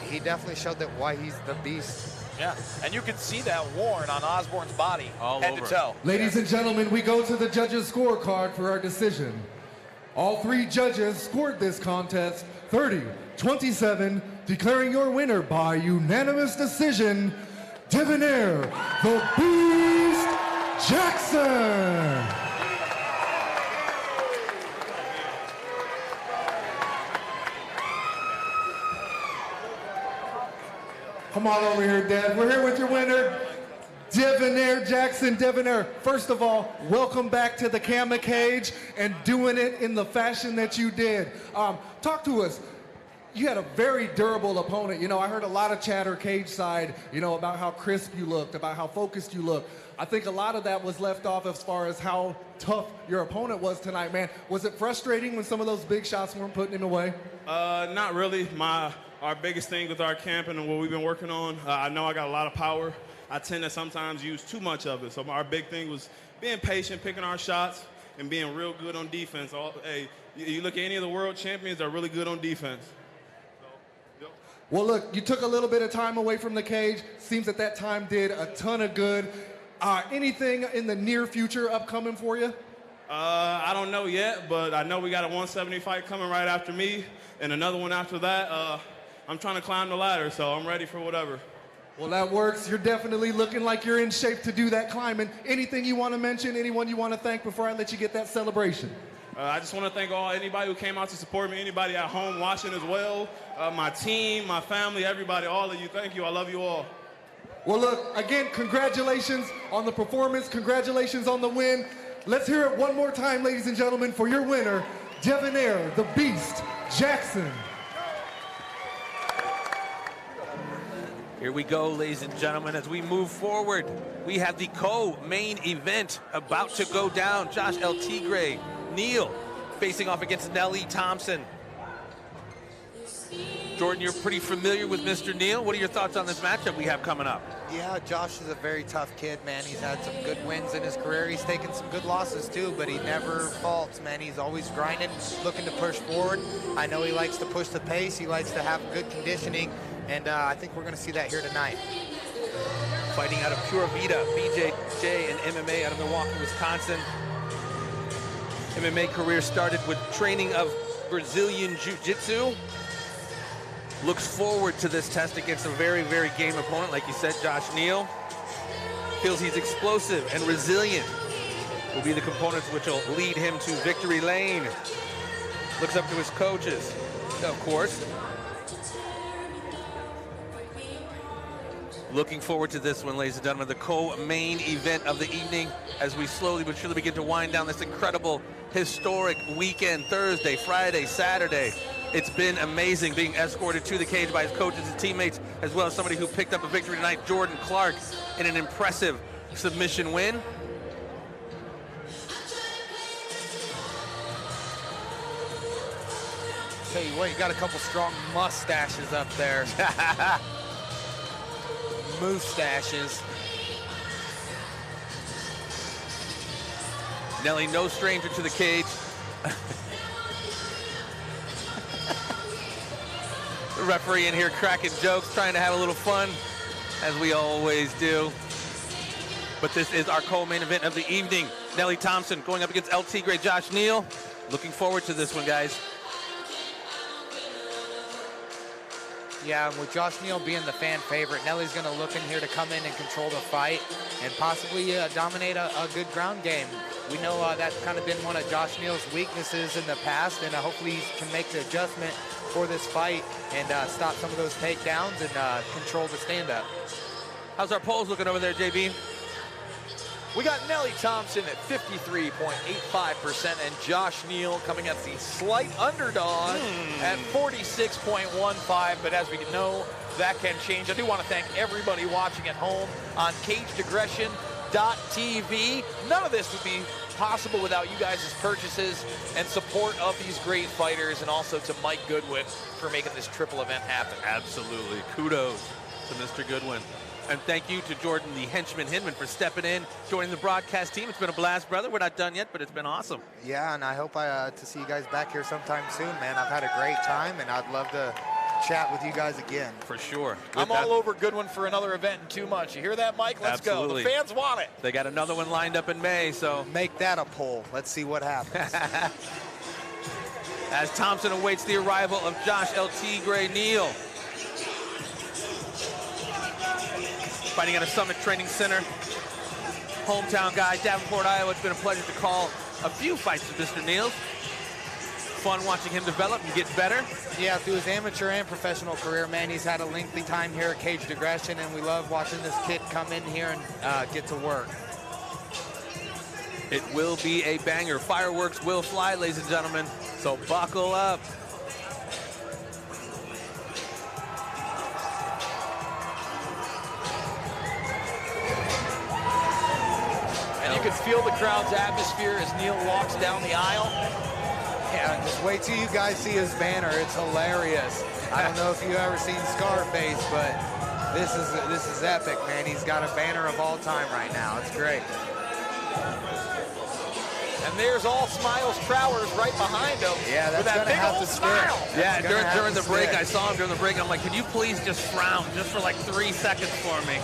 he definitely showed that why he's the beast. Yeah, and you can see that worn on Osborne's body, all head over. to toe. Ladies and gentlemen, we go to the judges' scorecard for our decision. All 3 judges scored this contest 30-27, declaring your winner by unanimous decision, Debonair the Beast Jackson. Come on over here, Dev. We're here with your winner, Debonair Jackson. Debonair, first of all, welcome back to the camera cage and doing it in the fashion that you did. Talk to us. You had a very durable opponent. You know, I heard a lot of chatter cage side, you know, about how crisp you looked, about how focused you looked. I think a lot of that was left off as far as how tough your opponent was tonight, man. Was it frustrating when some of those big shots weren't putting him away? Not really. Our biggest thing with our camp and what we've been working on, I know I got a lot of power. I tend to sometimes use too much of it. So our big thing was being patient, picking our shots, and being real good on defense. Hey, you look at any of the world champions, they're really good on defense. Well, look, you took a little bit of time away from the cage. Seems that time did a ton of good. Anything in the near future upcoming for you? I don't know yet, but I know we got a 170 fight coming right after me and another one after that. I'm trying to climb the ladder, so I'm ready for whatever. Well, that works. You're definitely looking like you're in shape to do that climbing. Anything you want to mention, anyone you want to thank before I let you get that celebration? I just want to thank anybody who came out to support me, anybody at home watching as well, my team, my family, everybody, all of you. Thank you. I love you all. Well, look, again, congratulations on the performance. Congratulations on the win. Let's hear it one more time, ladies and gentlemen, for your winner, Debonair the Beast Jackson. Here we go, ladies and gentlemen, as we move forward. We have the co-main event about to go down. Josh El Tigre Neal facing off against Nelly Thompson. Jordin, you're pretty familiar with Mr. Neal. What are your thoughts on this matchup we have coming up? Yeah, Josh is a very tough kid, man. He's had some good wins in his career. He's taken some good losses too, but he never faults, man. He's always grinding, looking to push forward. I know he likes to push the pace. He likes to have good conditioning, and I think we're going to see that here tonight. Fighting out of Pura Vida, BJJ and MMA out of Milwaukee, Wisconsin. MMA career started with training of Brazilian Jiu-Jitsu. Looks forward to this test against a very, very game opponent, like you said, Josh Neal. Feels he's explosive and resilient. Will be the components which will lead him to victory lane. Looks up to his coaches, of course. Looking forward to this one, ladies and gentlemen, the co-main event of the evening as we slowly but surely begin to wind down this incredible, historic weekend, Thursday, Friday, Saturday. It's been amazing being escorted to the cage by his coaches and teammates, as well as somebody who picked up a victory tonight, Jordin Clark, in an impressive submission win. Tell you what, you got a couple strong mustaches up there. Moustaches. Nelly, no stranger to the cage. The referee in here cracking jokes, trying to have a little fun, as we always do. But this is our co-main event of the evening. Nelly Thompson going up against El Tigre Josh Neal. Looking forward to this one, guys. Yeah, and with Josh Neal being the fan favorite, Nelly's going to look in here to come in and control the fight and possibly dominate a good ground game. We know that's kind of been one of Josh Neal's weaknesses in the past, and hopefully he can make the adjustment for this fight and stop some of those takedowns and control the stand-up. How's our polls looking over there, JB? We got Nelly Thompson at 53.85% and Josh Neal coming at the slight underdog at 46.15. But as we know, that can change. I do want to thank everybody watching at home on CagedAggression.tv. None of this would be possible without you guys' purchases and support of these great fighters, and also to Mike Goodwin for making this triple event happen. Absolutely. Kudos to Mr. Goodwin. And thank you to Jordin, the henchman Hinman, for stepping in, joining the broadcast team. It's been a blast, brother. We're not done yet, but it's been awesome. Yeah, and I hope to see you guys back here sometime soon, man. I've had a great time, and I'd love to chat with you guys again. For sure. I'm all over Goodwin for another event in 2 months. You hear that, Mike? Let's Absolutely. go. The fans want it. They got another one lined up in May, so. Make that a poll. Let's see what happens. As Thompson awaits the arrival of Josh El Tigre Neal. Fighting at a Summit Training Center. Hometown guy, Davenport, Iowa. It's been a pleasure to call a few fights with Mr. Neal. Fun watching him develop and get better. Yeah, through his amateur and professional career, man, he's had a lengthy time here at Caged Aggression, and we love watching this kid come in here and get to work. It will be a banger. Fireworks will fly, ladies and gentlemen, so buckle up. And you can feel the crowd's atmosphere as Neal walks down the aisle. Yeah, just wait till you guys see his banner. It's hilarious. I don't know if you've ever seen Scarface, but this is epic, man. He's got a banner of all time right now. It's great. And there's all Smiles Trowers right behind him. Yeah, that's with that gonna big have old to smile. stick. Yeah, That's during the break, stick. I saw him during the break. I'm like, can you please just frown just for like 3 seconds for me?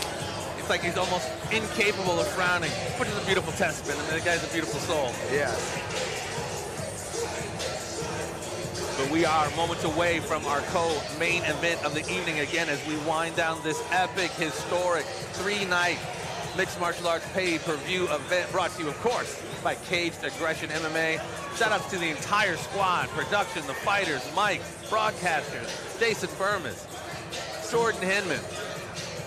It's like he's almost incapable of frowning, which is a beautiful testament. I mean, the guy's a beautiful soul. Yeah. But we are moments away from our co-main event of the evening again as we wind down this epic, historic 3-night mixed martial arts pay-per-view event brought to you, of course, by Caged Aggression MMA. Shout-outs to the entire squad, production, the fighters, Mike, broadcasters, Jason Bermas, Jordin Hinman.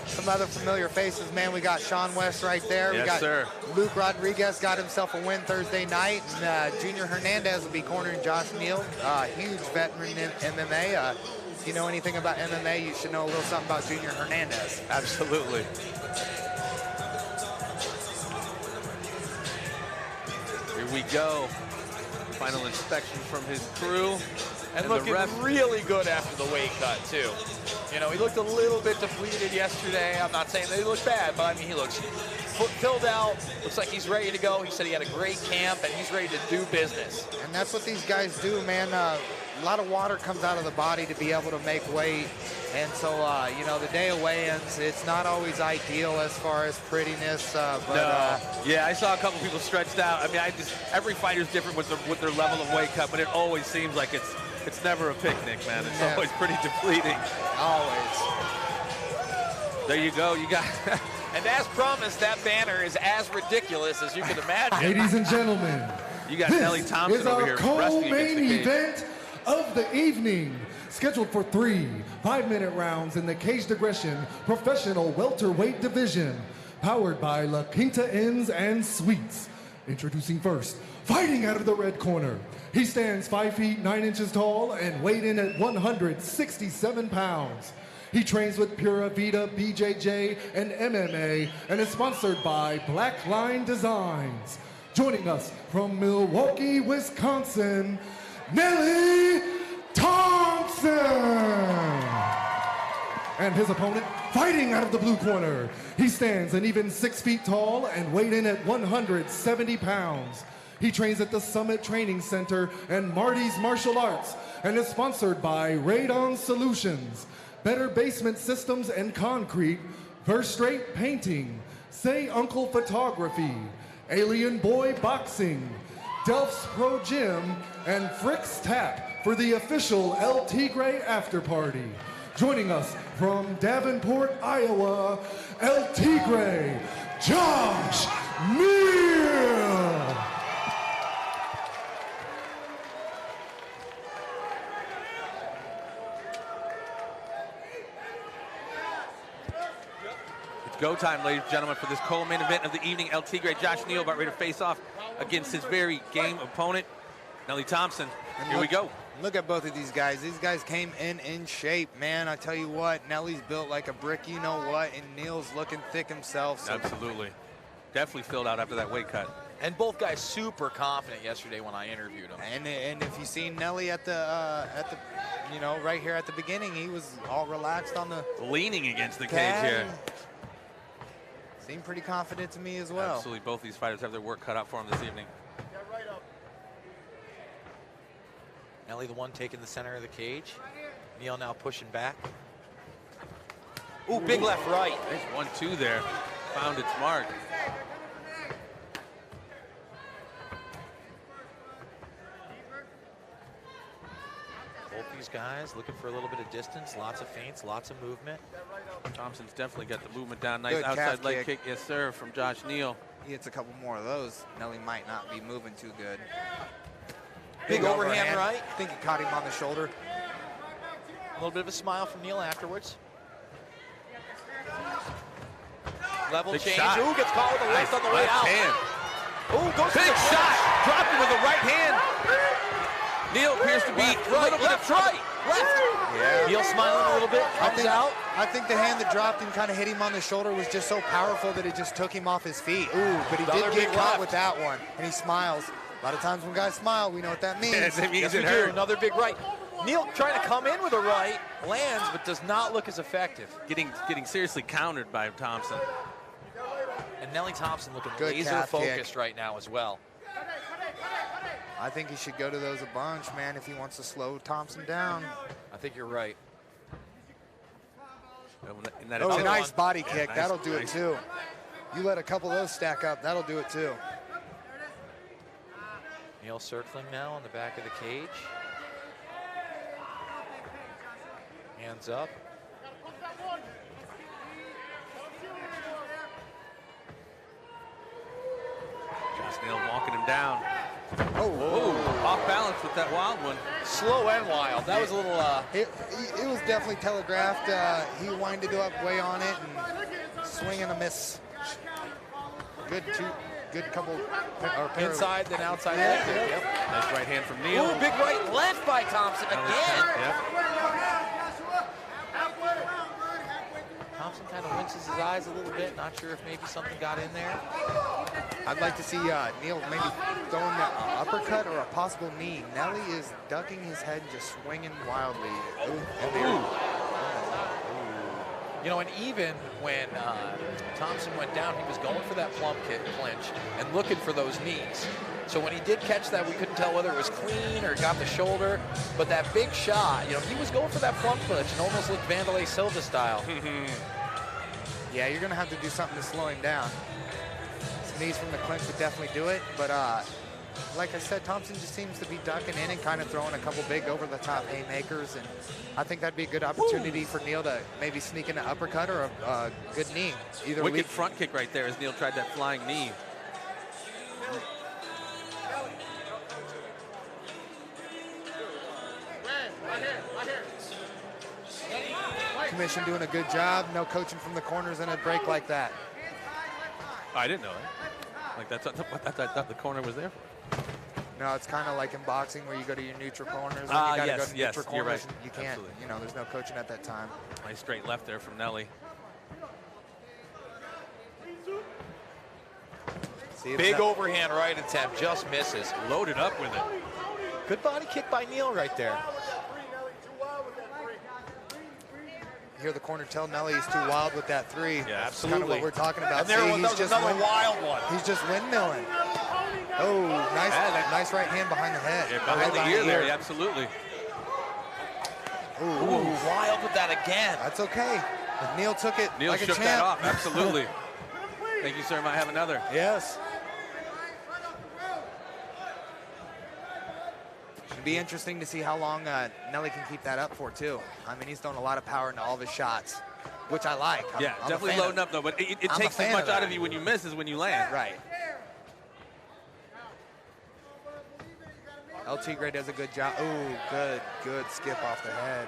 Some other familiar faces, man. We got Sean West right there. Yes, we got sir. Luke Rodriguez got himself a win Thursday night. And, Junior Hernandez will be cornering Josh Neal. Huge veteran in MMA. If you know anything about MMA, you should know a little something about Junior Hernandez. Absolutely. Here we go. Final inspection from his crew. And looking really good after the weight cut, too. You know, he looked a little bit depleted yesterday. I'm not saying that he looked bad, but I mean, he looks filled out. Looks like he's ready to go. He said he had a great camp, and he's ready to do business. And that's what these guys do, man. A lot of water comes out of the body to be able to make weight. And so, you know, the day of weigh-ins, it's not always ideal as far as prettiness. But yeah, I saw a couple people stretched out. I mean, every fighter's different with their level of weight cut, but it always seems like it's never a picnic, man. It's always pretty depleting. Always. There you go. You got. And as promised, that banner is as ridiculous as you can imagine. Ladies and gentlemen, you got this Nelly Thompson is over our here wrestling against the co-main cage. event of the evening, scheduled for 3 5-minute rounds in the Caged Aggression Professional Welterweight Division, powered by La Quinta Inns and Suites. Introducing first, fighting out of the red corner. He stands 5 feet 9 inches tall and weighed in at 167 pounds. He trains with Pura Vida, BJJ, and MMA, and is sponsored by Black Line Designs. Joining us from Milwaukee, Wisconsin, Nelly Thompson! And his opponent, fighting out of the blue corner. He stands an even 6 feet tall and weighed in at 170 pounds. He trains at the Summit Training Center and Marty's Martial Arts and is sponsored by Radon Solutions, Better Basement Systems and Concrete, First Straight Painting, Say Uncle Photography, Alien Boy Boxing, Delph's Pro Gym, and Frick's Tap for the official El Tigre After Party. Joining us from Davenport, Iowa, El Tigre, Josh Neal! Go time, ladies and gentlemen, for this co-main event of the evening. El Tigre, Josh Neal, about ready to face off against his very game opponent, Nelly Thompson. Here we go. Look at both of these guys. These guys came in shape, man. I tell you what, Nelly's built like a brick, you know what, and Neal's looking thick himself. So. Absolutely. Definitely filled out after that weight cut. And both guys super confident yesterday when I interviewed them. And if you seen Nelly at the you know, right here at the beginning, he was all relaxed on the leaning against the cage here. Seemed pretty confident to me as well. Absolutely, both these fighters have their work cut out for them this evening. Nelly, the one taking the center of the cage. Neil now pushing back. Ooh, big left right. There's 1-2 there. Found its mark. Both these guys looking for a little bit of distance, lots of feints, lots of movement. Thompson's definitely got the movement down. Nice Good outside calf leg kick. Yes, sir, from Josh Neal. He hits a couple more of those. Nelly might not be moving too good. Big overhand right. I think he caught him on the shoulder. A little bit of a smile from Neil afterwards. Level Big change. shot. Ooh, gets caught with a left on the way Left out. hand. Ooh, goes Big to the shot. clinch. Dropped him with the right hand. Neil appears to be Left, a little bit of left, trouble. right, left. Yeah. Neil smiling a little bit, comes out. I think the hand that dropped and kind of hit him on the shoulder was just so powerful that it just took him off his feet. Ooh, but he Another did get big caught left. with that one, and he smiles. A lot of times when guys smile, we know what that means. Yes, it means Yes, it we do. hurt. Another big right. Neil trying to come in with a right, lands, but does not look as effective. Getting seriously countered by Thompson. And Nelly Thompson looking Good laser calf focused kick. right now as well. I think he should go to those a bunch, man, if he wants to slow Thompson down. I think you're right. And that Oh, attempt- nice body Yeah, kick. nice, That'll do it nice. too. You let a couple of those stack up, that'll do it too. Neil circling now on the back of the cage. Hands up. Josh Neal walking him down. Oh, Off balance with that wild one. Slow and wild. That was a little. It was definitely telegraphed. He winded up way on it and swing and a miss. Good couple. Or pair of- Inside, then outside. Yeah, leg kick. yeah. Yep. Nice right hand from Neal. Ooh, big right left by Thompson again. Yep. Thompson kind of winces his eyes a little bit. Not sure if maybe something got in there. I'd like to see Neal maybe throwing an uppercut or a possible knee. Nelly is ducking his head and just swinging wildly. You know, and even when Thompson went down, he was going for that plump kick clinch and looking for those knees. So when he did catch that, we couldn't tell whether it was clean or got the shoulder. But that big shot, you know, he was going for that plump clinch and almost looked Vanderlei Silva style. Yeah, you're going to have to do something to slow him down. Some knees from the clinch would definitely do it. But like I said, Thompson just seems to be ducking in and kind of throwing a couple big over-the-top haymakers. And I think that'd be a good opportunity for Neal to maybe sneak in an uppercut or a good knee. Either Wicked front kick right there as Neal tried that flying knee. Commission doing a good job. No coaching from the corners in a break like that. I didn't know that. Like that's what I thought the corner was there for. No, it's kind of like in boxing where you go to your neutral corners. And you gotta Yes, go to yes, neutral you're corners. right. You can't, Absolutely. you know, there's no coaching at that time. Nice straight left there from Nelly. Big overhand right attempt, just misses. Loaded up with it. Good body kick by Neal right there. You hear the corner tell Nelly he's too wild with that three. Yeah, That's kind of what we're talking about. And there See, was he's just another wild one. He's just windmilling. Oh, nice right hand behind the head. Yeah, behind the ear there, absolutely. Ooh, wild with that again. That's okay. But Neal took it Neal like a shook champ. that off, absolutely. Thank you, sir. Might have another. Yes. It'd be interesting to see how long Nelly can keep that up for, too. I mean, he's throwing a lot of power into all of his shots, which I like. I'm a Definitely fan loading up, though. But it I'm a takes as fan much of out that. of you when you miss as when you land. Right. El Tigre does a good job. Ooh, good skip off the head.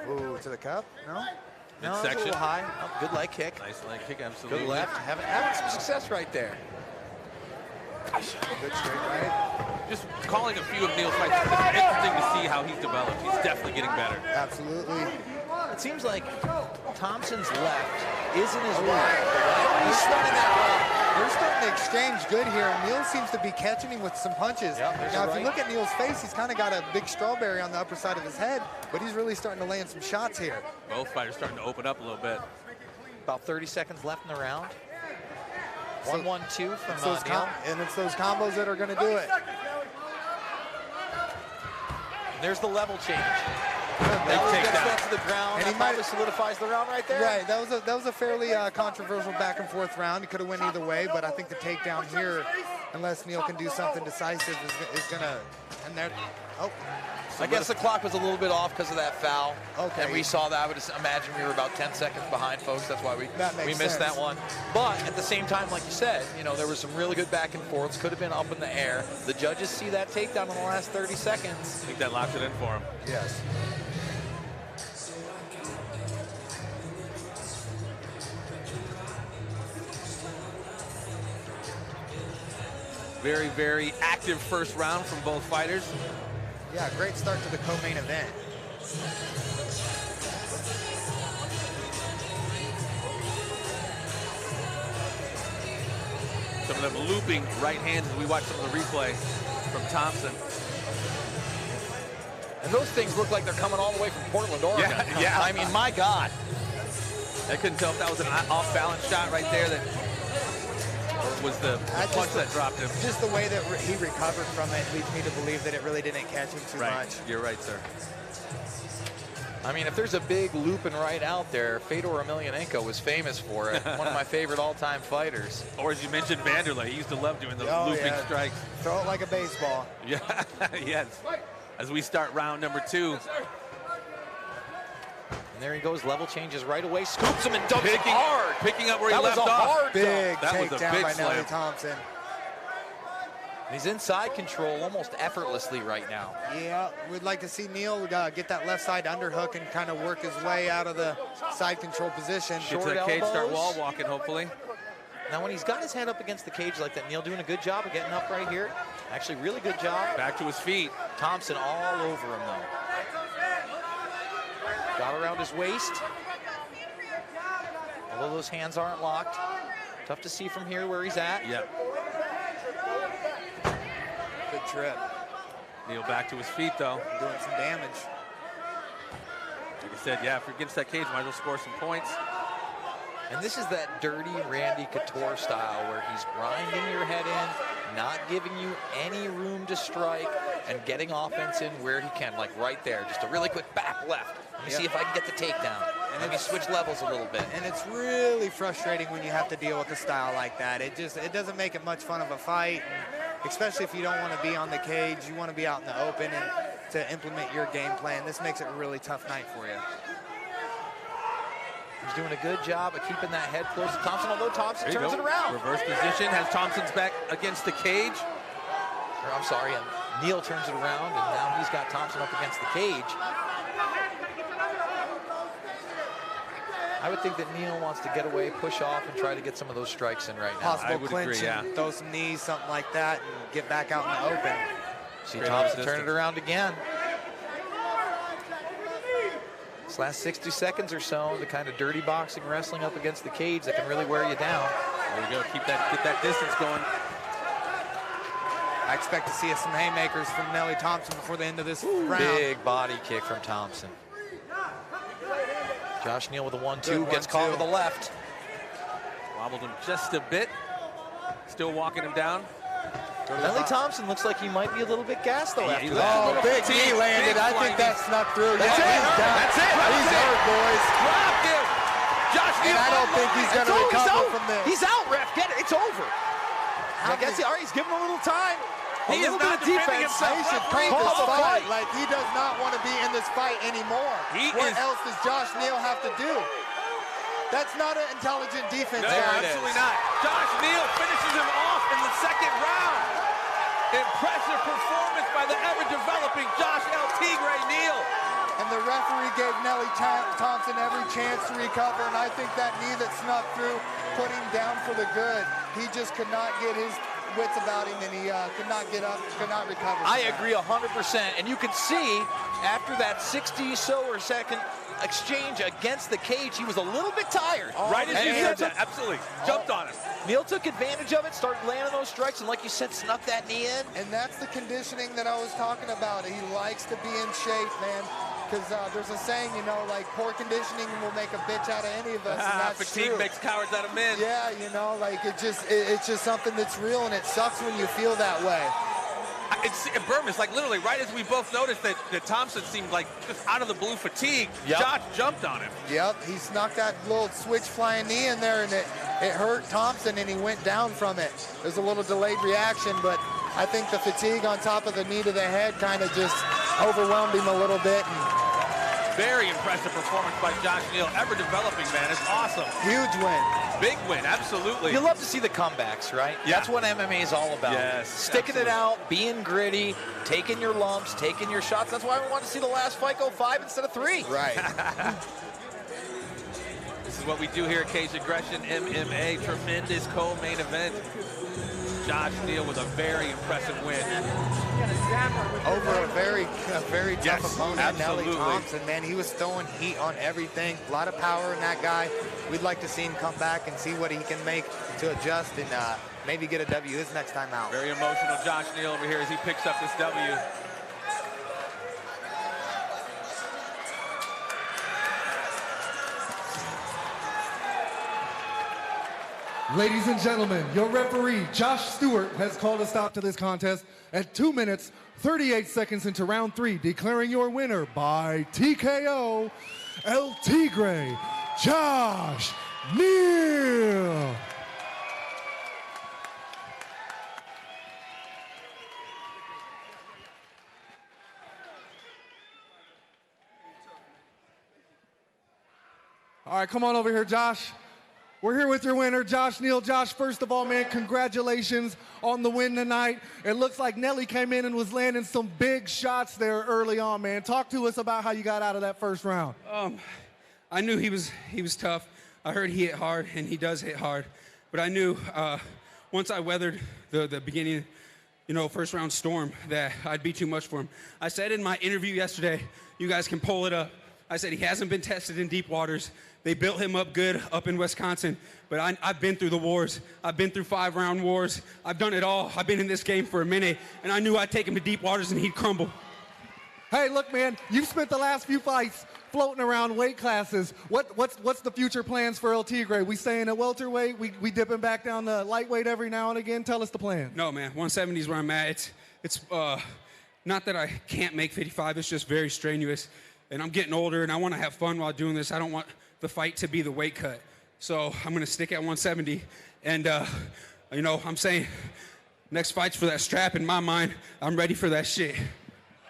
Ooh, to the cup? No? No, it's a Midsection. little high. Oh, good leg kick. Nice leg kick, absolutely. Good left. Having some success right there. Good straight right. Just calling a few of Neal's fights. It's interesting to see how he's developed. He's definitely getting better. Absolutely. It seems like Thompson's left isn't as wide. He's running that well. They're starting to exchange good here. Neal seems to be catching him with some punches. Yep, there's now, a if you right. look at Neal's face, he's kind of got a big strawberry on the upper side of his head, but he's really starting to land some shots here. Both fighters starting to open up a little bit. About 30 seconds left in the round. 1-1-2 from Neil. And it's those combos that are going to do it. There's the level change. Now he gets that to the ground. And he probably solidifies the round right there. Right. That was a fairly controversial back and forth round. It could have went either way, but I think the takedown here, unless Neil can do something decisive, is going to. And there. Oh. I guess the clock was a little bit off because of that foul. Okay. And we saw that. I would imagine we were about 10 seconds behind, folks. That's why we missed that one. But at the same time, like you said, you know, there was some really good back and forths. Could have been up in the air. The judges see that takedown in the last 30 seconds. I think that locks it in for him. Yes. Very, very active first round from both fighters. Yeah, great start to the co-main event. Some of them looping right hands as we watch some of the replay from Thompson. And those things look like they're coming all the way from Portland, Oregon. Yeah. I mean, my God. I couldn't tell if that was an off-balance shot right there that was the punch that dropped him. Just the way that he recovered from it leads me to believe that it really didn't catch him too much. You're right, sir. I mean, if there's a big looping right out there, Fedor Emelianenko was famous for it. One of my favorite all-time fighters. Or as you mentioned, Vanderlei. He used to love doing those looping strikes. Throw it like a baseball. Yeah, yes. As we start round number 2. And there he goes, level changes right away, scoops him and dumps him hard. Picking up where he left off. That was a hard big dump. That was a takedown big by slam. Nelly Thompson. He's in side control almost effortlessly right now. Yeah, we'd like to see Neil get that left side underhook and kind of work his way out of the side control position. Get to the cage, start wall walking, hopefully. Now, when he's got his head up against the cage like that, Neil doing a good job of getting up right here. Actually, really good job. Back to his feet. Thompson all over him, though. Got around his waist. Although those hands aren't locked. Tough to see from here where he's at. Yep. Good trip. Neil back to his feet, though. Doing some damage. Like I said, yeah, if he gets that cage, might as well score some points. And this is that dirty Randy Couture style where he's grinding your head in, not giving you any room to strike, and getting offense in where he can, like right there. Just a really quick back left. Let me see if I can get the takedown. And maybe switch levels a little bit. And it's really frustrating when you have to deal with a style like that. It doesn't make it much fun of a fight, and especially if you don't want to be on the cage. You want to be out in the open and to implement your game plan. This makes it a really tough night for you. He's doing a good job of keeping that head close to Thompson, although Thompson turns it around. Reverse position, has Thompson's back against the cage. Or, I'm sorry, Neil turns it around, and now he's got Thompson up against the cage. I would think that Neil wants to get away, push off, and try to get some of those strikes in right now. Possible clinch and throw some knees, something like that, and get back out in the open. See Thompson turn it around again. This last 60 seconds or so, the kind of dirty boxing, wrestling up against the cage that can really wear you down. There you go, get that distance going. I expect to see some haymakers from Nelly Thompson before the end of this round. Big body kick from Thompson. Josh Neal with a 1-2, gets caught with the left. Wobbled him just a bit. Still walking him down. Nelly Thompson looks like he might be a little bit gassed, though, after that. Oh, big knee landed. I think that snuck through. That's it. That's it. He's hurt, boys. Dropped him. Josh Neal. And I don't think he's going to recover from this. He's out, ref. Get it. It's over. I guess all right, he's giving him a little time. He is not defending himself. He should call this fight. Like, he does not want to be in this fight anymore. What else does Josh Neal have to do? That's not an intelligent defense. No, absolutely not. Josh Neal finishes him off in the second round. Impressive performance by the ever-developing Josh El Tigre Neal. And the referee gave Nelly Thompson every chance to recover, and I think that knee that snuck through put him down for the good. He just could not get his wits about him, and he could not get up, could not recover. I agree 100%, and you can see after that 60-so second exchange against the cage, he was a little bit tired. Right as you said that, absolutely. Jumped on him. Neal took advantage of it, started landing those strikes, and like you said, snuck that knee in. And that's the conditioning that I was talking about. He likes to be in shape, man. because there's a saying, you know, like poor conditioning will make a bitch out of any of us, and that's Fatigue true. makes cowards out of men. Yeah, you know, like it's just something that's real, and it sucks when you feel that way. It's Bermas, like literally right as we both noticed that Thompson seemed like just out of the blue fatigue. Yep. Josh jumped on him. Yep, he snuck that little switch flying knee in there, and it hurt Thompson, and he went down from it. There's a little delayed reaction, but I think the fatigue on top of the knee to the head kind of just overwhelmed him a little bit. Very impressive performance by Josh Neal. Ever developing, man. It's awesome. Huge win. Big win, absolutely. You love to see the comebacks, right? Yeah. That's what MMA is all about. Yes, Sticking it out, being gritty, taking your lumps, taking your shots. That's why we want to see the last fight go 5 instead of 3. Right. This is what we do here at Cage Aggression MMA. Tremendous co-main event. Josh Neal with a very impressive win. Over a very tough opponent, absolutely. Nelly Thompson, man. He was throwing heat on everything. A lot of power in that guy. We'd like to see him come back and see what he can make to adjust and maybe get a W his next time out. Very emotional Josh Neal over here as he picks up this W. Ladies and gentlemen, your referee, Josh Stewart, has called a stop to this contest at 2 minutes, 38 seconds into round 3, declaring your winner by TKO, El Tigre, Josh Neal. All right, come on over here, Josh. We're here with your winner, Josh Neal. Josh, first of all, man, congratulations on the win tonight. It looks like Nelly came in and was landing some big shots there early on, man. Talk to us about how you got out of that first round. I knew he was tough. I heard he hit hard, and he does hit hard. But I knew once I weathered the beginning, first round storm, that I'd be too much for him. I said in my interview yesterday, you guys can pull it up, I said he hasn't been tested in deep waters. They built him up good up in Wisconsin, but I've been through the wars. I've been through 5-round wars. I've done it all. I've been in this game for a minute, and I knew I'd take him to deep waters and he'd crumble. Hey, look, man, you've spent the last few fights floating around weight classes. What's the future plans for El Tigre? We staying at welterweight? We dipping back down to lightweight every now and again? Tell us the plan. No, man, 170 is where I'm at. It's not that I can't make 55. It's just very strenuous, and I'm getting older, and I want to have fun while doing this. I don't want the fight to be the weight cut. So I'm going to stick at 170. And, I'm saying next fight's for that strap. In my mind, I'm ready for that shit.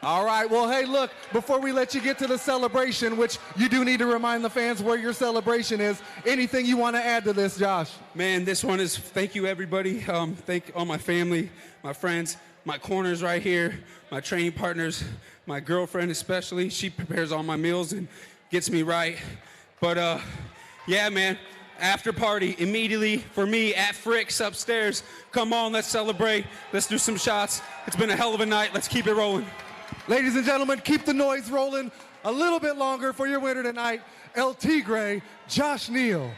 All right. Well, hey, look, before we let you get to the celebration, which you do need to remind the fans where your celebration is, anything you want to add to this, Josh? Man, this one is thank you, everybody. Thank all my family, my friends, my corners right here, my training partners, my girlfriend especially. She prepares all my meals and gets me right. But, yeah, man, after party immediately for me at Frick's upstairs. Come on, let's celebrate. Let's do some shots. It's been a hell of a night. Let's keep it rolling. Ladies and gentlemen, keep the noise rolling a little bit longer for your winner tonight, El Tigre, Josh Neal.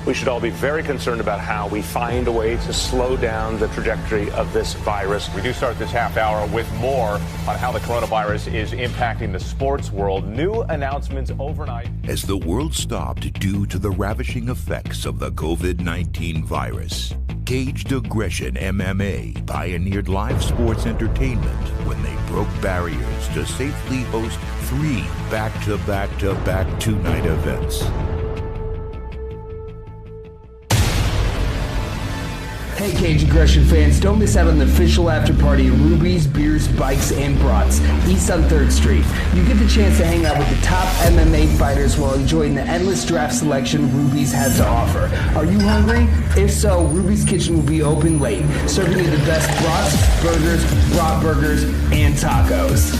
We should all be very concerned about how we find a way to slow down the trajectory of this virus. We do start this half hour with more on how the coronavirus is impacting the sports world. New announcements overnight. As the world stopped due to the ravishing effects of the COVID-19 virus, Caged Aggression MMA pioneered live sports entertainment when they broke barriers to safely host 3 back-to-back-to-back 2-night events. Hey Cage Aggression fans, don't miss out on the official after party at Ruby's Beers, Bikes, and Brats, east on 3rd Street. You get the chance to hang out with the top MMA fighters while enjoying the endless draft selection Ruby's has to offer. Are you hungry? If so, Ruby's Kitchen will be open late, serving you the best brats, burgers, brat burgers, and tacos.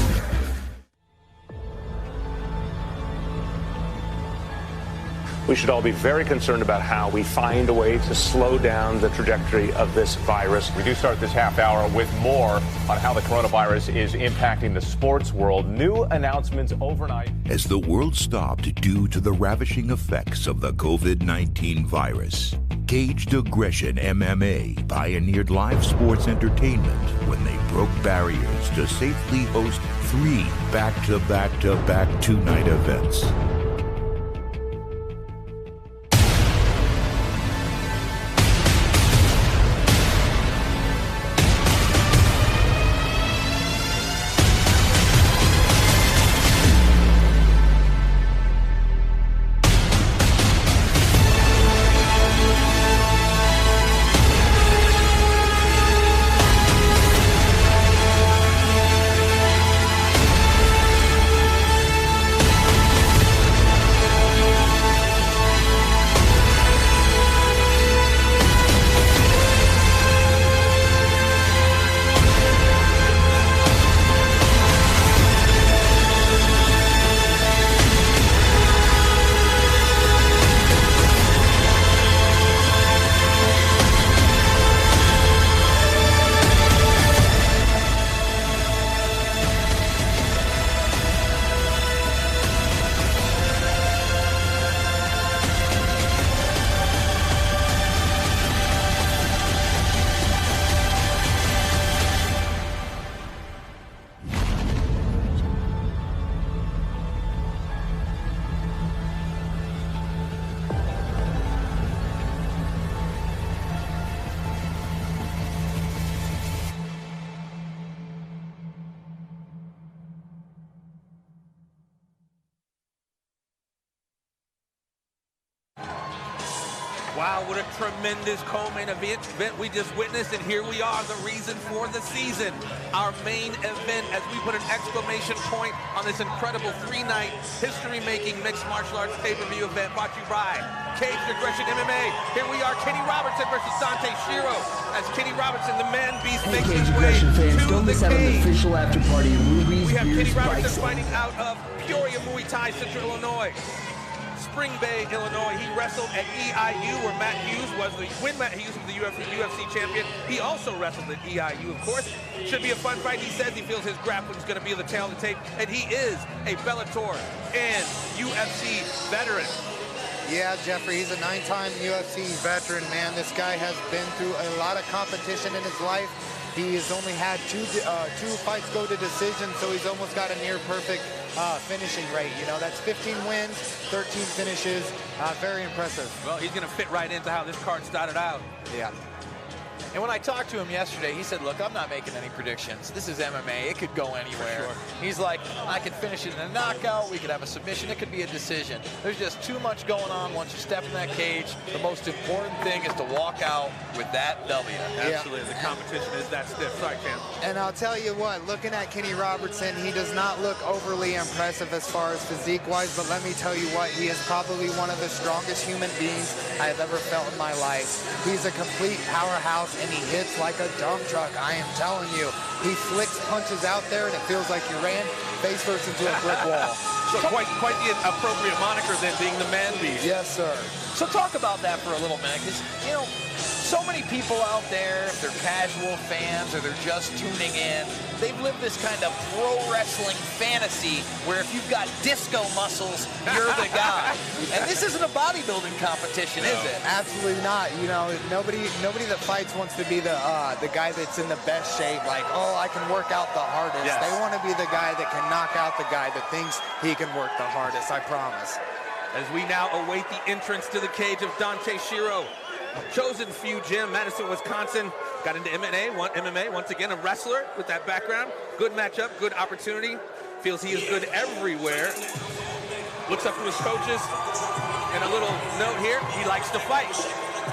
We should all be very concerned about how we find a way to slow down the trajectory of this virus. We do start this half hour with more on how the coronavirus is impacting the sports world. New announcements overnight. As the world stopped due to the ravishing effects of the COVID-19 virus, Caged Aggression MMA pioneered live sports entertainment when they broke barriers to safely host 3 back-to-back-to-back two-night events. Wow, what a tremendous co-main event we just witnessed, and here we are, the reason for the season. Our main event, as we put an exclamation point on this incredible 3-night history-making mixed martial arts pay-per-view event brought to you by Caged Aggression MMA. Here we are, Kenny Robertson versus Dante Shiro, as Kenny Robertson, the man-beast, makes his way fans, to don't the miss out on the cage. official after party. Rubies, We have beers, Kenny Robertson bikes, fighting out of Peoria, Muay Thai, Central Illinois. Spring Bay, Illinois. He wrestled at EIU, where Matt Hughes was when Matt Hughes was the UFC champion. He also wrestled at EIU, of course. Should be a fun fight. He says he feels his grappling is going to be the tail of the tape, and he is a Bellator and UFC veteran. Yeah, Jeffrey, he's a 9-time UFC veteran, man. This guy has been through a lot of competition in his life. He has only had two fights go to decision, so he's almost got a near-perfect finishing rate. You know, that's 15 wins, 13 finishes. Very impressive. Well, he's going to fit right into how this card started out. Yeah. And when I talked to him yesterday, he said, look, I'm not making any predictions. This is MMA. It could go anywhere. Sure. He's like, I could finish it in a knockout. We could have a submission. It could be a decision. There's just too much going on once you step in that cage. The most important thing is to walk out with that W. Absolutely. The competition is that stiff. Sorry, Cam. And I'll tell you what, looking at Kenny Robertson, he does not look overly impressive as far as physique-wise, but let me tell you what, he is probably one of the strongest human beings I have ever felt in my life. He's a complete powerhouse, and he hits like a dump truck, I am telling you. He flicks punches out there, and it feels like you ran face first into a brick wall. So quite the appropriate moniker then, being the man beast. Yes, sir. So talk about that for a little minute, because, you know, so many people out there, if they're casual fans or they're just tuning in, they've lived this kind of pro wrestling fantasy where if you've got disco muscles, you're the guy. And this isn't a bodybuilding competition, is it? Absolutely not. You know, nobody that fights wants to be the guy that's in the best shape, like, oh, I can work out the hardest. Yes. They want to be the guy that can knock out the guy that thinks he can work the hardest, I promise. As we now await the entrance to the cage of Dante Shiro. Chosen few gym, Madison, Wisconsin. Got into MMA, once again, a wrestler with that background. Good matchup, good opportunity. Feels he is good everywhere. Looks up to his coaches. And a little note here, he likes to fight,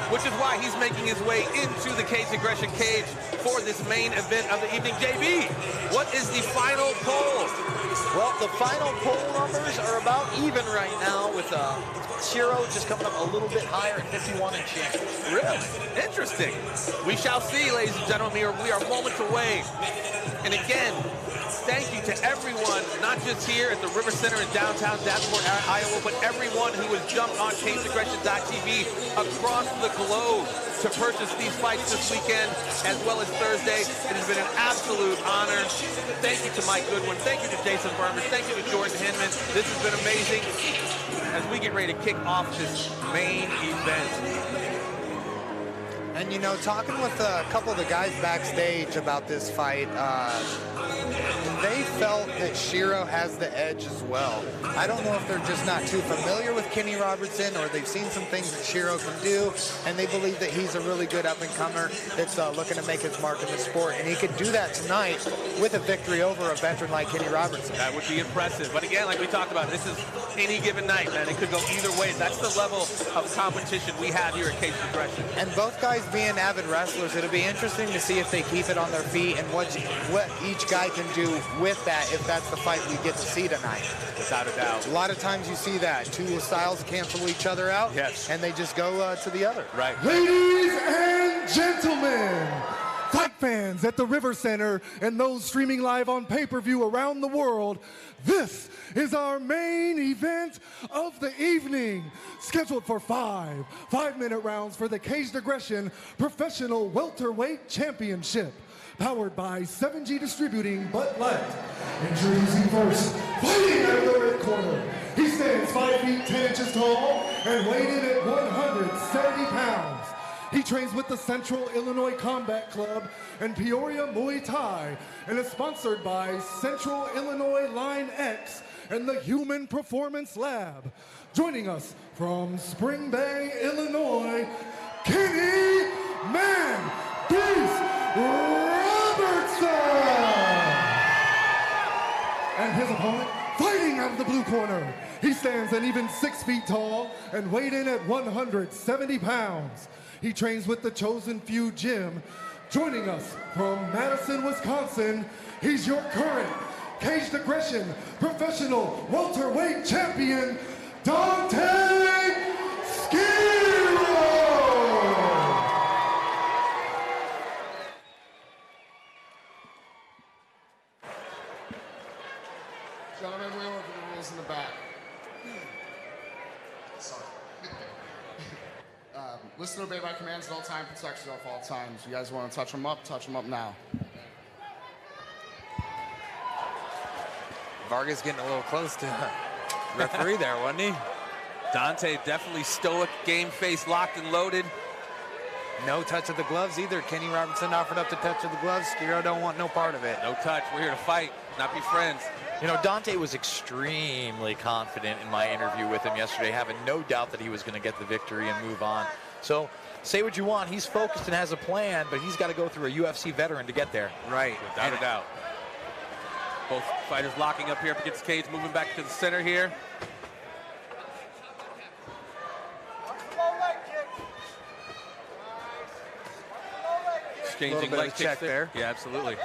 which is why he's making his way into the Caged Aggression cage for this main event of the evening. JB, what is the final poll? Well, the final poll numbers are about even right now, with Shiro just coming up a little bit higher at 51 and change. Really? Interesting. We shall see, ladies and gentlemen. We are moments away. And again, thank you to everyone, not just here at the River Center in downtown Davenport, Iowa, but everyone who has jumped on CageAggression.tv across the globe to purchase these fights this weekend, as well as Thursday. It has been an absolute honor. Thank you to Mike Goodwin. Thank you to Jason Bermas. Thank you to Jordin Hinman. This has been amazing as we get ready to kick off this main event. And, you know, talking with a couple of the guys backstage about this fight, they felt that Shiro has the edge as well. I don't know if they're just not too familiar with Kenny Robertson, or they've seen some things that Shiro can do, and they believe that he's a really good up-and-comer that's looking to make his mark in the sport. And he could do that tonight with a victory over a veteran like Kenny Robertson. That would be impressive. But again, like we talked about, this is any given night, man. It could go either way. That's the level of competition we have here at Cage Aggression. And both guys being avid wrestlers, it'll be interesting to see if they keep it on their feet and what each guy can do with that, if that's the fight we get to see tonight. Without a doubt. A lot of times you see that. Two styles cancel each other out, yes, and they just go to the other. Right. Ladies and gentlemen, fight fans at the River Center and those streaming live on pay-per-view around the world, this is our main event of the evening, scheduled for 5-minute rounds for the Caged Aggression Professional Welterweight Championship. Powered by 7G Distributing Bud Light. Introducing first, fighting out of the red corner. He stands 5 feet 10 inches tall and weighed in at 170 pounds. He trains with the Central Illinois Combat Club and Peoria Muay Thai and is sponsored by Central Illinois Line X and the Human Performance Lab. Joining us from Spring Bay, Illinois, Kenny Man Beast Robertson! And his opponent, fighting out of the blue corner. He stands an even 6 feet tall and weighed in at 170 pounds. He trains with the Chosen Few Gym. Joining us from Madison, Wisconsin, he's your current Caged Aggression Professional Welterweight Champion, Dante Skiro! Gentlemen, we went over the rules in the back. Sorry. Listen to obey my commands at all times, protect yourself at all times. You guys want to touch them up now. Vargas getting a little close to referee there, wasn't he? Dante definitely stoic, game face locked and loaded. No touch of the gloves either. Kenny Robertson offered up the touch of the gloves. Skiro don't want no part of it. No touch. We're here to fight, not be friends. You know, Dante was extremely confident in my interview with him yesterday, having no doubt that he was going to get the victory and move on. So, say what you want, he's focused and has a plan, but he's got to go through a UFC veteran to get there. Right, without a doubt. Both fighters locking up here up against the cage, moving back to the center here. Exchanging leg kicks there. Yeah, absolutely.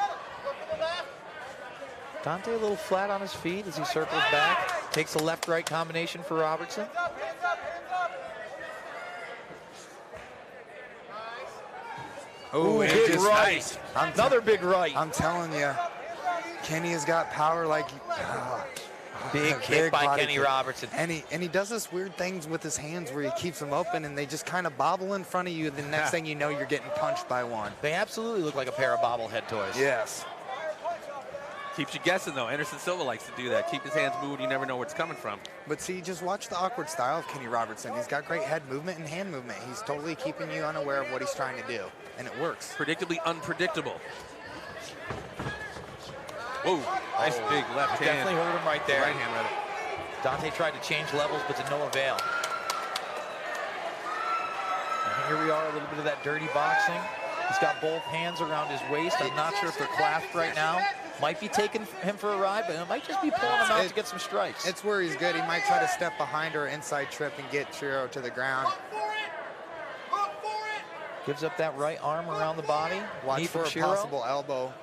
Dante a little flat on his feet as he circles back. Takes a left-right combination for Robertson. Oh, big right. Another big right. I'm telling you, Kenny has got power like big kick by Kenny Robertson. And he does this weird things with his hands where he keeps them open and they just kind of bobble in front of you. The next thing you know, you're getting punched by one. They absolutely look like a pair of bobblehead toys. Yes. Keeps you guessing, though. Anderson Silva likes to do that. Keep his hands moving. You never know where it's coming from. But see, just watch the awkward style of Kenny Robertson. He's got great head movement and hand movement. He's totally keeping you unaware of what he's trying to do, and it works. Predictably unpredictable. Whoa, nice big left hand. Definitely hurt him right there. Right hand, rather. Dante tried to change levels, but to no avail. And here we are, a little bit of that dirty boxing. He's got both hands around his waist. I'm not sure if they're clasped right now. Might be taking him for a ride, but it might just be pulling him out to get some strikes. It's where he's good. He might try to step behind or inside trip and get Shiro to the ground. Gives up that right arm around the body. Watch for a possible elbow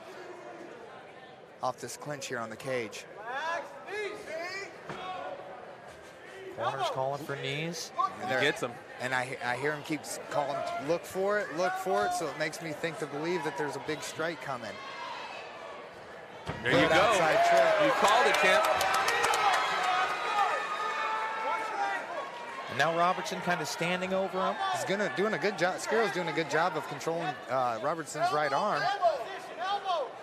off this clinch here on the cage. Corner's calling for knees. He gets him. And I hear him keeps calling, look for it, so it makes me think to believe that there's a big strike coming. There you go. Outside trip. You called it, champ. And now Robertson kind of standing over him. He's doing a good job. Skiro's doing a good job of controlling Robertson's right arm.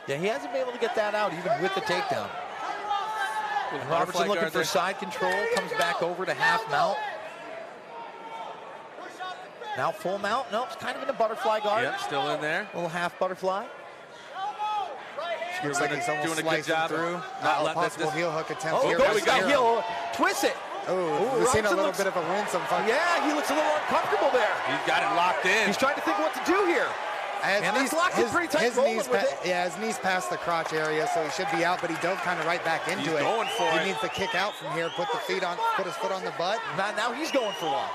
Yeah, he hasn't been able to get that out even with the takedown. And Robertson looking for side control, comes back over to half mount. Now full mount. Nope, it's kind of in a butterfly guard. Yep, still in there. Little half butterfly. Looks like he's almost doing a good job through. not letting Possible heel hook attempt here. Oh, we got heel. Twist it. Oh, we've seen a little bit of a winsome. Yeah, he looks a little uncomfortable there. He's got it locked in. He's trying to think what to do here. And he's locked in pretty tight. His knees past the crotch area, so he should be out, but he dove kind of right back into it. He's going for it. He needs to kick out from here, put his foot on the butt. Now he's going for one.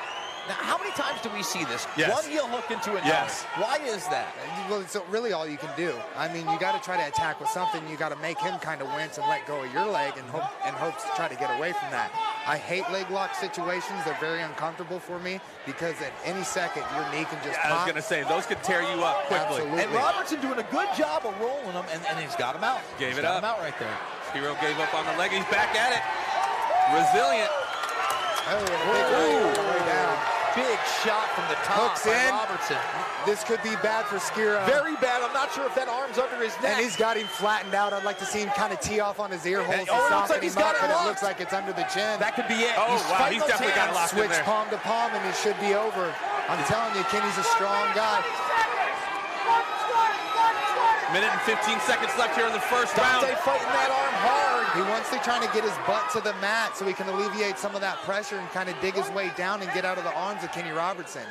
Now, how many times do we see this? Yes. One heel hook into another. Yes. Why is that? Well, it's really all you can do. I mean, you got to try to attack with something. You got to make him kind of wince and let go of your leg and hopes to try to get away from that. I hate leg lock situations. They're very uncomfortable for me because at any second your knee can just pop. I was going to say, those could tear you up quickly. Absolutely. And Robertson doing a good job of rolling him, and he's got him out. Gave it got up. him out right there. Skiro gave up on the leg. He's back at it. Resilient. Oh, and a big right on the way down. Big shot from the top Hooks by in. Robertson. This could be bad for Skiro. Very bad. I'm not sure if that arm's under his neck. And he's got him flattened out. I'd like to see him kind of tee off on his ear holes to soften him up, but it looks like it's under the chin. That could be it. Oh, wow, he's definitely got it locked in Switch there. palm to palm, and it should be over. I'm telling you, Kenny's a strong guy. Minute and 15 seconds left here in the first round. Dante fighting that arm hard. He wants to try to get his butt to the mat so he can alleviate some of that pressure and kind of dig his way down and get out of the arms of Kenny Robertson.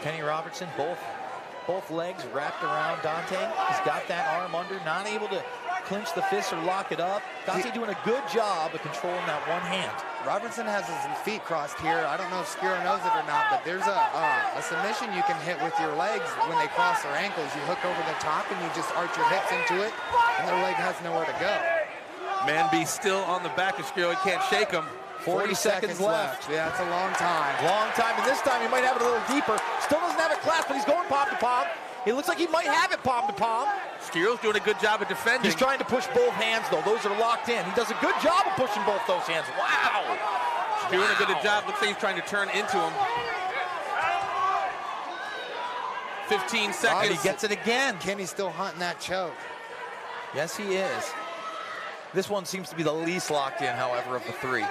Kenny Robertson, both legs wrapped around Dante. He's got that arm under, not able to clinch the fist or lock it up. Dante doing a good job of controlling that one hand. Robertson has his feet crossed here. I don't know if Skiro knows it or not, but there's a submission you can hit with your legs when they cross their ankles. You hook over the top and you just arch your hips into it, and their leg has nowhere to go. Manby still on the back of Skiro. He can't shake him. 40 seconds left. Yeah, it's a long time. Long time, and this time he might have it a little deeper. Still doesn't have it clasped, but he's going palm to palm. It looks like he might have it palm to palm. Skiro's doing a good job of defending. He's trying to push both hands, though. Those are locked in. He does a good job of pushing both those hands. Wow. Doing a good job. Looks like he's trying to turn into him. 15 seconds. He gets it again. Kenny's still hunting that choke. Yes, he is. This one seems to be the least locked in, however, of the three.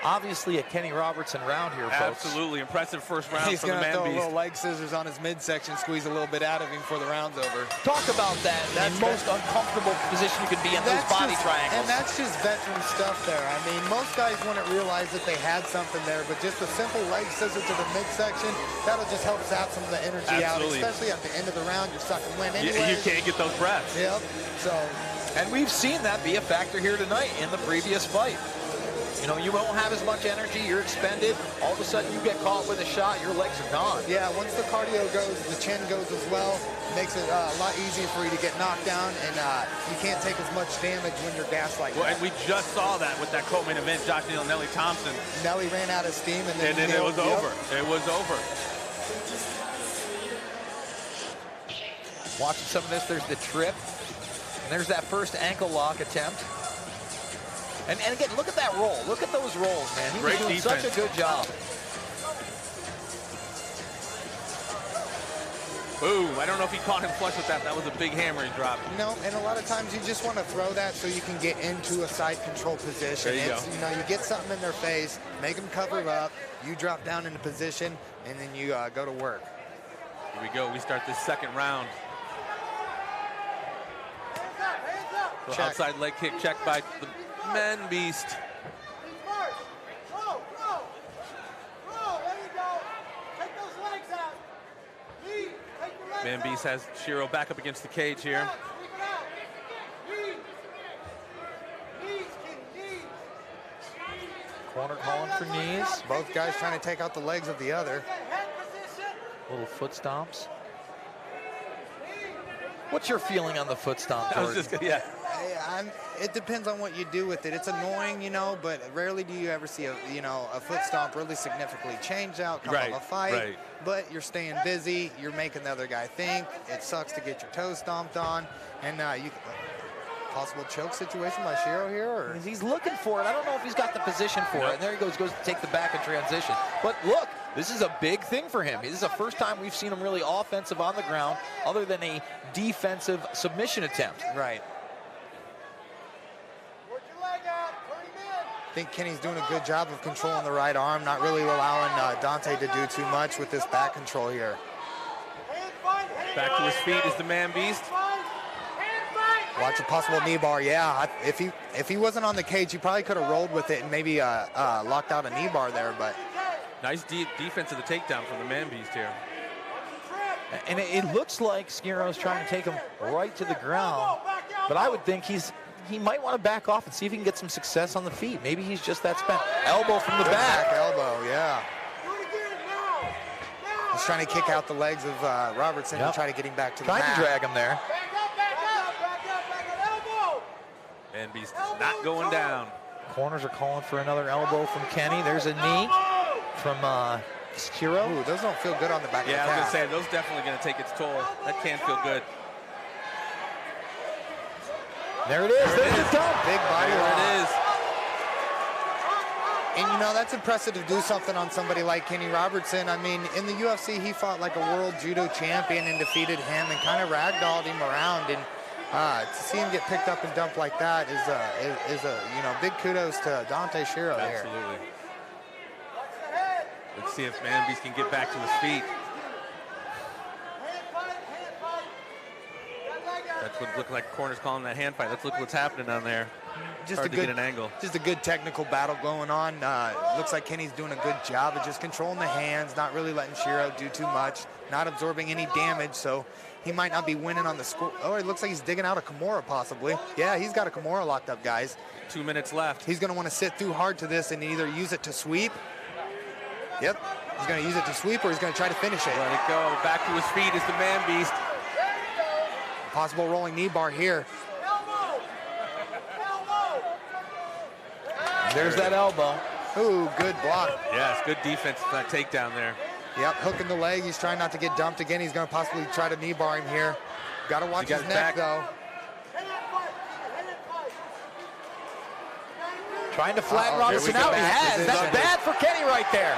Obviously a Kenny Robertson round here, folks. Absolutely impressive first round He's for the going to throw a Man-Beast. little leg scissors on his midsection, squeeze a little bit out of him before the round's over. Talk about that. That's the most uncomfortable position you can be in, those body triangles. And that's just veteran stuff there. I mean, most guys wouldn't realize that they had something there, but just a simple leg scissor to the midsection, that'll just help zap some of the energy Absolutely. out, especially at the end of the round. You're sucking wind anyway. You can't get those breaths. Yep. So, and we've seen that be a factor here tonight in the previous fight. You know, you won't have as much energy, you're expended. All of a sudden, you get caught with a shot, your legs are gone. Yeah, once the cardio goes, the chin goes as well. Makes it a lot easier for you to get knocked down, and you can't take as much damage when you're gassed like that. And we just saw that with that co-main event, Josh Neal and Nelly Thompson. Nelly ran out of steam, and then it was over. It was over. Watching some of this, there's the trip, and there's that first ankle lock attempt. And again, look at that roll. Look at those rolls, man. He was doing such a good job. Boom. I don't know if he caught him flush with that. That was a big hammer he dropped. No, and a lot of times you just want to throw that so you can get into a side control position. There you go. You know, you get something in their face, make them cover up, you drop down into position, and then you go to work. Here we go. We start this second round. So outside leg kick checked by the Man-Beast. Man-Beast has Skiro back up against the cage here. Corner calling for knees. Both guys trying to take out the legs of the other. Little foot stomps. What's your feeling on the foot stomp, Jordin? It depends on what you do with it. It's annoying, you know, but rarely do you ever see a foot stomp really significantly change outcome of a fight. Right. But you're staying busy. You're making the other guy think. It sucks to get your toe stomped on, and possible choke situation by Shiro here, or he's looking for it. I don't know if he's got the position for it. And there he goes to take the back in transition. But look, this is a big thing for him. This is the first time we've seen him really offensive on the ground, other than a defensive submission attempt. Right. I think Kenny's doing a good job of controlling the right arm, not really allowing Dante to do too much with this back control here. Back to his feet is the man beast. Watch a possible knee bar. Yeah, if he wasn't on the cage, he probably could have rolled with it and maybe locked out a knee bar there. But nice defense of the takedown from the man beast here. And it looks like Skiro's trying to take him right to the ground. But I would think he might want to back off and see if he can get some success on the feet. Maybe he's just that spent. Elbow from the back. Elbow, yeah. He's trying to kick out the legs of Robertson and try to get him back to the mat. Trying to drag him there. Man beast is not going down. Corners are calling for another elbow from Kenny. There's a knee from Skiro. Ooh, those don't feel good on the back of the calf. Yeah, I was going to say, those definitely going to take its toll. That can't feel good. There it is. There's the dump. Big body lock. There it is. And, you know, that's impressive to do something on somebody like Kenny Robertson. I mean, in the UFC, he fought like a world judo champion and defeated him and kind of ragdolled him around. And to see him get picked up and dumped like that is a big kudos to Dante Shiro there. Absolutely. Let's see if Man Beast can get back to his feet. That's what it looked like. Corner's calling that hand fight. Let's look what's happening down there. Just hard to get an angle. Just a good technical battle going on. Looks like Kenny's doing a good job of just controlling the hands, not really letting Shiro do too much, not absorbing any damage, so he might not be winning on the score. Oh, it looks like he's digging out a Kimura possibly. Yeah, he's got a Kimura locked up, guys. 2 minutes left. He's going to want to sit through hard to this and either use it to sweep. Yep, he's going to use it to sweep or he's going to try to finish it. Let it go. Back to his feet is the Man Beast. Possible rolling knee bar here. There's that elbow. Ooh, good block. Yes, good defense for that takedown there. Yep, hooking the leg. He's trying not to get dumped again. He's going to possibly try to knee bar him here. Got to watch his neck, though. Trying to flatten Robertson out. He has. That's bad for Kenny right there.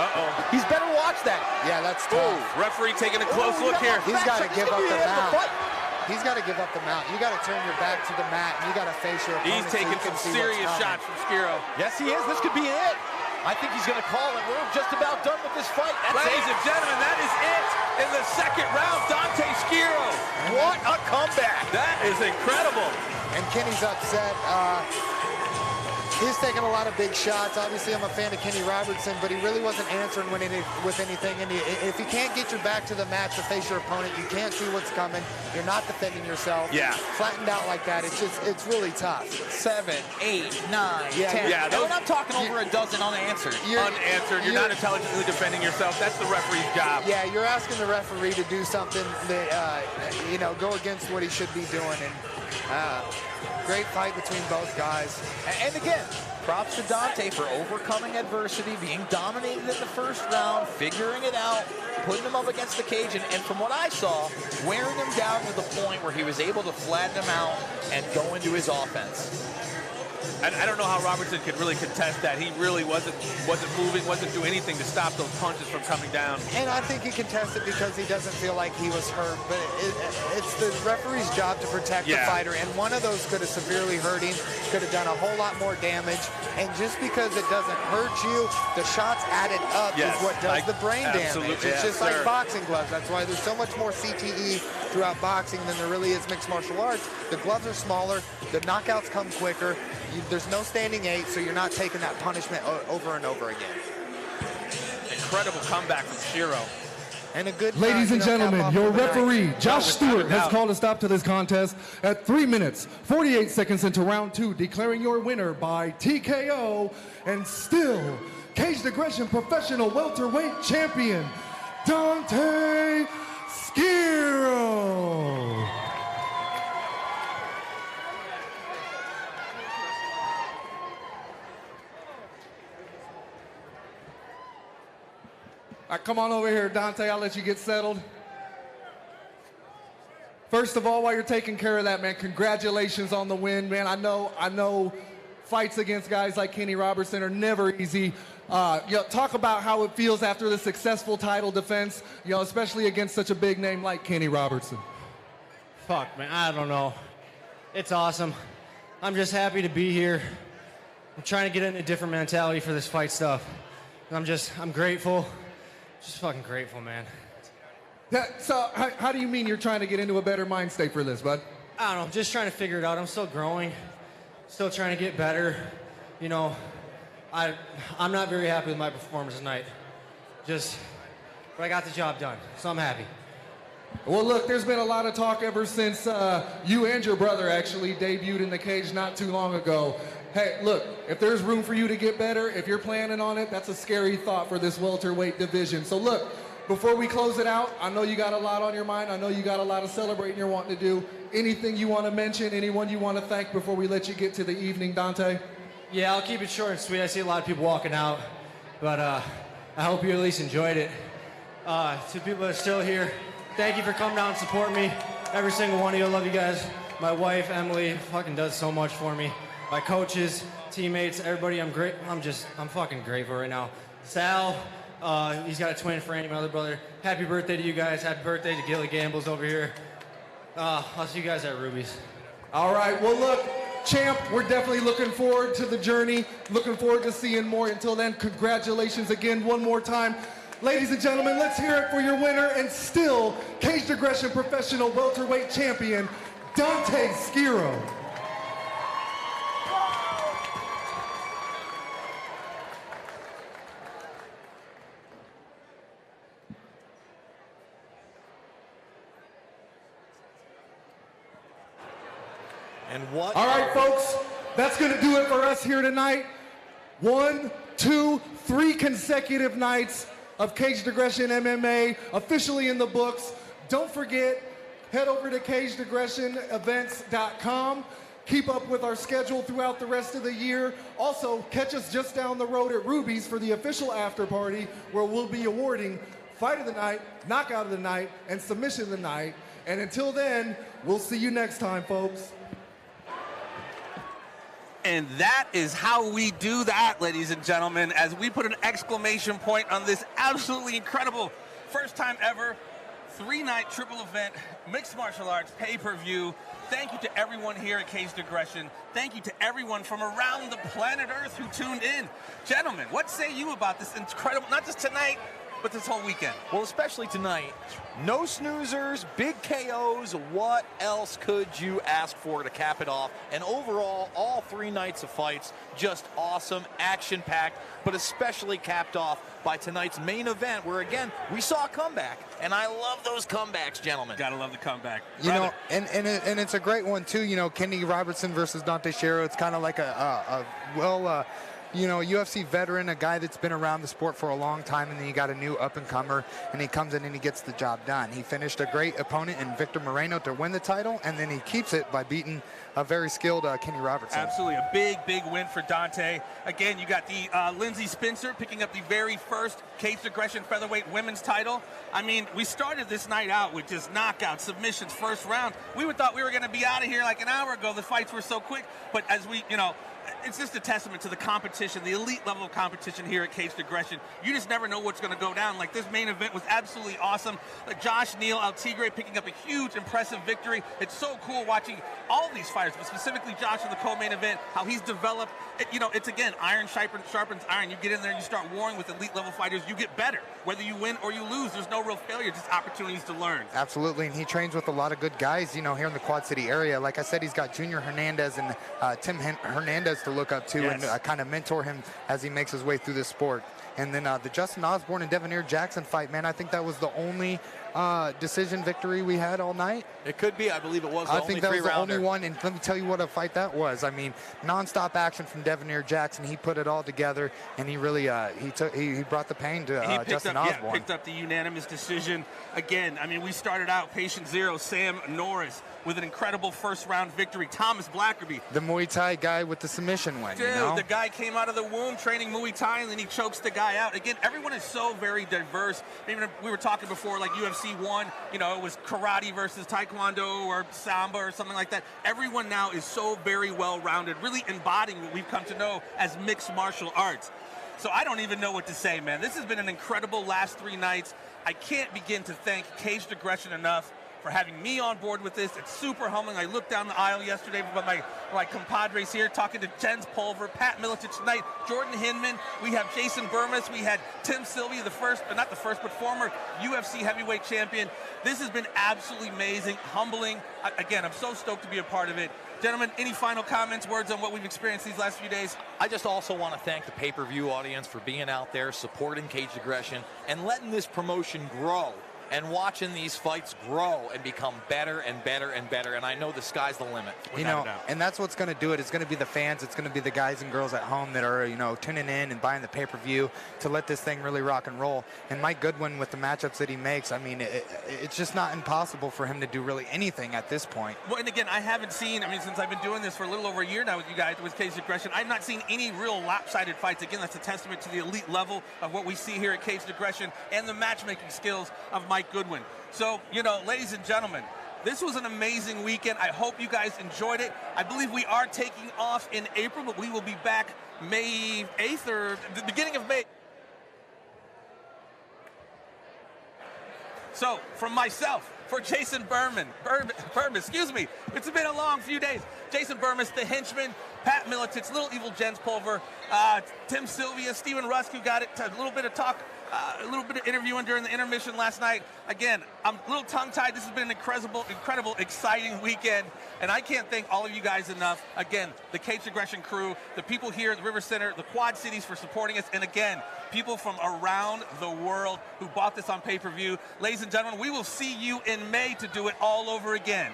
He's better watch that. Yeah, that's tough. Referee taking a close look here. He's got to give up the mount. He's got to give up the mount. You got to turn your back to the mat, and you got to face your opponent. He's taking some serious shots from Skiro. Yes, he is. This could be it. I think he's going to call it. We're just about done with this fight. Ladies and gentlemen, that is it in the second round. Dante Skiro. What a comeback. That is incredible. And Kenny's upset. He's taking a lot of big shots. Obviously, I'm a fan of Kenny Robertson, but he really wasn't answering with anything. And if you can't get your back to the mat to face your opponent, you can't see what's coming. You're not defending yourself. Yeah. Flattened out like that, it's really tough. 7, 8, 9, 10. Yeah, and I'm talking over a dozen unanswered. Unanswered. You're not intelligently defending yourself. That's the referee's job. Yeah, you're asking the referee to do something that, go against what he should be doing. And great fight between both guys. And again, props to Dante for overcoming adversity, being dominated in the first round, figuring it out, putting him up against the cage, and from what I saw, wearing him down to the point where he was able to flatten him out and go into his offense. I don't know how Robertson could really contest that. He really wasn't moving, wasn't doing anything to stop those punches from coming down. And I think he contested because he doesn't feel like he was hurt. But it's the referee's job to protect the fighter. And one of those could have severely hurt him, could have done a whole lot more damage. And just because it doesn't hurt you, the shots added up is what does the brain damage. It's just like boxing gloves. That's why there's so much more CTE throughout boxing than there really is mixed martial arts. The gloves are smaller. The knockouts come quicker. There's no standing 8, so you're not taking that punishment over and over again. Incredible comeback from Shiro. And a good Ladies and gentlemen, your referee, Josh Stewart, has called a stop to this contest at 3 minutes, 48 seconds into round 2, declaring your winner by TKO and still Caged Aggression Professional Welterweight Champion, Dante Skiro. Come on over here, Dante. I'll let you get settled. First of all, while you're taking care of that, man, congratulations on the win, man. I know fights against guys like Kenny Robertson are never easy. Talk about how it feels after the successful title defense, especially against such a big name like Kenny Robertson. Fuck, man, I don't know. It's awesome. I'm just happy to be here. I'm trying to get in a different mentality for this fight stuff. I'm grateful. Just fucking grateful, man. So how do you mean you're trying to get into a better mind state for this, bud? I don't know, just trying to figure it out. I'm still growing, still trying to get better. I'm not very happy with my performance tonight. But I got the job done, so I'm happy. Well, look, there's been a lot of talk ever since you and your brother actually debuted in the cage not too long ago. Hey, look, if there's room for you to get better, if you're planning on it, that's a scary thought for this welterweight division. So look, before we close it out, I know you got a lot on your mind. I know you got a lot of celebrating you're wanting to do. Anything you want to mention, anyone you want to thank before we let you get to the evening, Dante? Yeah, I'll keep it short and sweet. I see a lot of people walking out, but I hope you at least enjoyed it. To people that are still here, thank you for coming out and supporting me. Every single one of you, I love you guys. My wife, Emily, fucking does so much for me. My coaches, teammates, everybody, I'm fucking grateful right now. Sal, he's got a twin for Andy, my other brother. Happy birthday to you guys. Happy birthday to Gilly Gambles over here. I'll see you guys at Ruby's. All right, well, look, champ, we're definitely looking forward to the journey, looking forward to seeing more. Until then, congratulations again one more time. Ladies and gentlemen, let's hear it for your winner and still Caged Aggression Professional Welterweight Champion, Dante Skiro. All right, folks, that's going to do it for us here tonight. 1, 2, 3 consecutive nights of Caged Aggression MMA officially in the books. Don't forget, head over to CagedAggressionEvents.com. Keep up with our schedule throughout the rest of the year. Also, catch us just down the road at Ruby's for the official after party, where we'll be awarding Fight of the Night, Knockout of the Night, and Submission of the Night. And until then, we'll see you next time, folks. And that is how we do that, ladies and gentlemen, as we put an exclamation point on this absolutely incredible first time ever 3-night triple event, mixed martial arts, pay-per-view. Thank you to everyone here at Caged Aggression. Thank you to everyone from around the planet Earth who tuned in. Gentlemen, what say you about this incredible, not just tonight, but this whole weekend? Well, especially tonight. No snoozers, big KOs. What else could you ask for to cap it off? And overall, all 3 nights of fights, just awesome, action-packed, but especially capped off by tonight's main event, where, again, we saw a comeback. And I love those comebacks, gentlemen. Gotta love the comeback. And it's a great one, too. Kenny Robertson versus Dante Skiro. It's kind of like UFC veteran, a guy that's been around the sport for a long time, and then you got a new up-and-comer, and he comes in and he gets the job done. He finished a great opponent in Victor Moreno to win the title, and then he keeps it by beating a very skilled Kenny Robertson. Absolutely, a big, big win for Dante. Again, you got the Lindsey Spencer picking up the very first Caged Aggression featherweight women's title. I mean, we started this night out with just knockouts, submissions, first round. We thought we were going to be out of here like an hour ago. The fights were so quick, but as we, it's just a testament to the competition, the elite level of competition here at Caged Aggression. You just never know what's going to go down. Like, this main event was absolutely awesome. Josh Neal, El Tigre picking up a huge, impressive victory. It's so cool watching all these fighters, but specifically Josh in the co-main event, how he's developed. It's, again, iron sharpens iron. You get in there, you start warring with elite level fighters, you get better. Whether you win or you lose, there's no real failure, just opportunities to learn. Absolutely, and he trains with a lot of good guys, here in the Quad City area. Like I said, he's got Junior Hernandez and Tim Hernandez to look up to, yes, and kind of mentor him as he makes his way through this sport. And then the Justin Osborne and Devonair Jackson fight, man, I think that was the only decision victory we had all night? It could be. I believe it was the I only think that was the three-rounder. only one, and let me tell you what a fight that was. I mean, nonstop action from Devonair Jackson. He put it all together, and he really he brought the pain to Justin Osborne. Picked up the unanimous decision. Again, I mean, we started out patient zero, Sam Norris, with an incredible first-round victory. Thomas Blackerby, The Muay Thai guy with the submission win. dude, you know? the guy came out of the womb training Muay Thai, and then he chokes the guy out. Again, everyone is so very diverse. Even if we were talking before, like UFC 1, you know, it was karate versus taekwondo or samba or something like that. Everyone now is so very well-rounded, really embodying what we've come to know as mixed martial arts. So I don't even know what to say, man. This has been an incredible last 3 nights. I can't begin to thank Caged Aggression enough for having me on board with this. It's super humbling. I looked down the aisle yesterday with my compadres here, talking to Jens Pulver, Pat Miletich tonight, Jordin Hinman. We have Jason Bermas. We had Tim Sylvia, not the first, but former UFC heavyweight champion. This has been absolutely amazing, humbling. Again, I'm so stoked to be a part of it. Gentlemen, any final comments, words on what we've experienced these last few days? I just also want to thank the pay-per-view audience for being out there, supporting Caged Aggression, and letting this promotion grow, and watching these fights grow and become better and better and better. And I know the sky's the limit. You know, and that's what's going to do it. It's going to be the fans. It's going to be the guys and girls at home that are, you know, tuning in and buying the pay-per-view to let this thing really rock and roll. And Mike Goodwin, with the matchups that he makes, I mean, it's just not impossible for him to do really anything at this point. Well, and again, I haven't seen, since I've been doing this for a little over a year now with you guys, with Caged Aggression, I've not seen any real lopsided fights. Again, that's a testament to the elite level of what we see here at Caged Aggression and the matchmaking skills of Mike Goodwin. So, you know, ladies and gentlemen, this was an amazing weekend. I hope you guys enjoyed it. I believe we are taking off in April, but we will be back May 8th or the beginning of May. So, from myself, for Jason Bermas, excuse me, it's been a long few days. Jason Bermas, the Henchman, Pat Miletich, Little Evil Jens Pulver, Tim Sylvia, Stephen Rusk, who got it, a little bit of talk, a little bit of interviewing during the intermission last night. Again, I'm a little tongue-tied. This has been an incredible, exciting weekend, and I can't thank all of you guys enough. Again, the Caged Aggression crew, the people here at the River Center, the Quad Cities for supporting us, and again, people from around the world who bought this on pay-per-view. Ladies and gentlemen, we will see you in May to do it all over again.